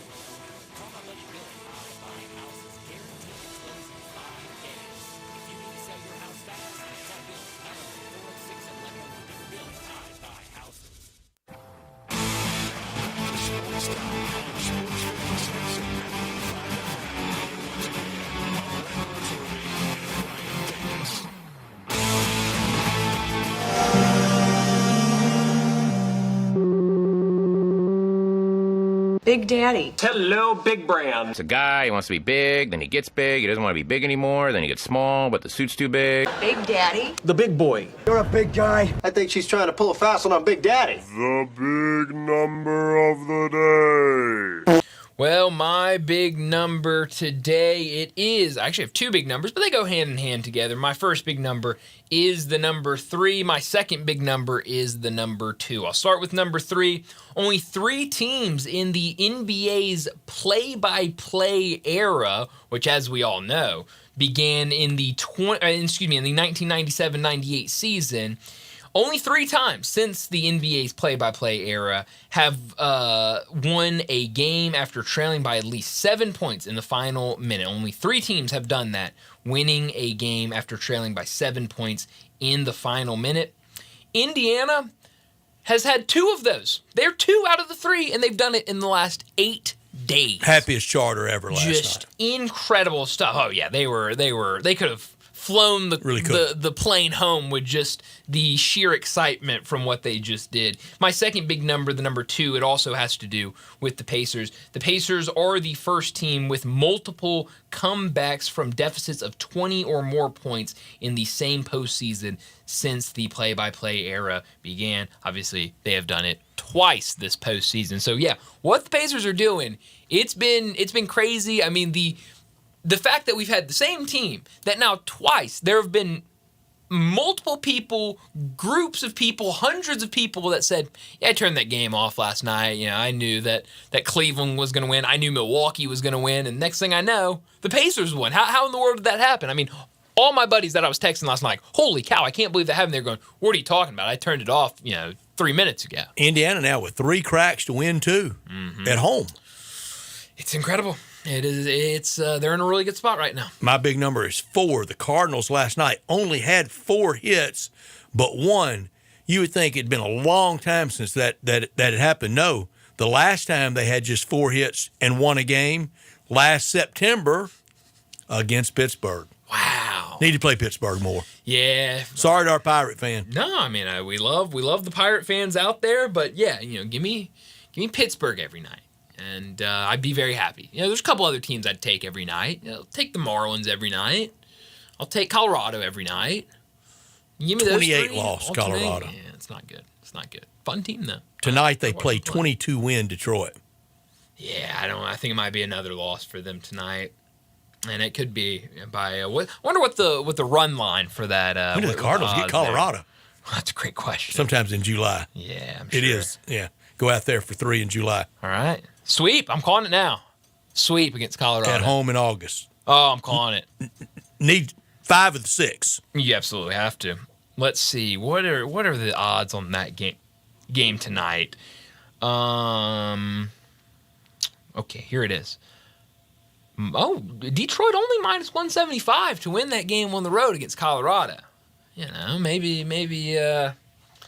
904-611-01. Call my buddy Bill and I buy houses. Guaranteed to close in 5 days. If you need to sell your house fast, call Bill 904-611-01. Bill and I buy houses. Big Daddy. Hello, Big Brand. It's a guy, he wants to be big, then he gets big, he doesn't want to be big anymore, then he gets small, but the suit's too big. Big Daddy. The big boy. You're a big guy. I think she's trying to pull a fast one on Big Daddy. The big number of the day. Well, my big number today, it is, I actually have 2 big numbers, but they go hand in hand together. My first big number is the number 3. My second big number is the number 2. I'll start with number 3. Only 3 teams in the NBA's play-by-play era, which as we all know, began in the 1997-98 season. Only 3 times since the NBA's play-by-play era have won a game after trailing by at least 7 points in the final minute. Only 3 teams have done that, winning a game after trailing by 7 points in the final minute. Indiana has had 2 of those. They're 2 out of the 3, and they've done it in the last 8 days. Happiest charter ever last night. Just incredible stuff. Oh yeah, they could have flown the plane home with just the sheer excitement from what they just did. My second big number, the number 2, it also has to do with the Pacers. The Pacers are the first team with multiple comebacks from deficits of 20 or more points in the same postseason since the play-by-play era began. Obviously, they have done it twice this postseason. So yeah, what the Pacers are doing, it's been crazy. I mean, the fact that we've had the same team that now twice there have been multiple people, groups of people, hundreds of people that said, yeah, I turned that game off last night. You know, I knew that Cleveland was going to win. I knew Milwaukee was going to win. And next thing I know, the Pacers won. How in the world did that happen? I mean, all my buddies that I was texting last night, holy cow, I can't believe that happened. They're going, what are you talking about? I turned it off, 3 minutes ago. Indiana now with 3 cracks to win 2 at home. It's incredible. It is. They're in a really good spot right now. My big number is 4. The Cardinals last night only had 4 hits, but 1. You would think it'd been a long time since that had happened. No, the last time they had just 4 hits and won a game last September against Pittsburgh. Wow. Need to play Pittsburgh more. Yeah. Sorry to our Pirate fan. No, I mean we love the Pirate fans out there, but yeah, give me Pittsburgh every night. And I'd be very happy. There's a couple other teams I'd take every night. I'll take the Marlins every night. I'll take Colorado every night. Give me 28 those loss, Colorado. Yeah, it's not good. It's not good. Fun team though. Tonight they play 22-win Detroit. Yeah, I think it might be another loss for them tonight, and it could be by. Wonder what the run line for that. When do the Cardinals get Colorado? Well, that's a great question. Sometimes in July. Yeah, I'm sure. It is. Yeah, go out there for 3 in July. All right. Sweep. I'm calling it now. Sweep against Colorado. At home in August. Oh, I'm calling it. Need 5 of the 6. You absolutely have to. Let's see. What are the odds on that game tonight? Okay, here it is. Oh, Detroit only minus 175 to win that game on the road against Colorado. Maybe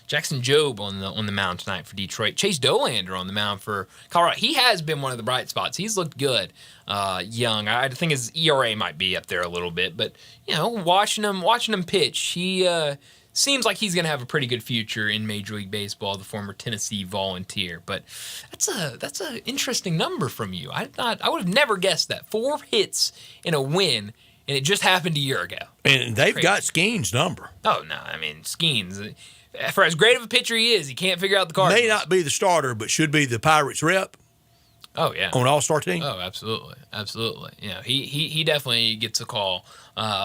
Jackson Jobe on the mound tonight for Detroit. Chase Dolander on the mound for Colorado. He has been one of the bright spots. He's looked good. Young. I think his ERA might be up there a little bit, but watching him pitch, he seems like he's going to have a pretty good future in Major League Baseball. The former Tennessee Volunteer, but that's a interesting number from you. I would have never guessed that 4 hits in a win. And it just happened a year ago. And they've got Skeen's number. Oh, no. I mean, Skeens, for as great of a pitcher he is, he can't figure out the Cardinals. May not be the starter, but should be the Pirates rep. Oh, yeah. On an all-star team? Oh, absolutely. Absolutely. He definitely gets a call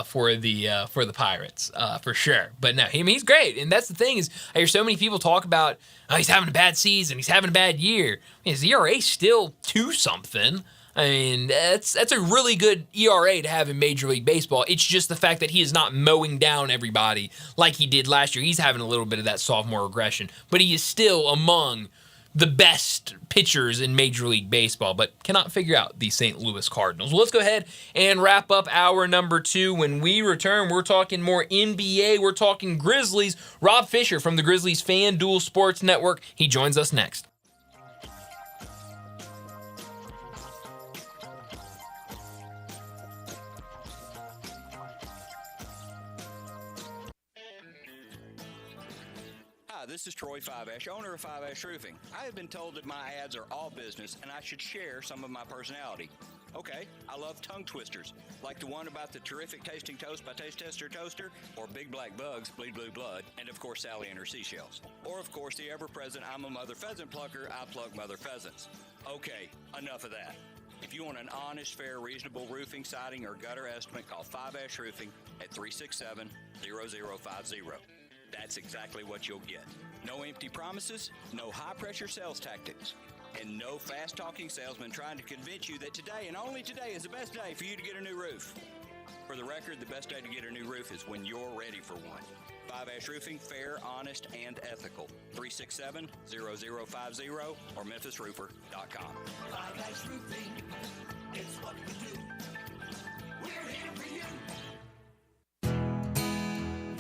for the Pirates, for sure. But no, he's great. And that's the thing is I hear so many people talk about, he's having a bad season, he's having a bad year. His ERA's still 2-something. I mean, that's a really good ERA to have in Major League Baseball. It's just the fact that he is not mowing down everybody like he did last year. He's having a little bit of that sophomore regression, but he is still among the best pitchers in Major League Baseball, but cannot figure out the St. Louis Cardinals. Well, let's go ahead and wrap up hour number 2. When we return, we're talking more NBA. We're talking Grizzlies. Rob Fisher from the Grizzlies FanDuel Sports Network. He joins us next. This is Troy Five-Ash, owner of Five-Ash Roofing. I have been told that my ads are all business and I should share some of my personality. Okay, I love tongue twisters, like the one about the terrific tasting toast by Taste Tester Toaster, or Big Black Bugs, Bleed Blue Blood, and of course Sally and her seashells. Or of course the ever-present I'm a mother pheasant plucker, I plug mother pheasants. Okay, enough of that. If you want an honest, fair, reasonable roofing, siding, or gutter estimate, call Five-Ash Roofing at 367-0050. That's exactly what you'll get. No empty promises, no high-pressure sales tactics, and no fast-talking salesman trying to convince you that today and only today is the best day for you to get a new roof. For the record, the best day to get a new roof is when you're ready for one. Five-Ash Roofing, fair, honest, and ethical. 367-0050 or memphisroofer.com. Five-Ash Roofing, it's what we do. We're here for you.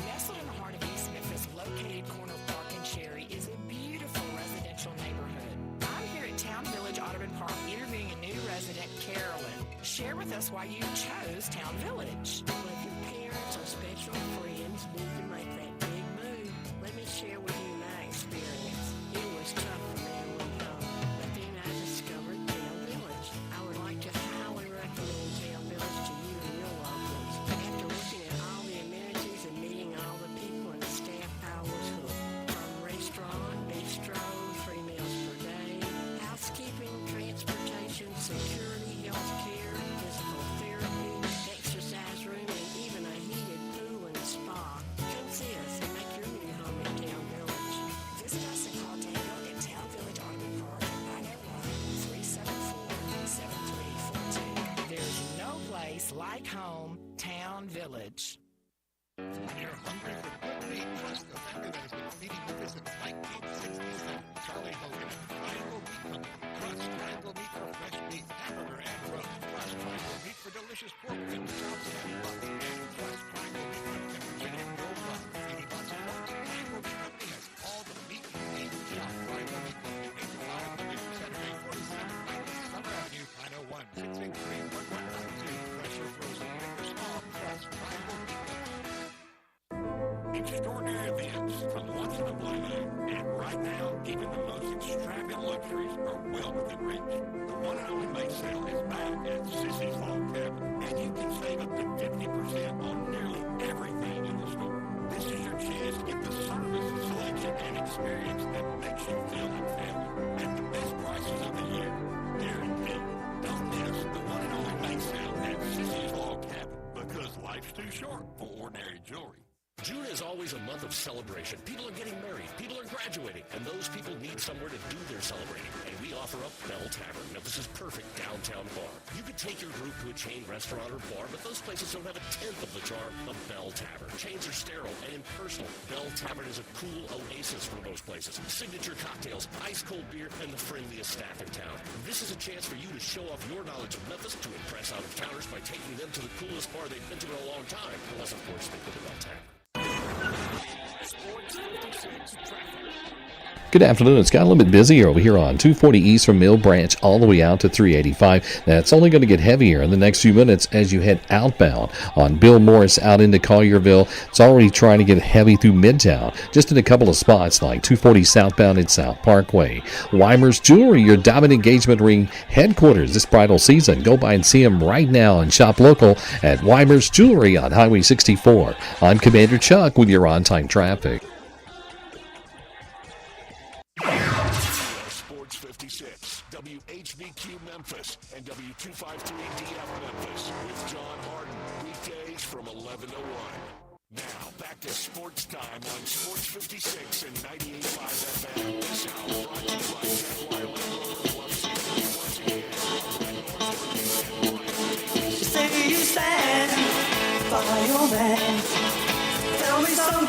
Nestled in the heart of East Memphis, located corner of Park and Cherry, is a beautiful residential neighborhood. I'm here at Town Village Audubon Park interviewing a new resident, Carolyn. Share with us why you chose Town Village. Well, if your parents or special friends need to make that big move, let me share with you my experience. It was tough for me to leave home, but then I discovered Town Village. I would like to highly recommend Town Village to you and your loved ones. After looking at all the amenities and meeting all the people and staff, I was hooked. From restaurant, bistro, 3 meals per day, housekeeping, transportation, security, health care, physical therapy, exercise room, and even a heated pool and spa. Town Village. When you're hungry for gourmet, trust the family that has been feeding Memphis since 1967. Charlie Hogan and Triangle Meat Company. Trust Triangle Meat for fresh beef, hamburger, and roast. Trust Triangle Meat for delicious pork ribs, chops, and buns. And trust Triangle Meat for temperature and your love. 80 lots of work. Triangle Meat Company has all the meat you need. Shop Triangle Meat Company. 8 to 5, Monday through Saturday, 4790 Summer Avenue, 901 683 1192. Fresh or frozen, big or small. Trust Triangle Meat Company. Extraordinary events from once in a blue moon. And right now, even the most extravagant luxuries are well within reach. The one and only May sale is back at Sissy's Log Cabin. And you can save up to 50% on nearly everything in the store. This is your chance to get the service, selection, and experience that makes you feel like family. At the best prices of the year. Guaranteed. Don't miss the one and only May sale at Sissy's Log Cabin. Because life's too short for ordinary jewelry. June is always a month of celebration. People are getting married. People are graduating. And those people need somewhere to do their celebrating. And we offer up Bell Tavern, Memphis' perfect downtown bar. You could take your group to a chain restaurant or bar, but those places don't have a tenth of the charm of Bell Tavern. Chains are sterile and impersonal. Bell Tavern is a cool oasis for most places. Signature cocktails, ice-cold beer, and the friendliest staff in town. This is a chance for you to show off your knowledge of Memphis to impress out-of-towners by taking them to the coolest bar they've been to in a long time. Unless, of course, they go to Bell Tavern. Sports 56 traffic. Good afternoon. It's got a little bit busier over here on 240 East from Mill Branch all the way out to 385. That's only going to get heavier in the next few minutes as you head outbound on Bill Morris out into Collierville. It's already trying to get heavy through Midtown, just in a couple of spots like 240 southbound at South Parkway. Weimer's Jewelry, your diamond engagement ring headquarters this bridal season. Go by and see them right now and shop local at Weimer's Jewelry on Highway 64. I'm Commander Chuck with your on-time traffic. Sports 56, WHBQ Memphis, and W253DF Memphis with John Harden. Weekdays from 11 to 1. Now, back to Sports Time on Sports 56 and 98.5 FM. This hour brought to you by Jeff Weiler, once again. You say you stand by your man. Tell me something.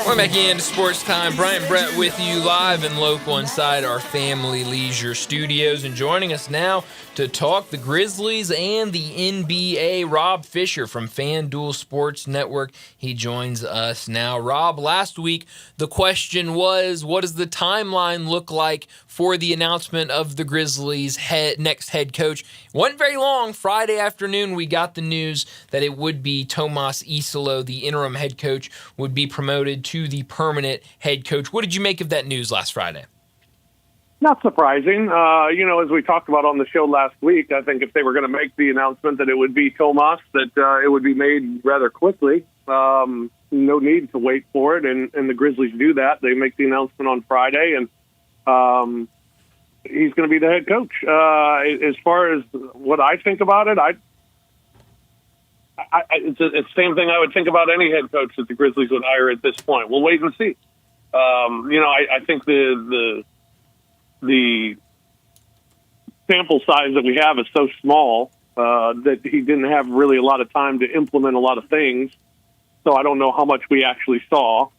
We're back into Sports Time. Bryant Brett with you live and local inside our Family Leisure studios. And joining us now to talk the Grizzlies and the NBA, Rob Fisher from FanDuel Sports Network. He joins us now. Rob, last week the question was, what does the timeline look like for the announcement of the Grizzlies' next head coach? It wasn't very long. Friday afternoon, we got the news that it would be Tomas Isolo, the interim head coach, would be promoted to the permanent head coach. What did you make of that news last Friday? Not surprising. As we talked about on the show last week, I think if they were going to make the announcement that it would be Tomas, that it would be made rather quickly. No need to wait for it, and the Grizzlies do that. They make the announcement on Friday, and he's going to be the head coach. As far as what I think about it, it's the same thing I would think about any head coach that the Grizzlies would hire at this point. We'll wait and see. I think the sample size that we have is so small that he didn't have really a lot of time to implement a lot of things. So I don't know how much we actually saw.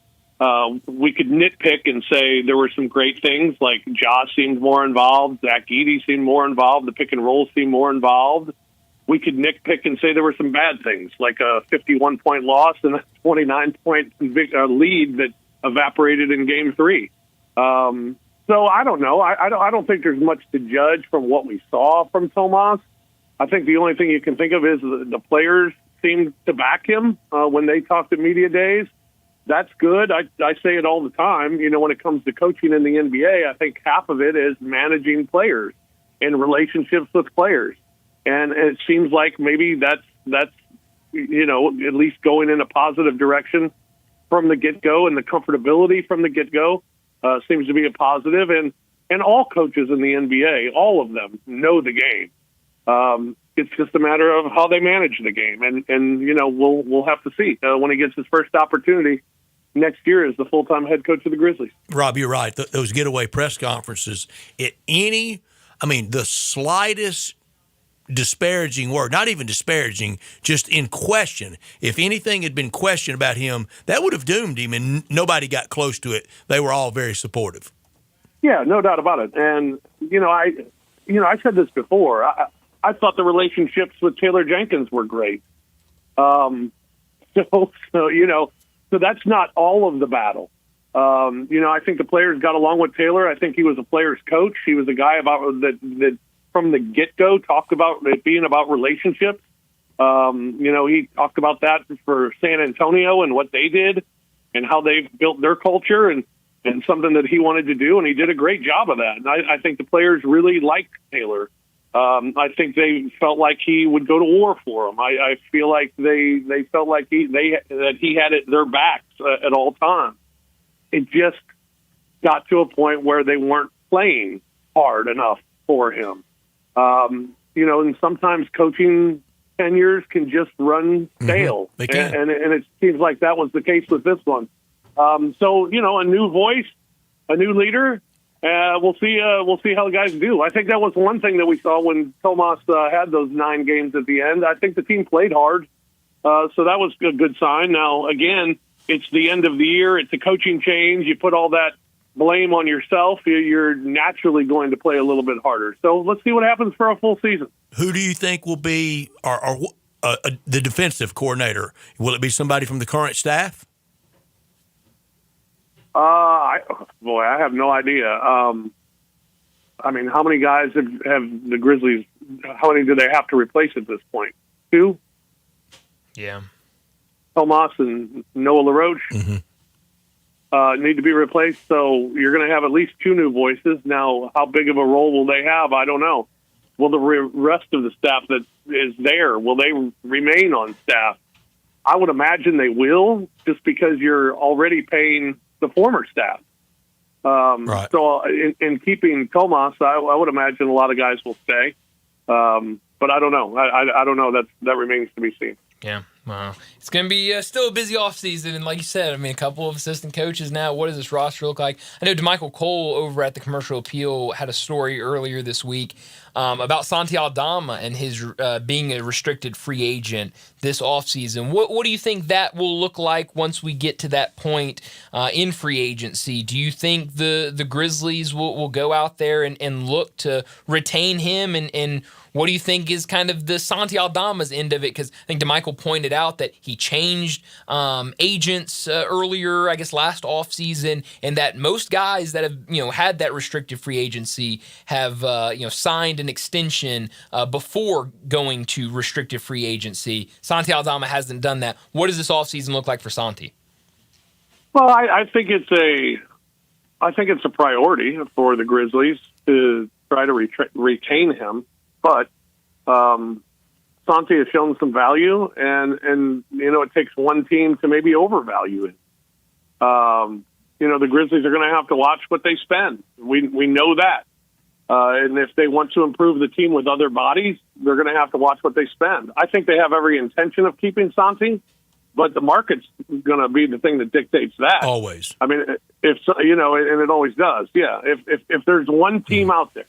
We could nitpick and say there were some great things, like Josh seemed more involved, Zach Edey seemed more involved, the pick and roll seemed more involved. We could nitpick and say there were some bad things, like a 51-point loss and a 29-point lead that evaporated in Game 3. So I don't know. I don't think there's much to judge from what we saw from Tomas. I think the only thing you can think of is the players seemed to back him when they talked at media days. That's good. I say it all the time. When it comes to coaching in the NBA, I think half of it is managing players and relationships with players. And it seems like maybe that's at least going in a positive direction from the get-go, and the comfortability from the get-go seems to be a positive. And all coaches in the NBA, all of them, know the game. It's just a matter of how they manage the game. And we'll have to see when he gets his first opportunity next year as the full-time head coach of the Grizzlies. Rob, you're right. Those getaway press conferences, the slightest disparaging word, not even disparaging, just in question. If anything had been questioned about him, that would have doomed him, and nobody got close to it. They were all very supportive. Yeah, no doubt about it. And I said this before. I thought the relationships with Taylor Jenkins were great. So that's not all of the battle. I think the players got along with Taylor. I think he was a player's coach. He was a guy that from the get-go talked about it being about relationships. He talked about that for San Antonio and what they did and how they built their culture and something that he wanted to do, and he did a great job of that. And I think the players really liked Taylor. I think they felt like he would go to war for them. I feel like they felt like he had their backs at all times. It just got to a point where they weren't playing hard enough for him. And sometimes coaching tenures can just run stale. They can. And it seems like that was the case with this one. A new voice, a new leader. We'll see how the guys do. I think that was one thing that we saw when Tomas had those 9 games at the end. I think the team played hard, so that was a good sign. Now, again, it's the end of the year. It's a coaching change. You put all that blame on yourself. You're naturally going to play a little bit harder. So let's see what happens for a full season. Who do you think will be the defensive coordinator? Will it be somebody from the current staff? I have no idea. How many guys have the Grizzlies? How many do they have to replace at this point? 2? Yeah. Tomas and Noah LaRoche need to be replaced. So you're going to have at least 2 new voices. Now, how big of a role will they have? I don't know. Will the rest of the staff that is there, will they remain on staff? I would imagine they will, just because you're already paying the former staff. Right. So in keeping Tomas, I would imagine a lot of guys will stay. But I don't know. I don't know. That remains to be seen. Yeah. Wow. It's going to be still a busy offseason. And like you said, a couple of assistant coaches now. What does this roster look like? I know DeMichael Cole over at the Commercial Appeal had a story earlier this week about Santi Aldama and his being a restricted free agent this offseason. What do you think that will look like once we get to that point in free agency? Do you think the Grizzlies will go out there and look to retain him? And what do you think is kind of the Santi Aldama's end of it? Because I think DeMichael pointed out that he changed agents earlier, I guess last offseason, and that most guys that have had that restricted free agency have signed an extension before going to restricted free agency. Santi Aldama hasn't done that. What does this offseason look like for Santi? Well, I think it's a priority for the Grizzlies to try to retain him, but Santi has shown some value, and it takes one team to maybe overvalue it. The Grizzlies are going to have to watch what they spend. We know that. And if they want to improve the team with other bodies, they're going to have to watch what they spend. I think they have every intention of keeping Santi, but the market's going to be the thing that dictates that. Always. And it always does. Yeah. If there's one team out there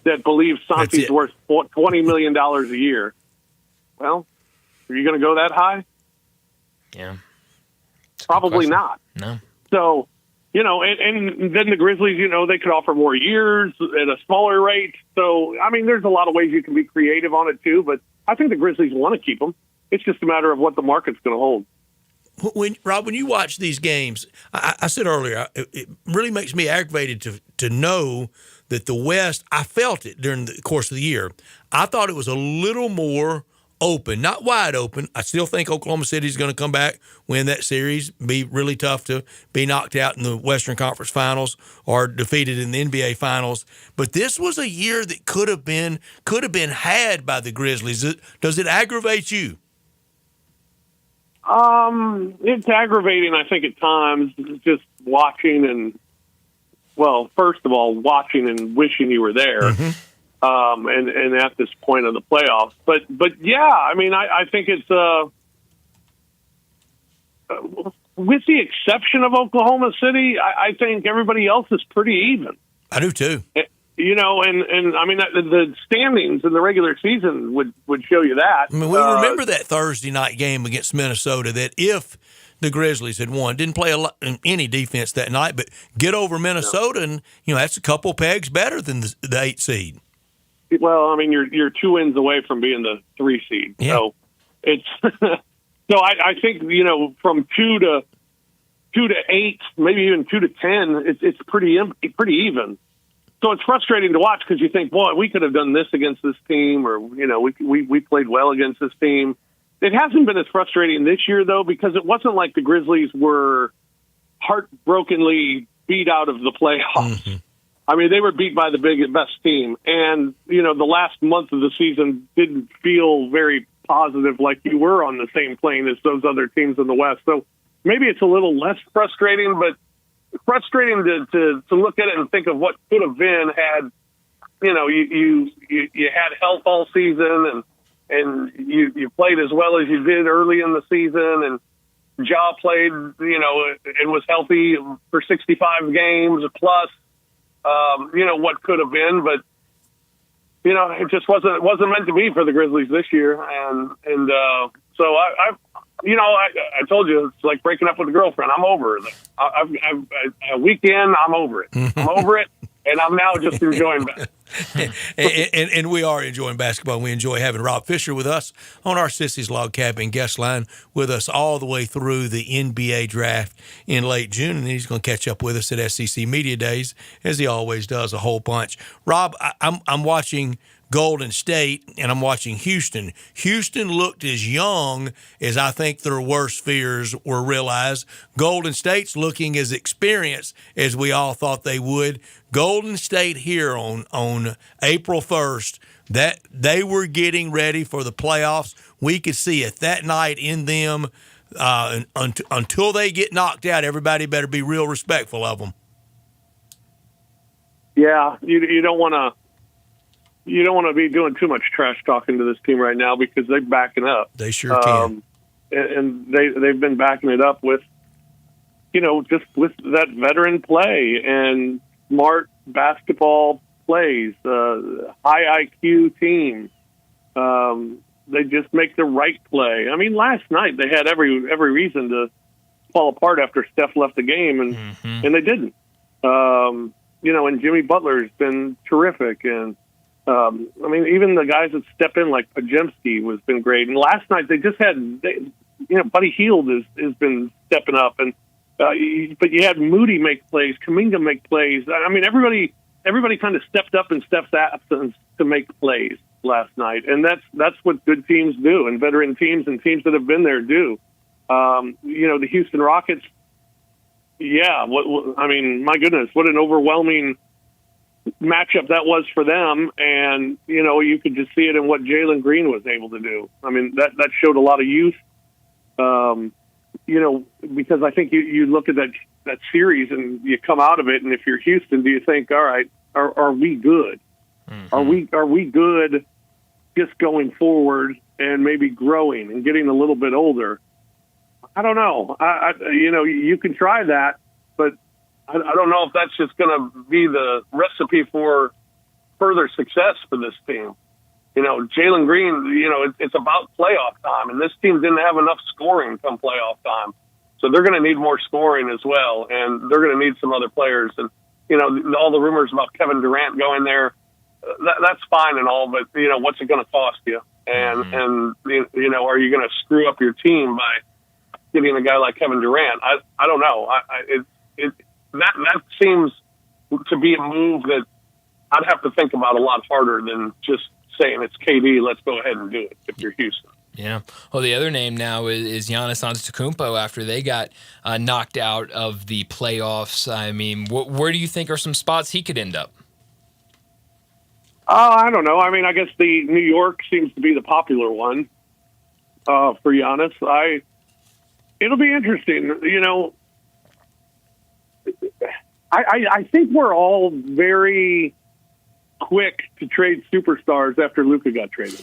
that believes Santi's worth $20 million a year, well, are you going to go that high? Yeah. Probably not. No. So, and then the Grizzlies, they could offer more years at a smaller rate. So, there's a lot of ways you can be creative on it too, but I think the Grizzlies want to keep them. It's just a matter of what the market's going to hold. Rob, when you watch these games, I said earlier, it really makes me aggravated to know that the West, I felt it during the course of the year. I thought it was a little more open, not wide open. I still think Oklahoma City is going to come back, win that series, be really tough to be knocked out in the Western Conference Finals or defeated in the NBA Finals. But this was a year that could have been had by the Grizzlies. Does it aggravate you? It's aggravating, I think, at times, just watching and, well, first of all, watching and wishing you were there. And at this point of the playoffs. But yeah, I think it's with the exception of Oklahoma City, I think everybody else is pretty even. I do too. And I mean, the standings in the regular season would show you that. I mean, we remember that Thursday night game against Minnesota that if the Grizzlies had won, didn't play any defense that night, but get over Minnesota, and that's a couple pegs better than the 8 seed. Well, I mean, you're 2 wins away from being the 3 seed, so it's so I think from 2 to 8, maybe even 2 to 10, it's pretty even. So it's frustrating to watch because you think, boy, we could have done this against this team, or we played well against this team. It hasn't been as frustrating this year, though, because it wasn't like the Grizzlies were heartbrokenly beat out of the playoffs. Mm-hmm. I mean, they were beat by the best team, and the last month of the season didn't feel very positive, like you were on the same plane as those other teams in the West. So maybe it's a little less frustrating, but frustrating to look at it and think of what could have been had you had health all season and you played as well as you did early in the season, and Ja played and was healthy for 65 games plus what could have been, but it just wasn't meant to be for the Grizzlies this year, and so I told you it's like breaking up with a girlfriend. I'm over it. A weekend, I'm over it. I'm over it, and I'm now just enjoying basketball. and we are enjoying basketball. And we enjoy having Rob Fisher with us on our Sissy's Log Cabin guest line with us all the way through the NBA draft in late June, and he's going to catch up with us at SEC Media Days as he always does, a whole bunch. Rob, I'm watching Golden State, and I'm watching Houston. Houston looked as young as I think their worst fears were realized. Golden State's looking as experienced as we all thought they would. Golden State here on April 1st, that they were getting ready for the playoffs. We could see it that night in them. Until they get knocked out, everybody better be real respectful of them. Yeah, you don't want to. You don't want to be doing too much trash talking to this team right now because they're backing up. They sure can. And they've been backing it up with, just with that veteran play and smart basketball plays, high IQ team. They just make the right play. I mean, last night they had every reason to fall apart after Steph left the game, and they didn't. And Jimmy Butler's been terrific, and I mean, even the guys that step in, like Pajemski, has been great. And last night they just had, Buddy Hield has been stepping up, and but you had Moody make plays, Kuminga make plays. I mean, everybody kind of stepped up in Steph's absence to make plays last night, and that's what good teams do, and veteran teams and teams that have been there do. The Houston Rockets. Yeah, I mean, my goodness, what an overwhelming matchup that was for them, and you could just see it in what Jalen Green was able to do. I mean, that showed a lot of youth. Because I think you look at that series and you come out of it, and if you're Houston, do you think, all right, are we good? Mm-hmm. Are we good just going forward and maybe growing and getting a little bit older? I don't know. You can try that, but I don't know if that's just going to be the recipe for further success for this team. Jalen Green, it's about playoff time, and this team didn't have enough scoring come playoff time. So they're going to need more scoring as well, and they're going to need some other players. And, all the rumors about Kevin Durant going there, that's fine and all, but, what's it going to cost you? And, and are you going to screw up your team by getting a guy like Kevin Durant? I don't know. That seems to be a move that I'd have to think about a lot harder than just saying it's KD, let's go ahead and do it if you're Houston. Yeah. Well, the other name now is Giannis Antetokounmpo after they got knocked out of the playoffs. I mean, where do you think are some spots he could end up? I don't know. I mean, I guess the New York seems to be the popular one for Giannis. It'll be interesting. I think we're all very quick to trade superstars after Luka got traded.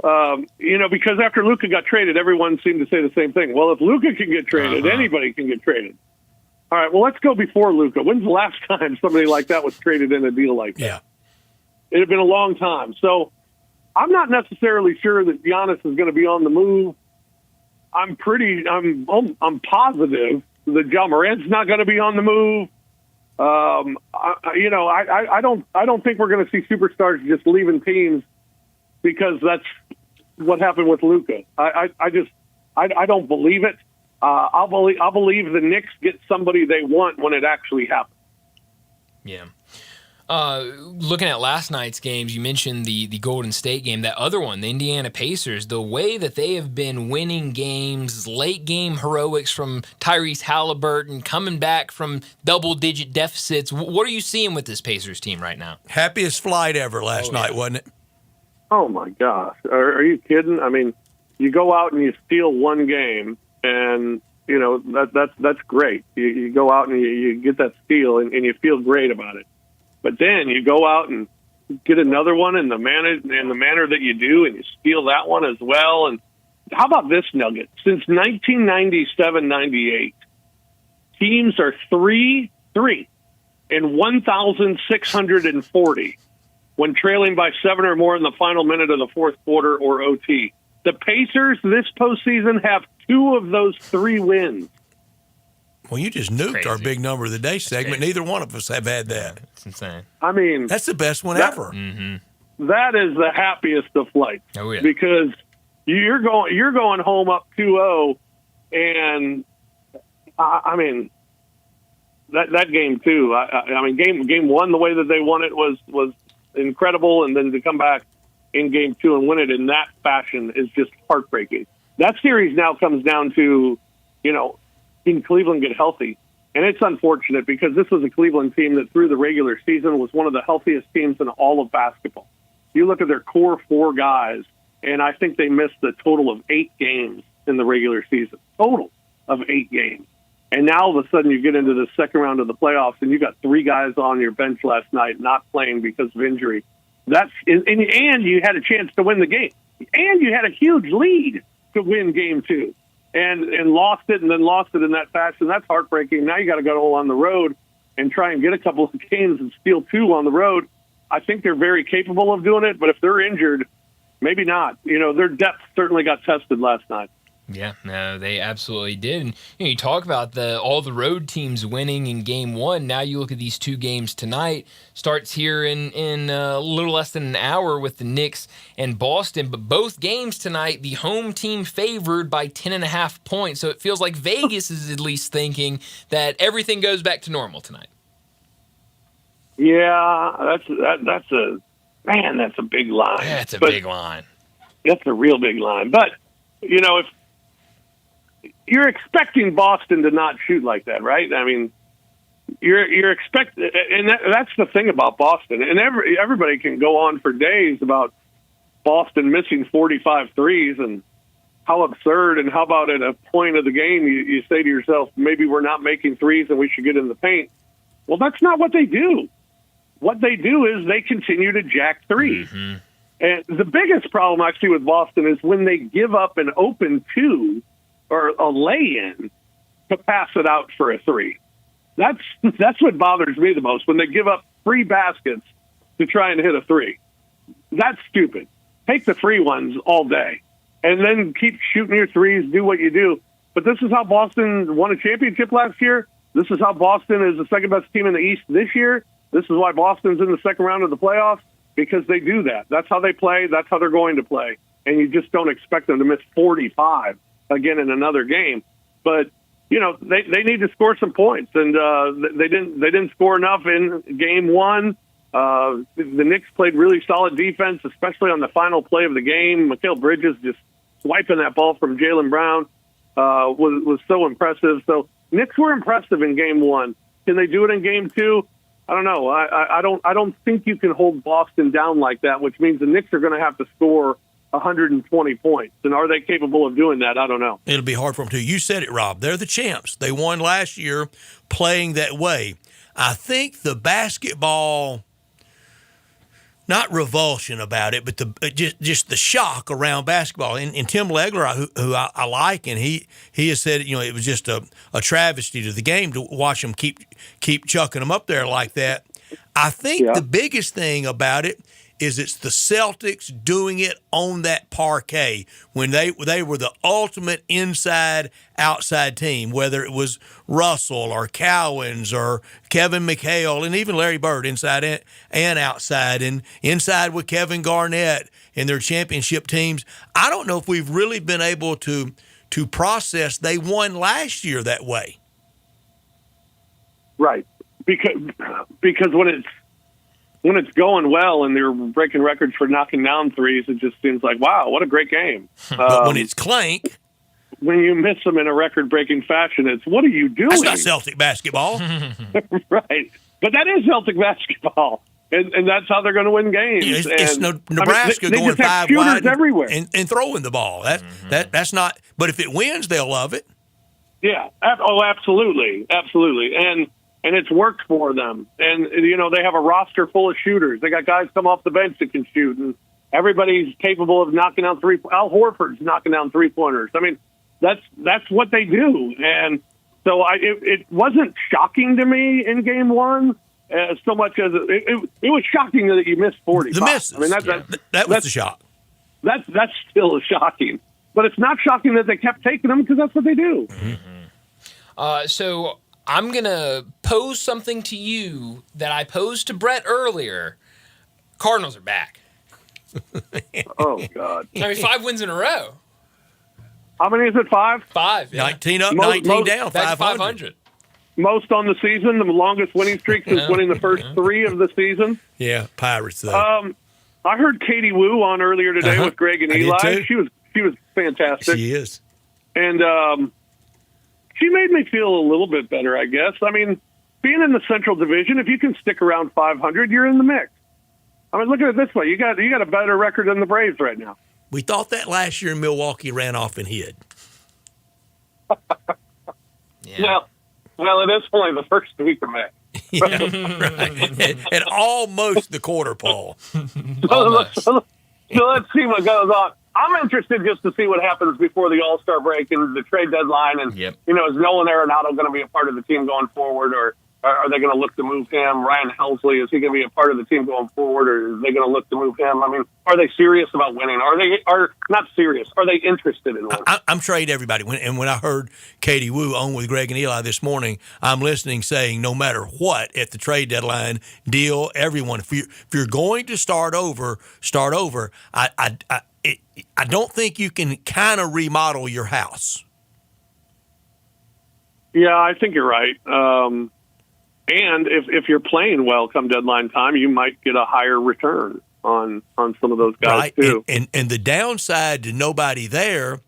Because after Luka got traded, everyone seemed to say the same thing. Well, if Luka can get traded, anybody can get traded. All right, well, let's go before Luka. When's the last time somebody like that was traded in a deal like that? Yeah. It had been a long time. So I'm not necessarily sure that Giannis is going to be on the move. I'm positive that Ja Morant's not going to be on the move. I don't think we're going to see superstars just leaving teams because that's what happened with Luka. I don't believe it. I'll believe the Knicks get somebody they want when it actually happens. Yeah. Looking at last night's games, you mentioned the Golden State game. That other one, the Indiana Pacers, the way that they have been winning games, late game heroics from Tyrese Halliburton, coming back from double-digit deficits. What are you seeing with this Pacers team right now? Happiest flight ever last night, wasn't it? Oh, my gosh. Are you kidding? I mean, you go out and you steal one game, and, that's great. You go out and you get that steal, and you feel great about it. But then you go out and get another one in the manner that you do, and you steal that one as well. And how about this nugget? Since 1997-98, teams are 3-3 in 1,640 when trailing by 7 or more in the final minute of the fourth quarter or OT. The Pacers this postseason have 2 of those 3 wins. Well, you just nuked our big number of the day segment. Neither one of us have had that. It's insane. I mean, that's the best one ever. Mm-hmm. That is the happiest of flights. Oh, yeah. Because you're going home up 2-0, and I mean that game too. I mean game one, the way that they won it was incredible, and then to come back in game 2 and win it in that fashion is just heartbreaking. That series now comes down to, can Cleveland get healthy? And it's unfortunate because this was a Cleveland team that through the regular season was one of the healthiest teams in all of basketball. You look at their core 4 guys, and I think they missed a total of 8 games in the regular season. Total of 8 games. And now all of a sudden you get into the second round of the playoffs, and you got 3 guys on your bench last night not playing because of injury. And you had a chance to win the game. And you had a huge lead to win game 2. And lost it, and then lost it in that fashion. That's heartbreaking. Now you got to go on the road and try and get a couple of games and steal 2 on the road. I think they're very capable of doing it, but if they're injured, maybe not. Their depth certainly got tested last night. Yeah, no, they absolutely did. And you talk about all the road teams winning in game 1. Now you look at these 2 games tonight. Starts here in a little less than an hour with the Knicks and Boston. But both games tonight, the home team favored by 10.5 points. So it feels like Vegas is at least thinking that everything goes back to normal tonight. Yeah, that's a big line. Yeah, it's a big line. That's a real big line. But if you're expecting Boston to not shoot like that, right? I mean, you're expecting, and that's the thing about Boston. And everybody can go on for days about Boston missing 45 threes and how absurd. And how about at a point of the game you say to yourself, maybe we're not making threes and we should get in the paint. Well, that's not what they do. What they do is they continue to jack threes. Mm-hmm. And the biggest problem I see with Boston is when they give up an open 2 or a lay-in to pass it out for a 3. That's what bothers me the most, when they give up free baskets to try and hit a 3. That's stupid. Take the free ones all day, and then keep shooting your threes, do what you do. But this is how Boston won a championship last year. This is how Boston is the second-best team in the East this year. This is why Boston's in the second round of the playoffs. Because they do that. That's how they play. That's how they're going to play. And you just don't expect them to miss 45 again in another game. But, they need to score some points. And they didn't score enough in game 1. The Knicks played really solid defense, especially on the final play of the game. Mikal Bridges just swiping that ball from Jaylen Brown was so impressive. So Knicks were impressive in game 1. Can they do it in game 2? I don't know. I don't think you can hold Boston down like that, which means the Knicks are going to have to score 120 points. And are they capable of doing that? I don't know. It'll be hard for them to. You said it, Rob. They're the champs. They won last year playing that way. I think the basketball not revulsion about it, but just the shock around basketball. And Tim Legler, who I like, and he has said, it was just a travesty to the game to watch them keep chucking them up there like that. I think the biggest thing about it is it's the Celtics doing it on that parquet when they were the ultimate inside-outside team, whether it was Russell or Cowens or Kevin McHale and even Larry Bird inside and outside, and inside with Kevin Garnett and their championship teams. I don't know if we've really been able to process they won last year that way. Right. Because when it's going well and they're breaking records for knocking down threes, it just seems like, wow, what a great game. But when it's clank, when you miss them in a record-breaking fashion, it's, what are you doing? That's not Celtic basketball. Right. But that is Celtic basketball. And that's how they're going to win games. It's Nebraska they going just have 5 wide everywhere. And throwing the ball. That's not. But if it wins, they'll love it. Yeah. Oh, absolutely, absolutely. And it's worked for them. And they have a roster full of shooters. They got guys come off the bench that can shoot, and everybody's capable of knocking down Al Horford's knocking down 3-pointers. I mean, that's what they do. And so it wasn't shocking to me in game one. So much as it was shocking that you missed 45. The misses. I mean, that was the shock. That's still shocking. But it's not shocking that they kept taking them because that's what they do. Mm-hmm. So I'm going to pose something to you that I posed to Brett earlier. Cardinals are back. Oh, God. I mean, 5 wins in a row. How many is it, 5? 5. Yeah. 19 up, 19 down, 500. Most on the season. The longest winning streak since winning the first 3 of the season. Yeah, Pirates though. I heard Katie Wu on earlier today with Greg and Eli. She was fantastic. She is, and she made me feel a little bit better, I guess. I mean, being in the Central Division, if you can stick around 500, you're in the mix. I mean, look at it this way: you got a better record than the Braves right now. We thought that last year in Milwaukee, ran off and hid. Yeah. Well, it is only the first week of May. Right. and almost the quarter, Paul. So let's see what goes on. I'm interested just to see what happens before the All-Star break and the trade deadline. And, is Nolan Arenado going to be a part of the team going forward, or are they going to look to move him? Ryan Helsley, is he going to be a part of the team going forward, or are they going to look to move him? I mean, are they serious about winning? Are not serious? Are they interested in winning? I'm trade everybody. When I heard Katie Wu on with Greg and Eli this morning, I'm listening, saying no matter what at the trade deadline, deal everyone. If you're going to start over. I don't think you can kind of remodel your house. Yeah, I think you're right. And if you're playing well come deadline time, you might get a higher return on some of those guys too. And the downside to nobody there,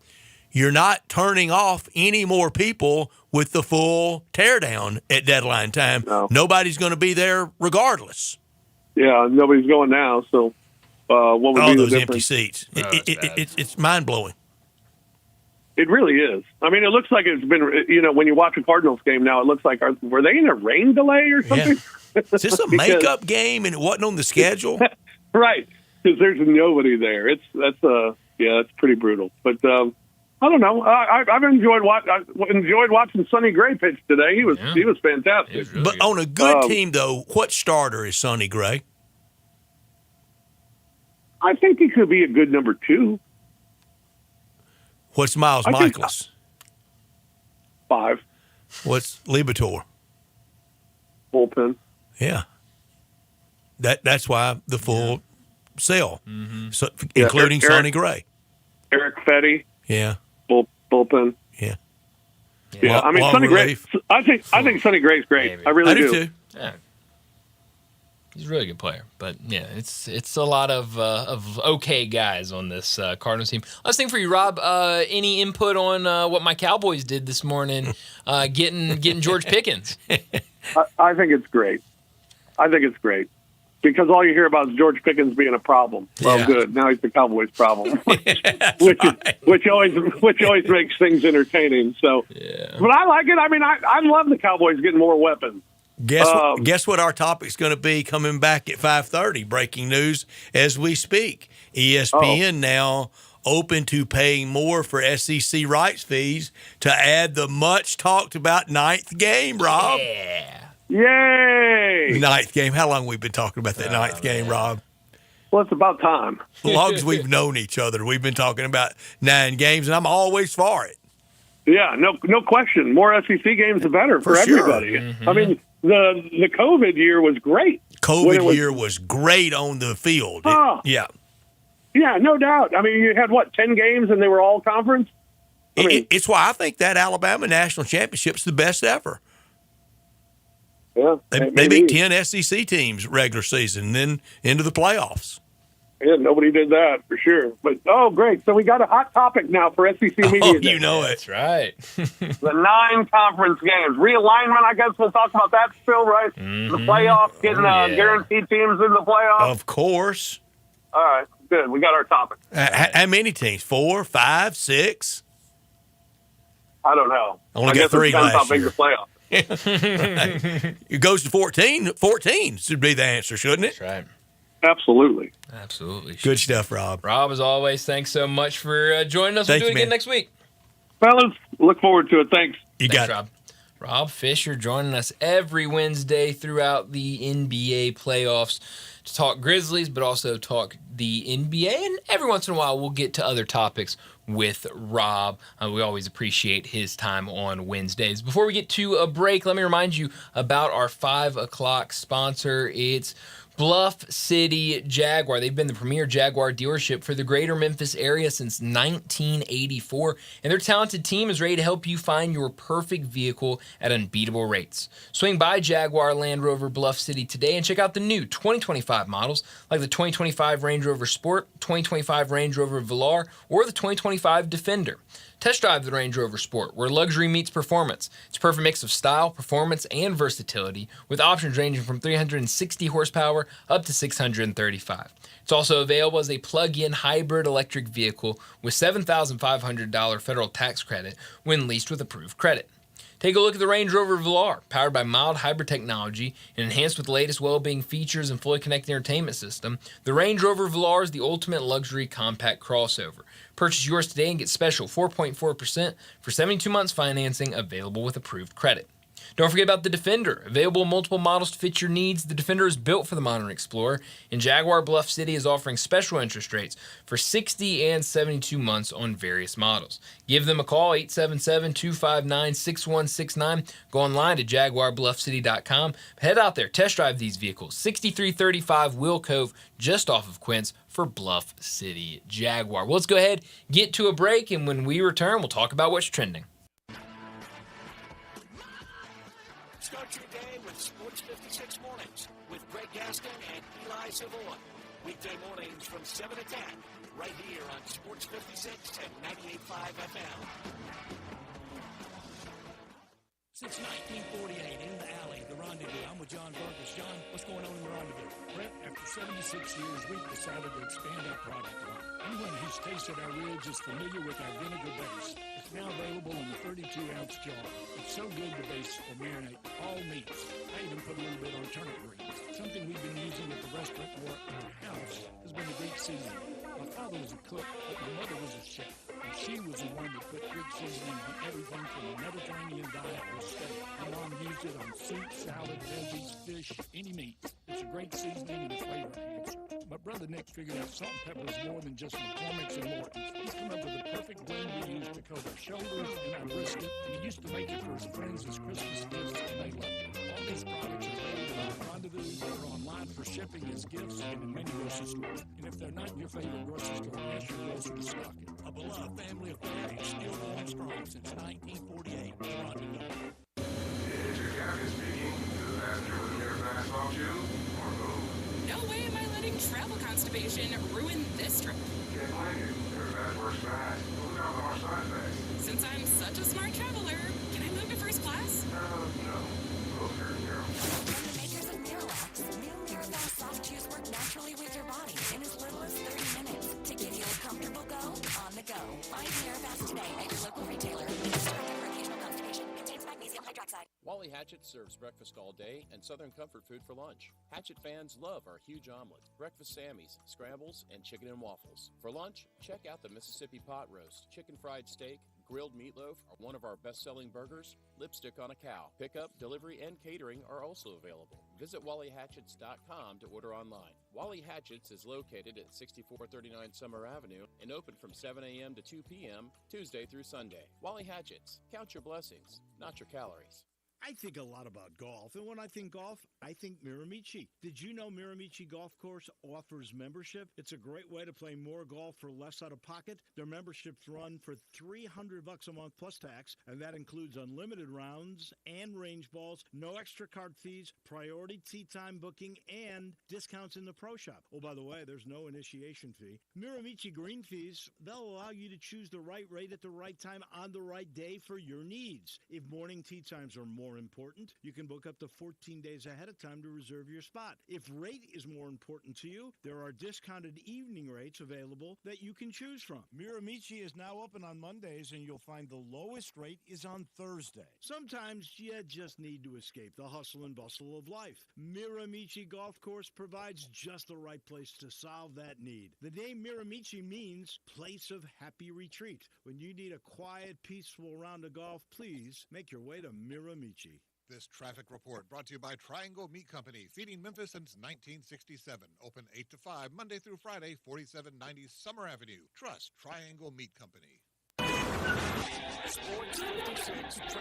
you're not turning off any more people with the full teardown at deadline time. No. Nobody's going to be there regardless. Yeah, nobody's going now. So what would be the those difference? empty seats? It's mind blowing. It really is. I mean, it looks like it's been, when you watch a Cardinals game now, it looks like, were they in a rain delay or something? Yeah. Is this a makeup game and it wasn't on the schedule? Right, because there's nobody there. That's pretty brutal. But I don't know. I've enjoyed watching Sonny Gray pitch today. He was fantastic. Really good. On a good team, though, what starter is Sonny Gray? I think he could be a good number 2. What's Miles Michaelis? 5. What's Libator? Bullpen. Yeah. That's why the full sale, so, Yeah, including Sonny Gray. Eric Fetty. Yeah. Bullpen. Yeah. Yeah. I mean, Sonny Gray. I think Sonny Gray's great. Maybe. I really do. Too. Yeah. He's a really good player, but yeah, it's a lot of okay guys on this Cardinals team. Last thing for you, Rob. Any input on what my Cowboys did this morning, getting George Pickens? I think it's great. Because all you hear about is George Pickens being a problem. Well, good. Now he's the Cowboys' problem, which always makes things entertaining. So, but I like it. I mean, I love the Cowboys getting more weapons. Guess what our topic's going to be coming back at 5:30? Breaking news as we speak. ESPN now open to paying more for SEC rights fees to add the much talked about ninth game, Rob. Yeah. Yay! Ninth game. How long have we been talking about that ninth game, Rob? Well, it's about time. As long as we've known each other, we've been talking about 9 games, and I'm always for it. Yeah, no question. More SEC games, the better for sure. everybody. I mean, the COVID year was great. COVID year was great on the field. Yeah, no doubt. I mean, you had, 10 games, and they were all conference? It's why I think that Alabama National Championship's the best ever. Yeah, they beat 10 SEC teams regular season, and then into the playoffs. Yeah, nobody did that for sure. But, great. So we got a hot topic now for SEC Media Day. You know it. That's right. The 9 conference games. Realignment, I guess we'll talk about that still, right? Mm-hmm. The playoffs, getting guaranteed teams in the playoffs. Of course. All right, good. We got our topic. How many teams? 4, 5, 6? I don't know. Only got 3 last year. The playoffs. It goes to 14. 14 should be the answer, shouldn't it? That's right. Absolutely. Good stuff, Rob. Rob, as always, thanks so much for joining us. Thank We'll do it you, again man. next week. Fellas, look forward to it. Thanks. Thanks, Rob. Rob Fisher joining us every Wednesday throughout the NBA playoffs to talk Grizzlies, but also talk the NBA. And every once in a while, we'll get to other topics with Rob. We always appreciate his time on Wednesdays. Before we get to a break, let me remind you about our 5 o'clock sponsor. It's Bluff City Jaguar. They've been the premier Jaguar dealership for the greater Memphis area since 1984, and their talented team is ready to help you find your perfect vehicle at unbeatable rates. Swing by Jaguar Land Rover Bluff City today and check out the new 2025 models like the 2025 Range Rover Sport, 2025 Range Rover Velar, or the 2025 Defender. Test drive the Range Rover Sport, where luxury meets performance. It's a perfect mix of style, performance, and versatility, with options ranging from 360 horsepower up to 635. It's also available as a plug-in hybrid electric vehicle with $7,500 federal tax credit when leased with approved credit. Take a look at the Range Rover Velar, powered by mild hybrid technology and enhanced with the latest well-being features and fully connected entertainment system. The Range Rover Velar is the ultimate luxury compact crossover. Purchase yours today and get special 4.4% for 72 months financing available with approved credit. Don't forget about the Defender. Available in multiple models to fit your needs, the Defender is built for the modern explorer, and Jaguar Bluff City is offering special interest rates for 60 and 72 months on various models. Give them a call, 877-259-6169. Go online to jaguarbluffcity.com. Head out there, test drive these vehicles. 6335 Will Cove, just off of Quince, for Bluff City Jaguar. Well, let's go ahead, get to a break, and when we return, we'll talk about what's trending. Start your day with Sports 56 Mornings with Greg Gaston and Eli Savoy. Weekday mornings from 7 to 10, right here on Sports 56 and 98.5 FM. Since 1948, in the alley, the Rendezvous. I'm with John Burgess. John, what's going on in the Rendezvous? Brett, after 76 years, we've decided to expand our product line. Anyone who's tasted our ribs is familiar with our vinegar base. It's now available in the 32-ounce jar. It's so good to base or marinate all meats. I even put a little bit on turnip greens. Something we've been using at the restaurant or in our house has been the Greek seasoning. My father was a cook, but my mother was a chef. And she was the one that put Greek seasoning on everything from a Mediterranean diet to steak. My mom used it on soup, salad, veggies, fish, any meat. It's a great seasoning and a flavor enhancer. My brother Nick figured out salt and pepper is more than just McCormick's and Morton's. He's come up with the perfect blend we use to coat our shoulders and our brisket, and he used to make it for his friends as Christmas gifts, and they loved it. All these products are available at Rendezvous or online for shipping as gifts and in many grocery stores. And if they're not in your favorite grocery store, ask your grocer to stock it. A beloved family affair is still going strong since 1948. Rendezvous. Is your captain speaking to the passenger with your fastball shoes or both? No way am I letting travel constipation ruin this trip. Can't blame you. Your fast works fast. Look out the horse side effects. Since I'm such a smart traveler, can I move to first class? No. Closer, girl. From the makers of Miralax, new Miralax soft chews work naturally with your body in as little as 30 minutes to give you a comfortable go on the go. Find Miralax today at your local retailer. It's directed for occasional constipation. Contains magnesium hydroxide. Wally Hatchet serves breakfast all day and Southern comfort food for lunch. Hatchet fans love our huge omelet, breakfast Sammys, scrambles, and chicken and waffles. For lunch, check out the Mississippi pot roast, chicken fried steak, grilled meatloaf are one of our best-selling burgers, lipstick on a cow. Pickup, delivery, and catering are also available. Visit WallyHatchets.com to order online. Wally Hatchets is located at 6439 Summer Avenue and open from 7 a.m. to 2 p.m. Tuesday through Sunday. Wally Hatchets. Count your blessings, not your calories. I think a lot about golf, and when I think golf, I think Miramichi. Did you know Miramichi Golf Course offers membership? It's a great way to play more golf for less out of pocket. Their memberships run for $300 a month plus tax, and that includes unlimited rounds and range balls, no extra card fees, priority tee time booking, and discounts in the pro shop. Oh, by the way, there's no initiation fee. Miramichi green fees, they'll allow you to choose the right rate at the right time on the right day for your needs. If morning tee times are more important, you can book up to 14 days ahead of time to reserve your spot. If rate is more important to you, there are discounted evening rates available that you can choose from. Miramichi is now open on Mondays, and you'll find the lowest rate is on Thursday. Sometimes you just need to escape the hustle and bustle of life. Miramichi Golf Course provides just the right place to solve that need. The name Miramichi means place of happy retreat. When you need a quiet, peaceful round of golf, please make your way to Miramichi. This traffic report brought to you by Triangle Meat Company, feeding Memphis since 1967. Open 8 to 5, Monday through Friday, 4790 Summer Avenue. Trust Triangle Meat Company. Sports 56 traffic.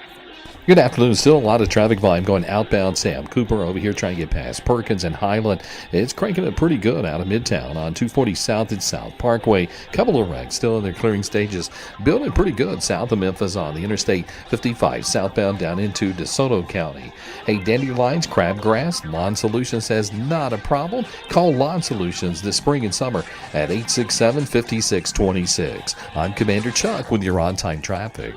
Good afternoon. Still a lot of traffic volume going outbound. Sam Cooper over here trying to get past Perkins and Highland. It's cranking it pretty good out of Midtown on 240 South and South Parkway. Couple of wrecks still in their clearing stages. Building pretty good south of Memphis on the Interstate 55 southbound down into DeSoto County. Hey, dandelions, crabgrass, Lawn Solutions says not a problem. Call Lawn Solutions this spring and summer at 867-5626. I'm Commander Chuck with your on-time traffic.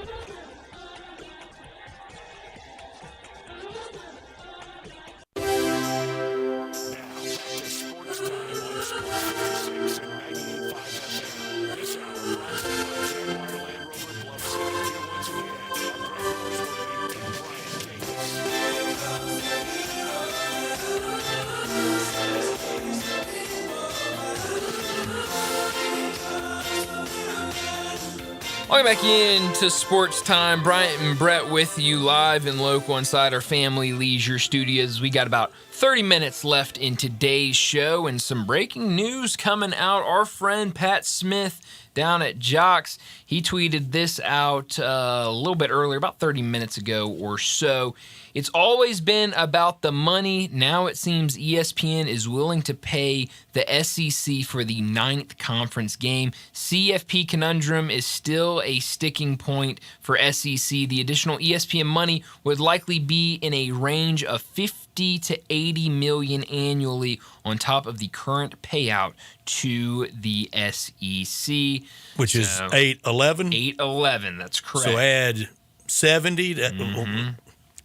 Welcome back into Sports Time. Bryant and Brett with you live and local inside our Family Leisure Studios. We got about 30 minutes left in today's show and some breaking news coming out. Our friend Pat Smith down at Jocks, he tweeted this out a little bit earlier, about 30 minutes ago or so. It's always been about the money. Now it seems ESPN is willing to pay the SEC for the 9th conference game. CFP conundrum is still a sticking point for SEC. The additional ESPN money would likely be in a range of 50 to 80 million annually on top of the current payout to the SEC. Which is 811? 811, that's correct. So add 70 to...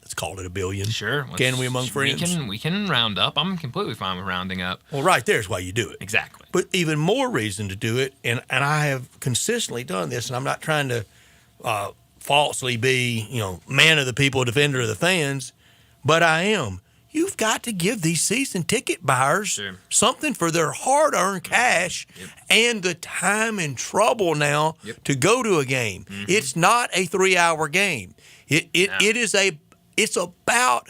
Let's call it $1 billion. Sure. Can we among friends? We can round up. I'm completely fine with rounding up. Well, right there's why you do it. Exactly. But even more reason to do it, and I have consistently done this, and I'm not trying to falsely be, man of the people, defender of the fans, but I am. You've got to give these season ticket buyers something for their hard-earned cash and the time and trouble now to go to a game. It's not a 3-hour game. It's about,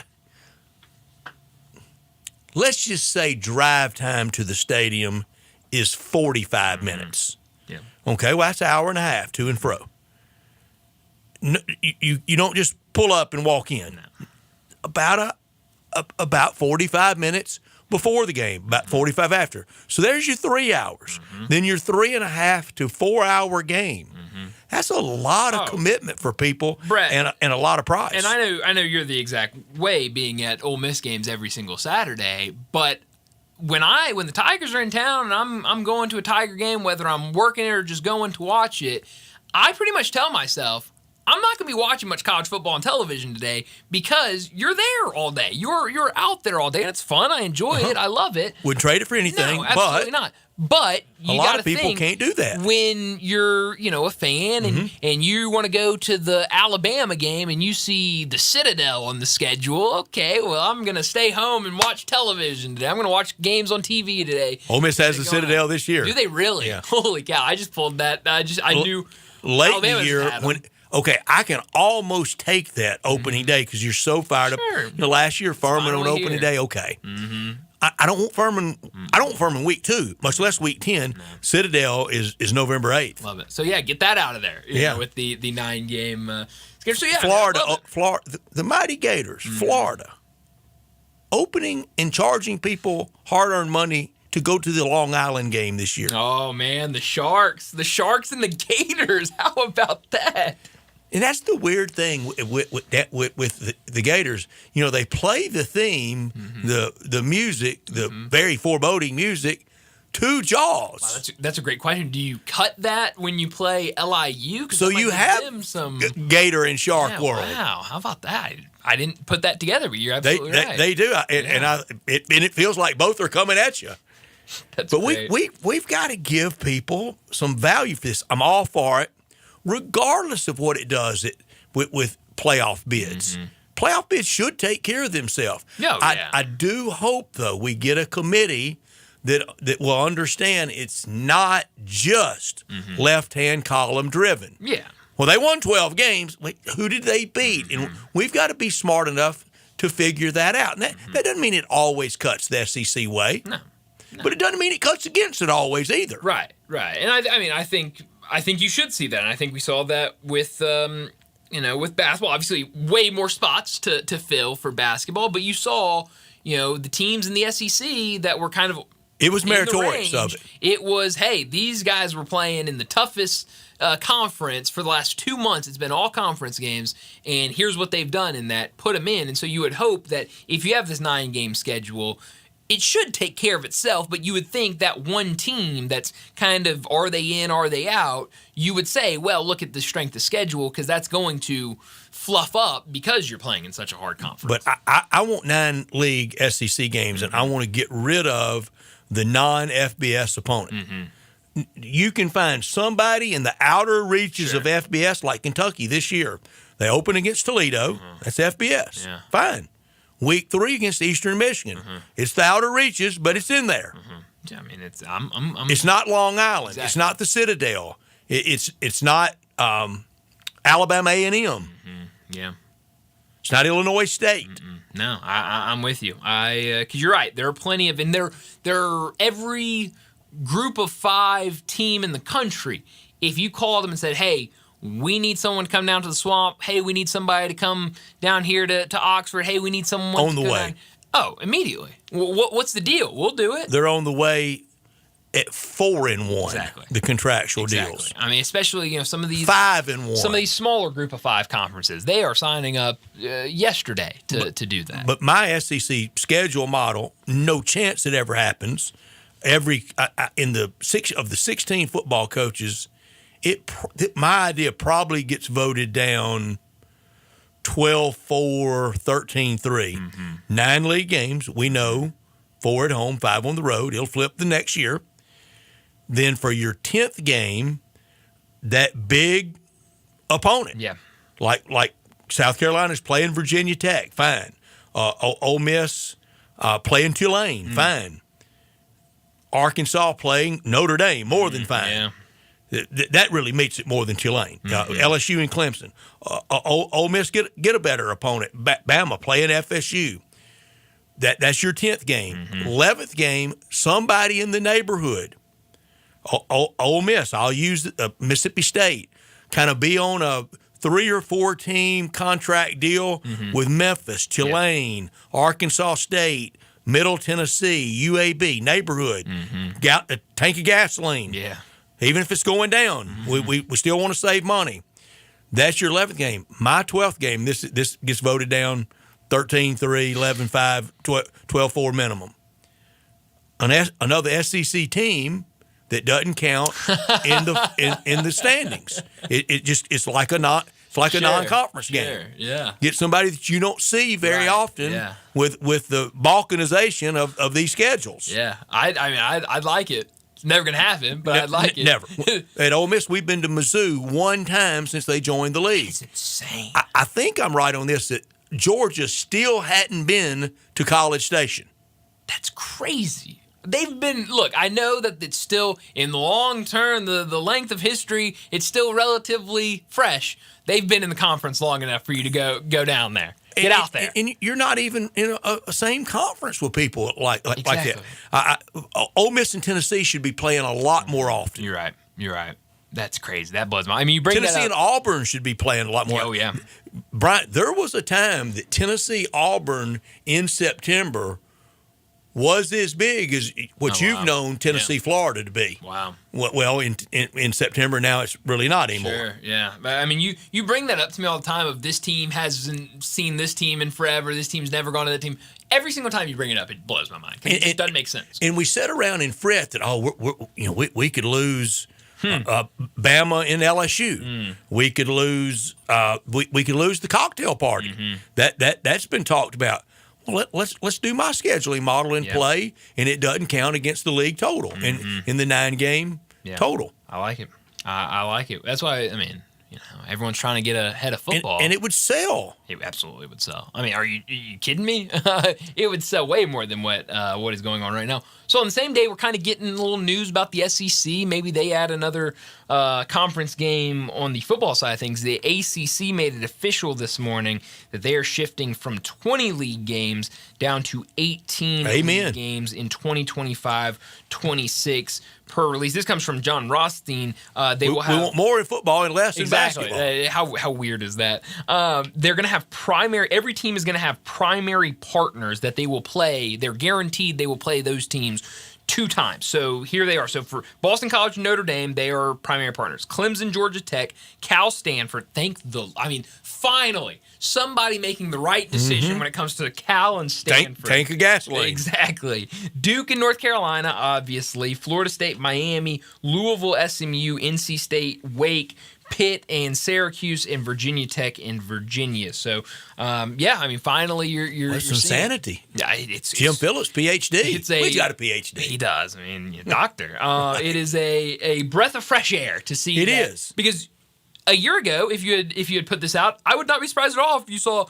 let's just say drive time to the stadium is 45 minutes. Yeah. Okay, well, that's an hour and a half to and fro. No, you don't just pull up and walk in. No. About 45 minutes before the game, about 45 after. So there's your 3 hours. Then your 3.5 to 4 hour game. That's a lot of commitment for people, Brett, and a lot of price. And I know you're the exact way, being at Ole Miss games every single Saturday. But when the Tigers are in town and I'm going to a Tiger game, whether I'm working it or just going to watch it, I pretty much tell myself I'm not going to be watching much college football on television today because you're there all day. You're out there all day, and it's fun. I enjoy it. I love it. Wouldn't trade it for anything. No, absolutely not. But you a lot gotta of people think can't do that. When you're, a fan and you want to go to the Alabama game and you see the Citadel on the schedule, okay, well, I'm going to stay home and watch television today. I'm going to watch games on TV today. Ole Miss has the Citadel this year. Do they really? Yeah. Holy cow! I just pulled that. I knew late Alabama's in the year had 'em. when. Okay, I can almost take that opening day because you're so fired up. Last year Furman on finally opening here. day. Okay, I don't want Furman. I don't want Furman week 2, much less week 10. Citadel is November 8th. Love it. So yeah, get that out of there. You know, with the 9-game schedule. So yeah, Florida, Florida, the Mighty Gators, Florida, opening and charging people hard-earned money to go to the Long Island game this year. Oh man, the Sharks and the Gators. How about that? And that's the weird thing with the Gators. They play the theme, the music, the very foreboding music, to Jaws. Wow, that's a great question. Do you cut that when you play LIU? So you have Gator and Shark World. Wow, how about that? I didn't put that together, but you're absolutely right. They do, and it feels like both are coming at you. That's but great. we've got to give people some value for this. I'm all for it, regardless of what it does with playoff bids. Playoff bids should take care of themselves. I do hope, though, we get a committee that will understand it's not just left-hand column driven. Yeah. Well, they won 12 games. Wait, who did they beat? And we've got to be smart enough to figure that out. And that doesn't mean it always cuts the SEC way. No. But it doesn't mean it cuts against it always either. Right. And I think you should see that. And I think we saw that with with basketball. Obviously, way more spots to fill for basketball. But you saw, the teams in the SEC that were kind of it was meritorious of it. It was, hey, these guys were playing in the toughest conference for the last 2 months. It's been all conference games, and here's what they've done in that. Put them in. And so you would hope that if you have this 9-game schedule, it should take care of itself, but you would think that one team that's kind of, are they in, are they out, you would say, well, look at the strength of schedule because that's going to fluff up because you're playing in such a hard conference. But I want 9 league SEC games, and I want to get rid of the non-FBS opponent. You can find somebody in the outer reaches of FBS like Kentucky this year. They open against Toledo. That's FBS. Yeah. Fine. Week 3 against Eastern Michigan. It's the outer reaches, but it's in there. I mean, it's it's not Long Island. Exactly. It's not the Citadel. It's not Alabama A&M. Yeah. It's not Illinois State. No, I'm with you. Because you're right. There are plenty of, and they're every group of 5 team in the country. If you call them and said, hey, we need someone to come down to the swamp. Hey, we need somebody to come down here to Oxford. Hey, we need someone on to the go way. Down. Oh, immediately. What's the deal? We'll do it. They're on the way at 4-1. Exactly. The contractual deals. I mean, especially some of these 5-1. Some of these smaller group of 5 conferences, they are signing up yesterday to do that. But my SEC schedule model, no chance it ever happens. In the 16 football coaches, my idea probably gets voted down 12-4, 13-3. 9 league games, we know, 4 at home, 5 on the road. It'll flip the next year. Then for your 10th game, that big opponent. Yeah. Like South Carolina's playing Virginia Tech, fine. Ole Miss playing Tulane, fine. Arkansas playing Notre Dame, more than fine. Yeah. That really makes it more than Tulane. LSU and Clemson. Ole Miss get a better opponent. Bama playing FSU. That's your 10th game. 11th game, somebody in the neighborhood. Ole Miss, I'll use Mississippi State. Kind of be on a 3 or 4 team contract deal with Memphis, Tulane, Arkansas State, Middle Tennessee, UAB, neighborhood. A tank of gasoline. Yeah. Even if it's going down, we still want to save money. That's your 11th game. My 12th game, this gets voted down 13-3, 11-5, 12-4 minimum. Another SEC team that doesn't count in the standings. It's like It's like a non-conference game. Yeah. Get somebody that you don't see very often with the balkanization of these schedules. Yeah. I'd like it. It's never going to happen, but I'd like it. Never. At Ole Miss, we've been to Mizzou one time since they joined the league. It's insane. I think I'm right on this, that Georgia still hadn't been to College Station. That's crazy. They've been, look, I know that it's still, in the long term, the length of history, it's still relatively fresh. They've been in the conference long enough for you to go down there. Get out there. And you're not even in a same conference with people like that. Ole Miss and Tennessee should be playing a lot more often. You're right. That's crazy. That blows my mind. I mean, you bring Tennessee that up. and Auburn should be playing a lot more. Oh, yeah. Brian, there was a time that Tennessee-Auburn in September was as big as what you've known Tennessee-Florida to be. Wow. Well, in September now it's really not anymore. Sure, yeah. But, I mean, you bring that up to me all the time of this team hasn't seen this team in forever. This team's never gone to that team. Every single time you bring it up, it blows my mind. It just doesn't make sense. And we sit around and fret that, we could lose Bama and LSU. We could lose we could lose the cocktail party. That's been talked about. Well, let's do my scheduling model and play, and it doesn't count against the league total in the 9-game total. I like it. I like it. That's why, I mean, everyone's trying to get ahead of football. And it would sell. It absolutely would sell. I mean, are you kidding me? It would sell way more than what is going on right now. So on the same day, we're kind of getting a little news about the SEC. Maybe they add another conference game on the football side of things. The ACC made it official this morning that they are shifting from 20 league games down to 18 league games in 2025-26 per release. This comes from John Rothstein. We want more in football and less in basketball. How weird is that? They're going to have every team is going to have primary partners that they will play. They're guaranteed they will play those teams 2 times. So here they are. So for Boston College and Notre Dame, they are primary partners. Clemson, Georgia Tech, Cal, Stanford. Finally, somebody making the right decision when it comes to Cal and Stanford. Tank of gasoline. Exactly. Duke and North Carolina, obviously. Florida State, Miami, Louisville, SMU, NC State, Wake, Pitt and Syracuse, and Virginia Tech and Virginia. So, finally you're some sanity. Yeah, it's Jim Phillips, PhD. He's got a PhD. He does. I mean, doctor. It is a breath of fresh air to see. It is because a year ago, if you had put this out, I would not be surprised at all if you saw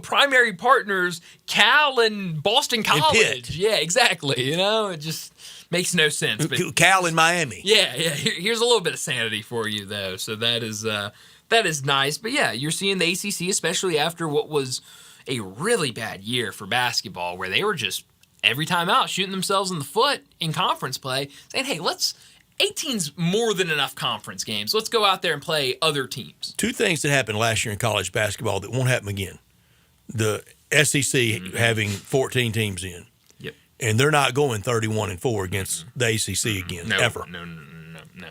primary partners Cal and Boston College. And Pitt. Yeah, exactly. It just makes no sense. But Cal in Miami. Yeah. Here's a little bit of sanity for you, though. So that is nice. But yeah, you're seeing the ACC, especially after what was a really bad year for basketball, where they were just every time out shooting themselves in the foot in conference play, saying, "Hey, 18's more than enough conference games. Let's go out there and play other teams." 2 things that happened last year in college basketball that won't happen again: the SEC having 14 teams in. And they're not going 31-4 against the ACC again, ever. No.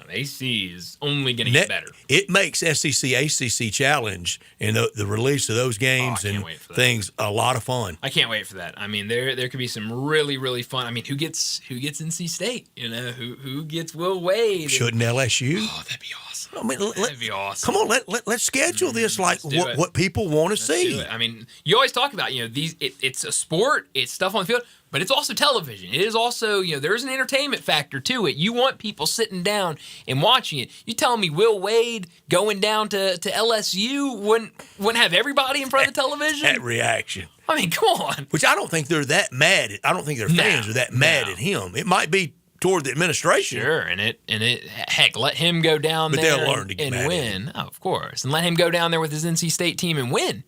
The ACC is only going to get better. It makes SEC-ACC challenge and the release of those games and things a lot of fun. I can't wait for that. I mean, there could be some really, really fun. I mean, who gets NC State? Who gets Will Wade? Shouldn't LSU? Oh, that'd be awesome. I mean, that'd be awesome. Come on, let's schedule this like what people want to see. I mean, you always talk about it's a sport, it's stuff on the field, but it's also television. It is also there's an entertainment factor to it. You want people sitting down and watching it. You telling me Will Wade going down to LSU wouldn't have everybody in front of the television? That reaction. I mean, come on. Which I don't think they're that mad at. I don't think their fans are that mad at him. It might be toward the administration. Sure, and heck, let him go down there they'll learn to get and win. Oh, of course. And let him go down there with his NC State team and win.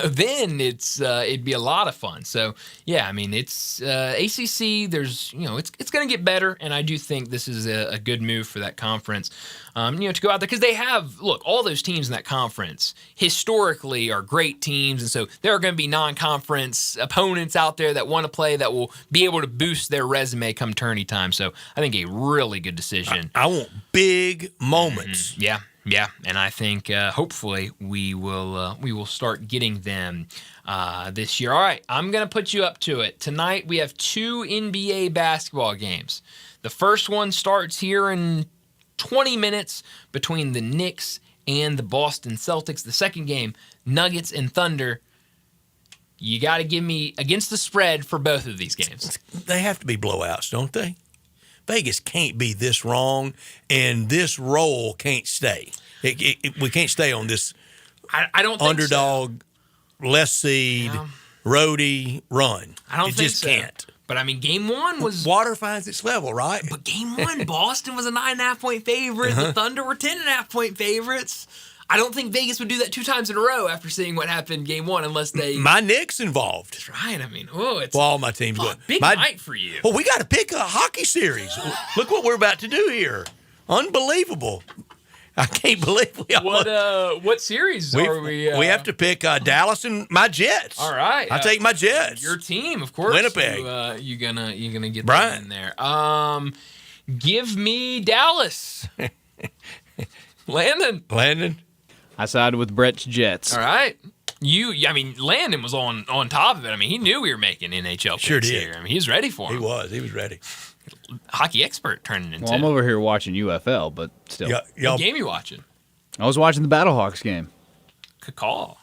Then it'd be a lot of fun. So, yeah, I mean, it's ACC, there's, it's going to get better, and I do think this is a good move for that conference. To go out there, because they have, all those teams in that conference historically are great teams, and so there are going to be non-conference opponents out there that want to play that will be able to boost their resume come tourney time. So I think a really good decision. I want big moments. Yeah, and I think hopefully we will start getting them this year. All right, I'm going to put you up to it. Tonight we have 2 NBA basketball games. The first one starts here in 20 minutes between the Knicks and the Boston Celtics. The second game, Nuggets and Thunder. You got to give me against the spread for both of these games. They have to be blowouts, don't they? Vegas can't be this wrong, and this roll can't stay. We can't stay on this I don't think underdog, less seed, roadie run. I don't it think just so. can't. But, I mean, game one was... Water finds its level, right? But game one, Boston was a 9.5-point favorite. The Thunder were 10.5-point favorites. I don't think Vegas would do that 2 times in a row after seeing what happened game one unless they... My Knicks involved. That's right. I mean, it's... Well, all my teams go. Big night for you. Well, we got to pick a hockey series. Look what we're about to do here. Unbelievable. I can't believe we almost... What series are we... We have to pick Dallas and my Jets. All right. I take my Jets. Your team, of course. Winnipeg. You're gonna get Brian. that in there. Give me Dallas. Landon. I sided with Brett's Jets. All right. Landon was on top of it. I mean, he knew we were making NHL picks Sure did. here. I mean, he was ready for him. He was ready. Hockey expert turning into. Well, I'm over here watching UFL, but still. What game you watching? I was watching the Battlehawks game. Good call.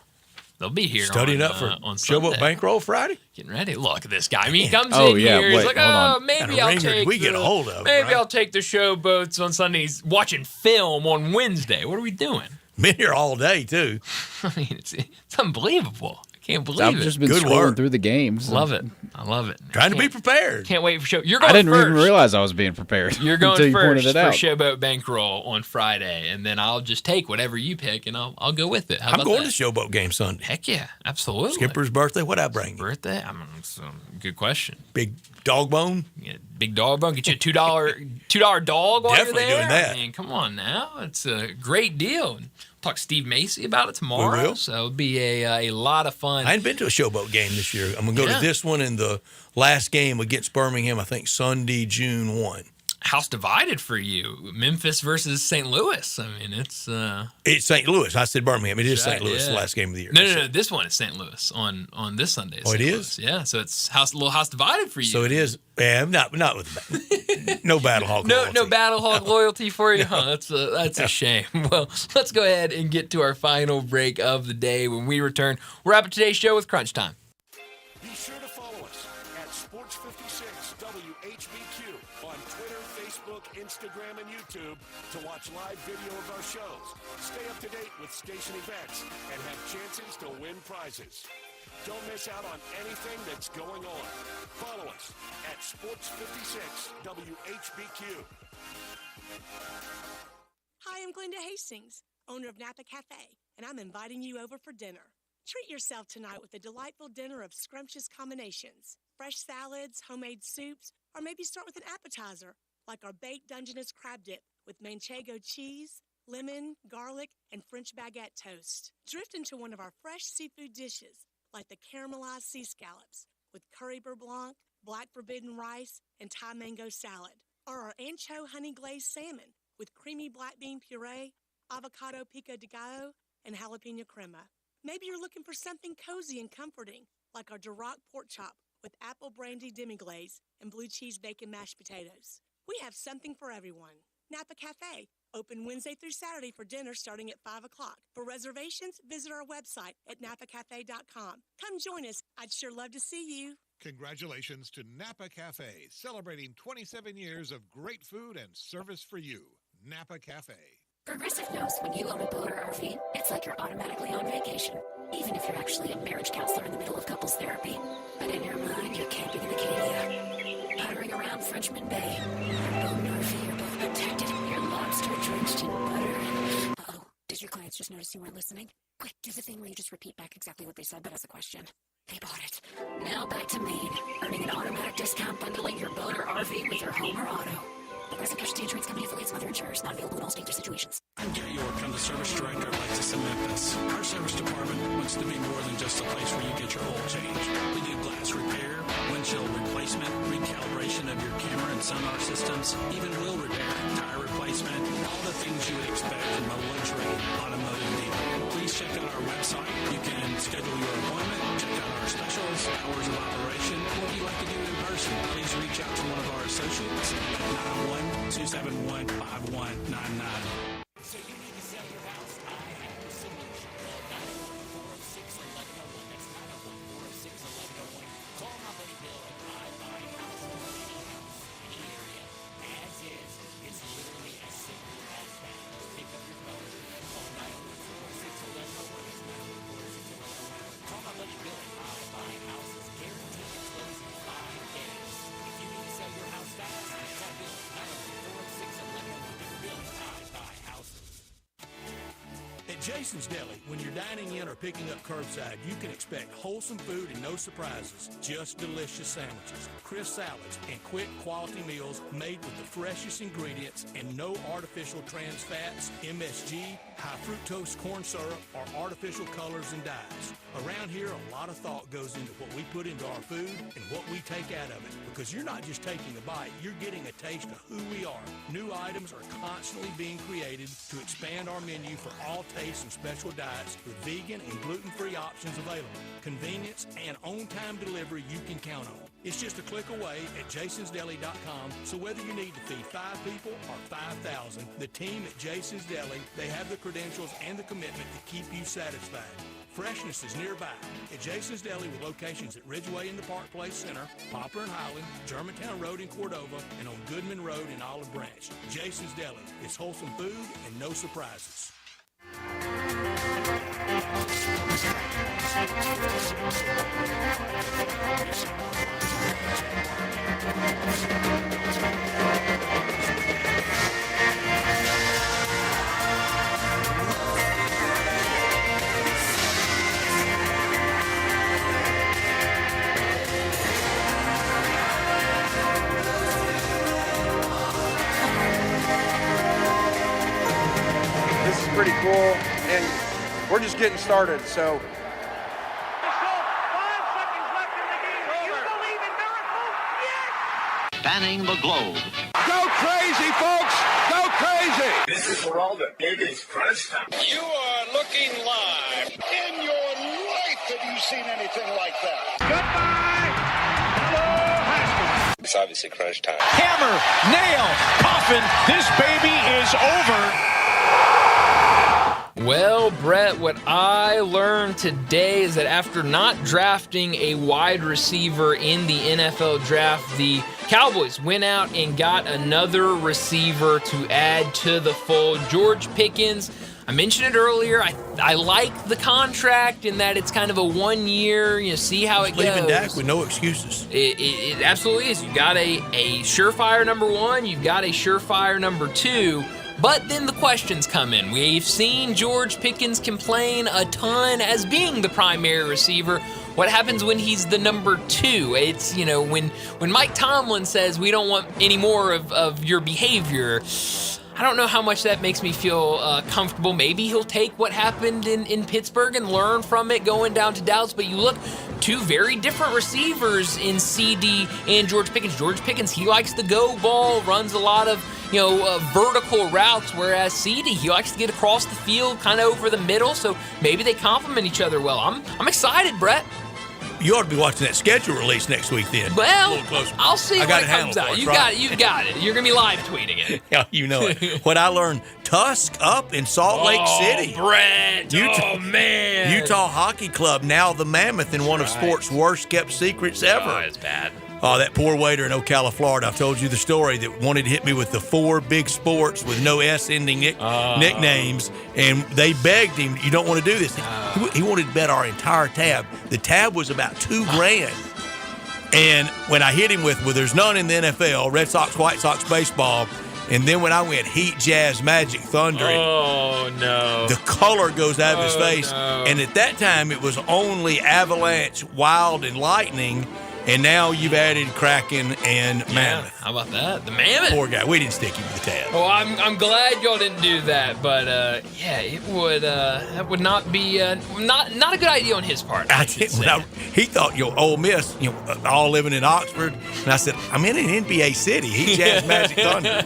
They'll be here Studying up for on Showboat Sunday. Bankroll Friday? Getting ready. Look at this guy. I mean, he comes Oh, in yeah, here. He's wait, like, hold on. maybe Got a I'll ringer take we get a hold of, maybe right? I'll take the showboats on Sunday. He's watching film on Wednesday. What are we doing? Been here all day, too. I mean, it's unbelievable. I can't believe I've it. just been Good scrolling work. through the games. Love it. I love it. Trying to be prepared. Can't wait for show. You're going I didn't first. even realize I was being prepared. You're going until you first pointed it out. for Showboat Bankroll on Friday, and then I'll just take whatever you pick, and I'll go with it. How I'm about going that? to Showboat game Sunday. Heck yeah, absolutely. Skipper's birthday. What I bring you? Birthday? I mean, it's a good question. Big dog bone? Yeah, big dog bone. Get you a $2 dog while Definitely you're there. doing that. I mean, come on now. It's a great deal. Talk to Steve Macy about it tomorrow. We will. So it'll be a lot of fun. I ain't been to a Showboat game this year. I'm going to go to this one and the last game against Birmingham, I think Sunday, June 1. House divided for you. Memphis versus St. Louis. I mean, it's St. Louis. I said Birmingham. It is St. Louis, yeah. the last game of the year. No. This one is St. Louis on this Sunday. Oh, it St. is? Louis. Yeah. So it's little house divided for you. So it is. Yeah, not with no Battlehawk. No Battlehawk loyalty for you. Huh? That's a shame. Well, let's go ahead and get to our final break of the day. When we return, we're wrapping today's show with Crunch Time. Be sure to follow us at Sports56 WHBQ on Twitter, Facebook, Instagram, and YouTube to watch live video of our shows. Stay up to date with station events and have chances to win prizes. Don't miss out on anything that's going on. Follow us at Sports56 WHBQ. Hi, I'm Glenda Hastings, owner of Napa Cafe, and I'm inviting you over for dinner. Treat yourself tonight with a delightful dinner of scrumptious combinations, fresh salads, homemade soups, or maybe start with an appetizer, like our baked Dungeness crab dip with manchego cheese, lemon, garlic, and French baguette toast. Drift into one of our fresh seafood dishes, like the caramelized sea scallops with curry beurre blanc, black forbidden rice, and Thai mango salad, or our ancho honey glazed salmon with creamy black bean puree, avocado pico de gallo, and jalapeno crema. Maybe you're looking for something cozy and comforting, like our Duroc pork chop with apple brandy demi-glaze and blue cheese bacon mashed potatoes. We have something for everyone. Napa Cafe, open Wednesday through Saturday for dinner starting at 5 o'clock. For reservations, visit our website at napacafe.com. Come join us. I'd sure love to see you. Congratulations to Napa Cafe, celebrating 27 years of great food and service for you. Napa Cafe. Progressive knows when you own a boat or RV, it's like you're automatically on vacation, even if you're actually a marriage counselor in the middle of couples therapy. But in your mind, you're camping in Acadia, puttering around Frenchman Bay. Your boat and RV are both protected, your lobster drenched in butter. Uh-oh, did your clients just notice you weren't listening? Quick, do the thing where you just repeat back exactly what they said, but as a question. They bought it. Now back to Maine, earning an automatic discount bundling your boat or RV with your home or auto. Progressive Casualty Insurance Company affiliates and other insurers, not available in all states or situations. I'm Gary York. I'm the service director of Lexus in Memphis. Our service department wants to be more than just a place where you get your oil changed. We do glass repair, windshield replacement, recalibration of your camera and sonar systems, even wheel repair, tire replacement, all the things you would expect from a luxury automotive dealer. Please check out our website. You can schedule your appointment, check out our specials, hours of operation, or if you'd like to do it in person, please reach out to one of our associates at 901-271-5199. So you need to sell your house. Jason's Deli, when you're dining in or picking up curbside, you can expect wholesome food and no surprises, just delicious sandwiches, crisp salads, and quick quality meals made with the freshest ingredients and no artificial trans fats, MSG, high fructose corn syrup, or artificial colors and dyes. Around here, a lot of thought goes into what we put into our food and what we take out of it, because you're not just taking a bite, you're getting a taste of who we are. New items are constantly being created to expand our menu for all tastes and special diets with vegan and gluten-free options available. Convenience and on-time delivery you can count on. It's just a click away at jasonsdeli.com, so whether you need to feed 5 people or 5,000, the team at Jason's Deli, they have the credentials and the commitment to keep you satisfied. Freshness is nearby at Jason's Deli with locations at Ridgeway in the Park Place Center, Poplar and Highland, Germantown Road in Cordova, and on Goodman Road in Olive Branch. Jason's Deli. It's wholesome food and no surprises. This is pretty cool, and we're just getting started, so. Spanning the globe. Go crazy, folks! Go crazy! This is Geraldo. It is crunch time. You are looking live. In your life have you seen anything like that? Goodbye! Hello, Haskins. It's obviously crunch time. Hammer, nail, coffin. This baby is over. Well, Brett, what I learned today is that after not drafting a wide receiver in the NFL draft, the Cowboys went out and got another receiver to add to the fold. George Pickens, I mentioned it earlier, I like the contract in that it's kind of a 1 year, see how it goes. Leaving Dak with no excuses. It absolutely is. You've got a surefire number 1, you've got a surefire number 2. But then the questions come in. We've seen George Pickens complain a ton as being the primary receiver. What happens when he's the number 2? It's, when Mike Tomlin says we don't want any more of your behavior, I don't know how much that makes me feel comfortable. Maybe he'll take what happened in Pittsburgh and learn from it going down to Dallas. But you look, 2 very different receivers in CD and George Pickens. George Pickens, he likes the go ball, runs a lot of vertical routes, whereas CD, he likes to get across the field, kind of over the middle. So maybe they complement each other well. I'm excited, Brett. You ought to be watching that schedule release next week then. Well, I'll see when it comes out. You've got it. You're going to be live tweeting it. Yeah, you know it. What I learned, Tusk up in Salt Lake City. Brett. Man. Utah Hockey Club, now the Mammoth, in one of sports' worst kept secrets ever. Oh, it's bad. Oh, that poor waiter in Ocala, Florida. I've told you the story that wanted to hit me with the 4 big sports with no S-ending nicknames, and they begged him, you don't want to do this. He wanted to bet our entire tab. The tab was about $2,000. And when I hit him with, well, there's none in the NFL, Red Sox, White Sox, baseball, and then when I went Heat, Jazz, Magic, Thunder, oh, no. The color goes out of his face. No. And at that time, it was only Avalanche, Wild, and Lightning. And now you've added Kraken and Mammoth. How about that? The Mammoth. Poor guy. We didn't stick him with the tab. Well, I'm glad y'all didn't do that, but it would that would not be not a good idea on his part. He thought Ole Miss, all living in Oxford, and I said, I'm in an NBA city. He Jazz, Magic, Thunder.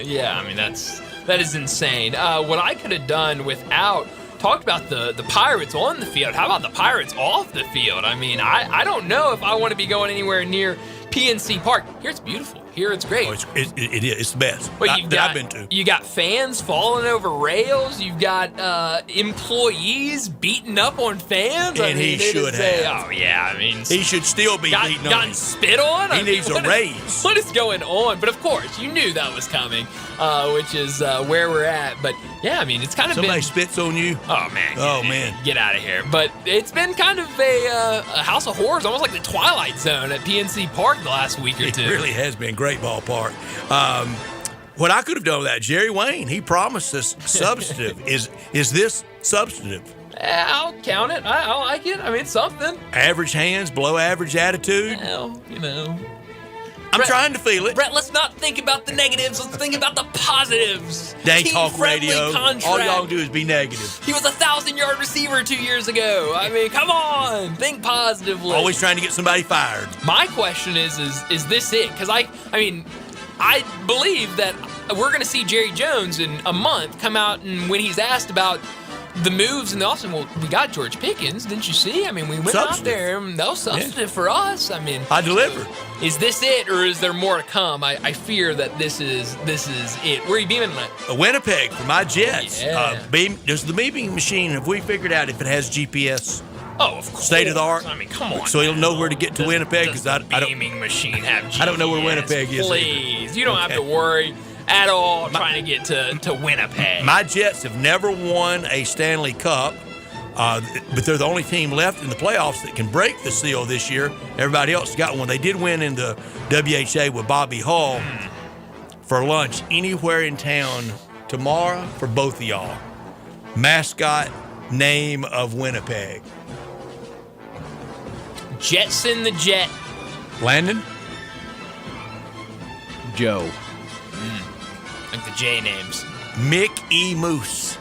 Yeah, I mean that is insane. What I could have done without. Talked about the Pirates on the field. How about the Pirates off the field? I mean, I don't know if I want to be going anywhere near PNC Park. Here it's beautiful. Here it's great. Oh, it is. It's the best that I've been to. You got fans falling over rails. You've got employees beating up on fans. And he should have. Oh, yeah. I mean, he should still be beating on. Gotten spit on? He needs a raise. What is going on? But, of course, you knew that was coming, which is where we're at. But, yeah, I mean, it's kind of Somebody spits on you? Oh, man. Man. Get out of here. But it's been kind of a house of horrors, almost like the Twilight Zone at PNC Park the last week or two. It really has been. Great ballpark. What I could have done with that, Jerry Wayne, he promised us substantive. Is this substantive. I'll count it. I like it. I mean, it's something. Average hands, below average attitude. Well, I'm Brett, trying to feel it. Brett, let's not think about the negatives. Let's think about the positives. Day talk Team-friendly radio. contract. All y'all do is be negative. He was a 1,000-yard receiver 2 years ago. I mean, come on. Think positively. Always trying to get somebody fired. My question is this it? Because I believe that we're going to see Jerry Jones in a month come out, and when he's asked about the moves in the offseason, well, we got George Pickens, didn't you see? I mean, we went out there, and that was substantive for us. I mean, I delivered. Is this it, or is there more to come? I fear that this is it. Where are you beaming tonight? Winnipeg for my Jets. Yeah. Does the beaming machine, have we figured out if it has GPS? Oh, of course. State of the art. I mean, come on. So he'll know where to get to Winnipeg because I don't. Beaming machine have GPS? I don't know where Winnipeg is. Please, you don't have to worry at all trying to get to Winnipeg. My Jets have never won a Stanley Cup, but they're the only team left in the playoffs that can break the seal this year. Everybody else got one. They did win in the WHA with Bobby Hull for lunch anywhere in town tomorrow for both of y'all. Mascot name of Winnipeg. Jetson the Jet. Landon? Joe. Like the J names. Mick E. Moose.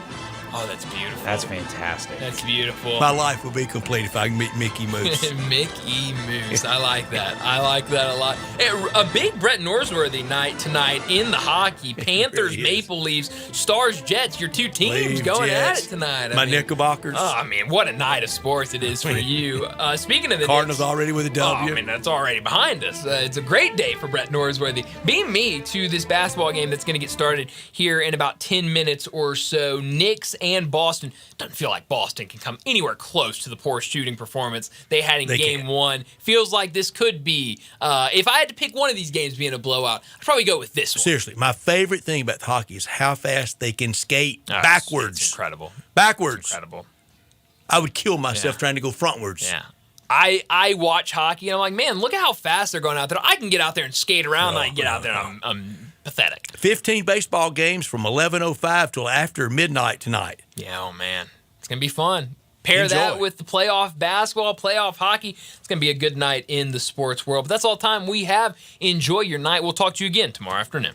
Oh, that's beautiful. That's fantastic. That's beautiful. My life would be complete if I could meet Mickey Moose. Mickey Moose. I like that. I like that a lot. Hey, a big Brett Norsworthy night tonight in the hockey. Panthers, Maple Leafs, Stars, Jets. Your two teams Leafs, going Jets. at it tonight. My Knickerbockers. Oh, I mean, what a night of sports it is for you. Speaking of the Cardinals Knicks, already with a Oh, W. I mean, that's already behind us. It's a great day for Brett Norsworthy. Beam me to this basketball game that's going to get started here in about 10 minutes or so. Knicks and Boston. Doesn't feel like Boston can come anywhere close to the poor shooting performance they had in game one. Feels like this could be, if I had to pick one of these games being a blowout, I'd probably go with this one. Seriously, my favorite thing about hockey is how fast they can skate backwards. It's incredible. Backwards. It's incredible. I would kill myself trying to go frontwards. Yeah. I watch hockey and I'm like, man, look at how fast they're going out there. I can get out there and skate around and I can get out there and I'm pathetic. 15 baseball games from 11:05 till after midnight tonight. Yeah, oh man. It's going to be fun. Pair that with the playoff basketball, playoff hockey. It's going to be a good night in the sports world. But that's all the time we have. Enjoy your night. We'll talk to you again tomorrow afternoon.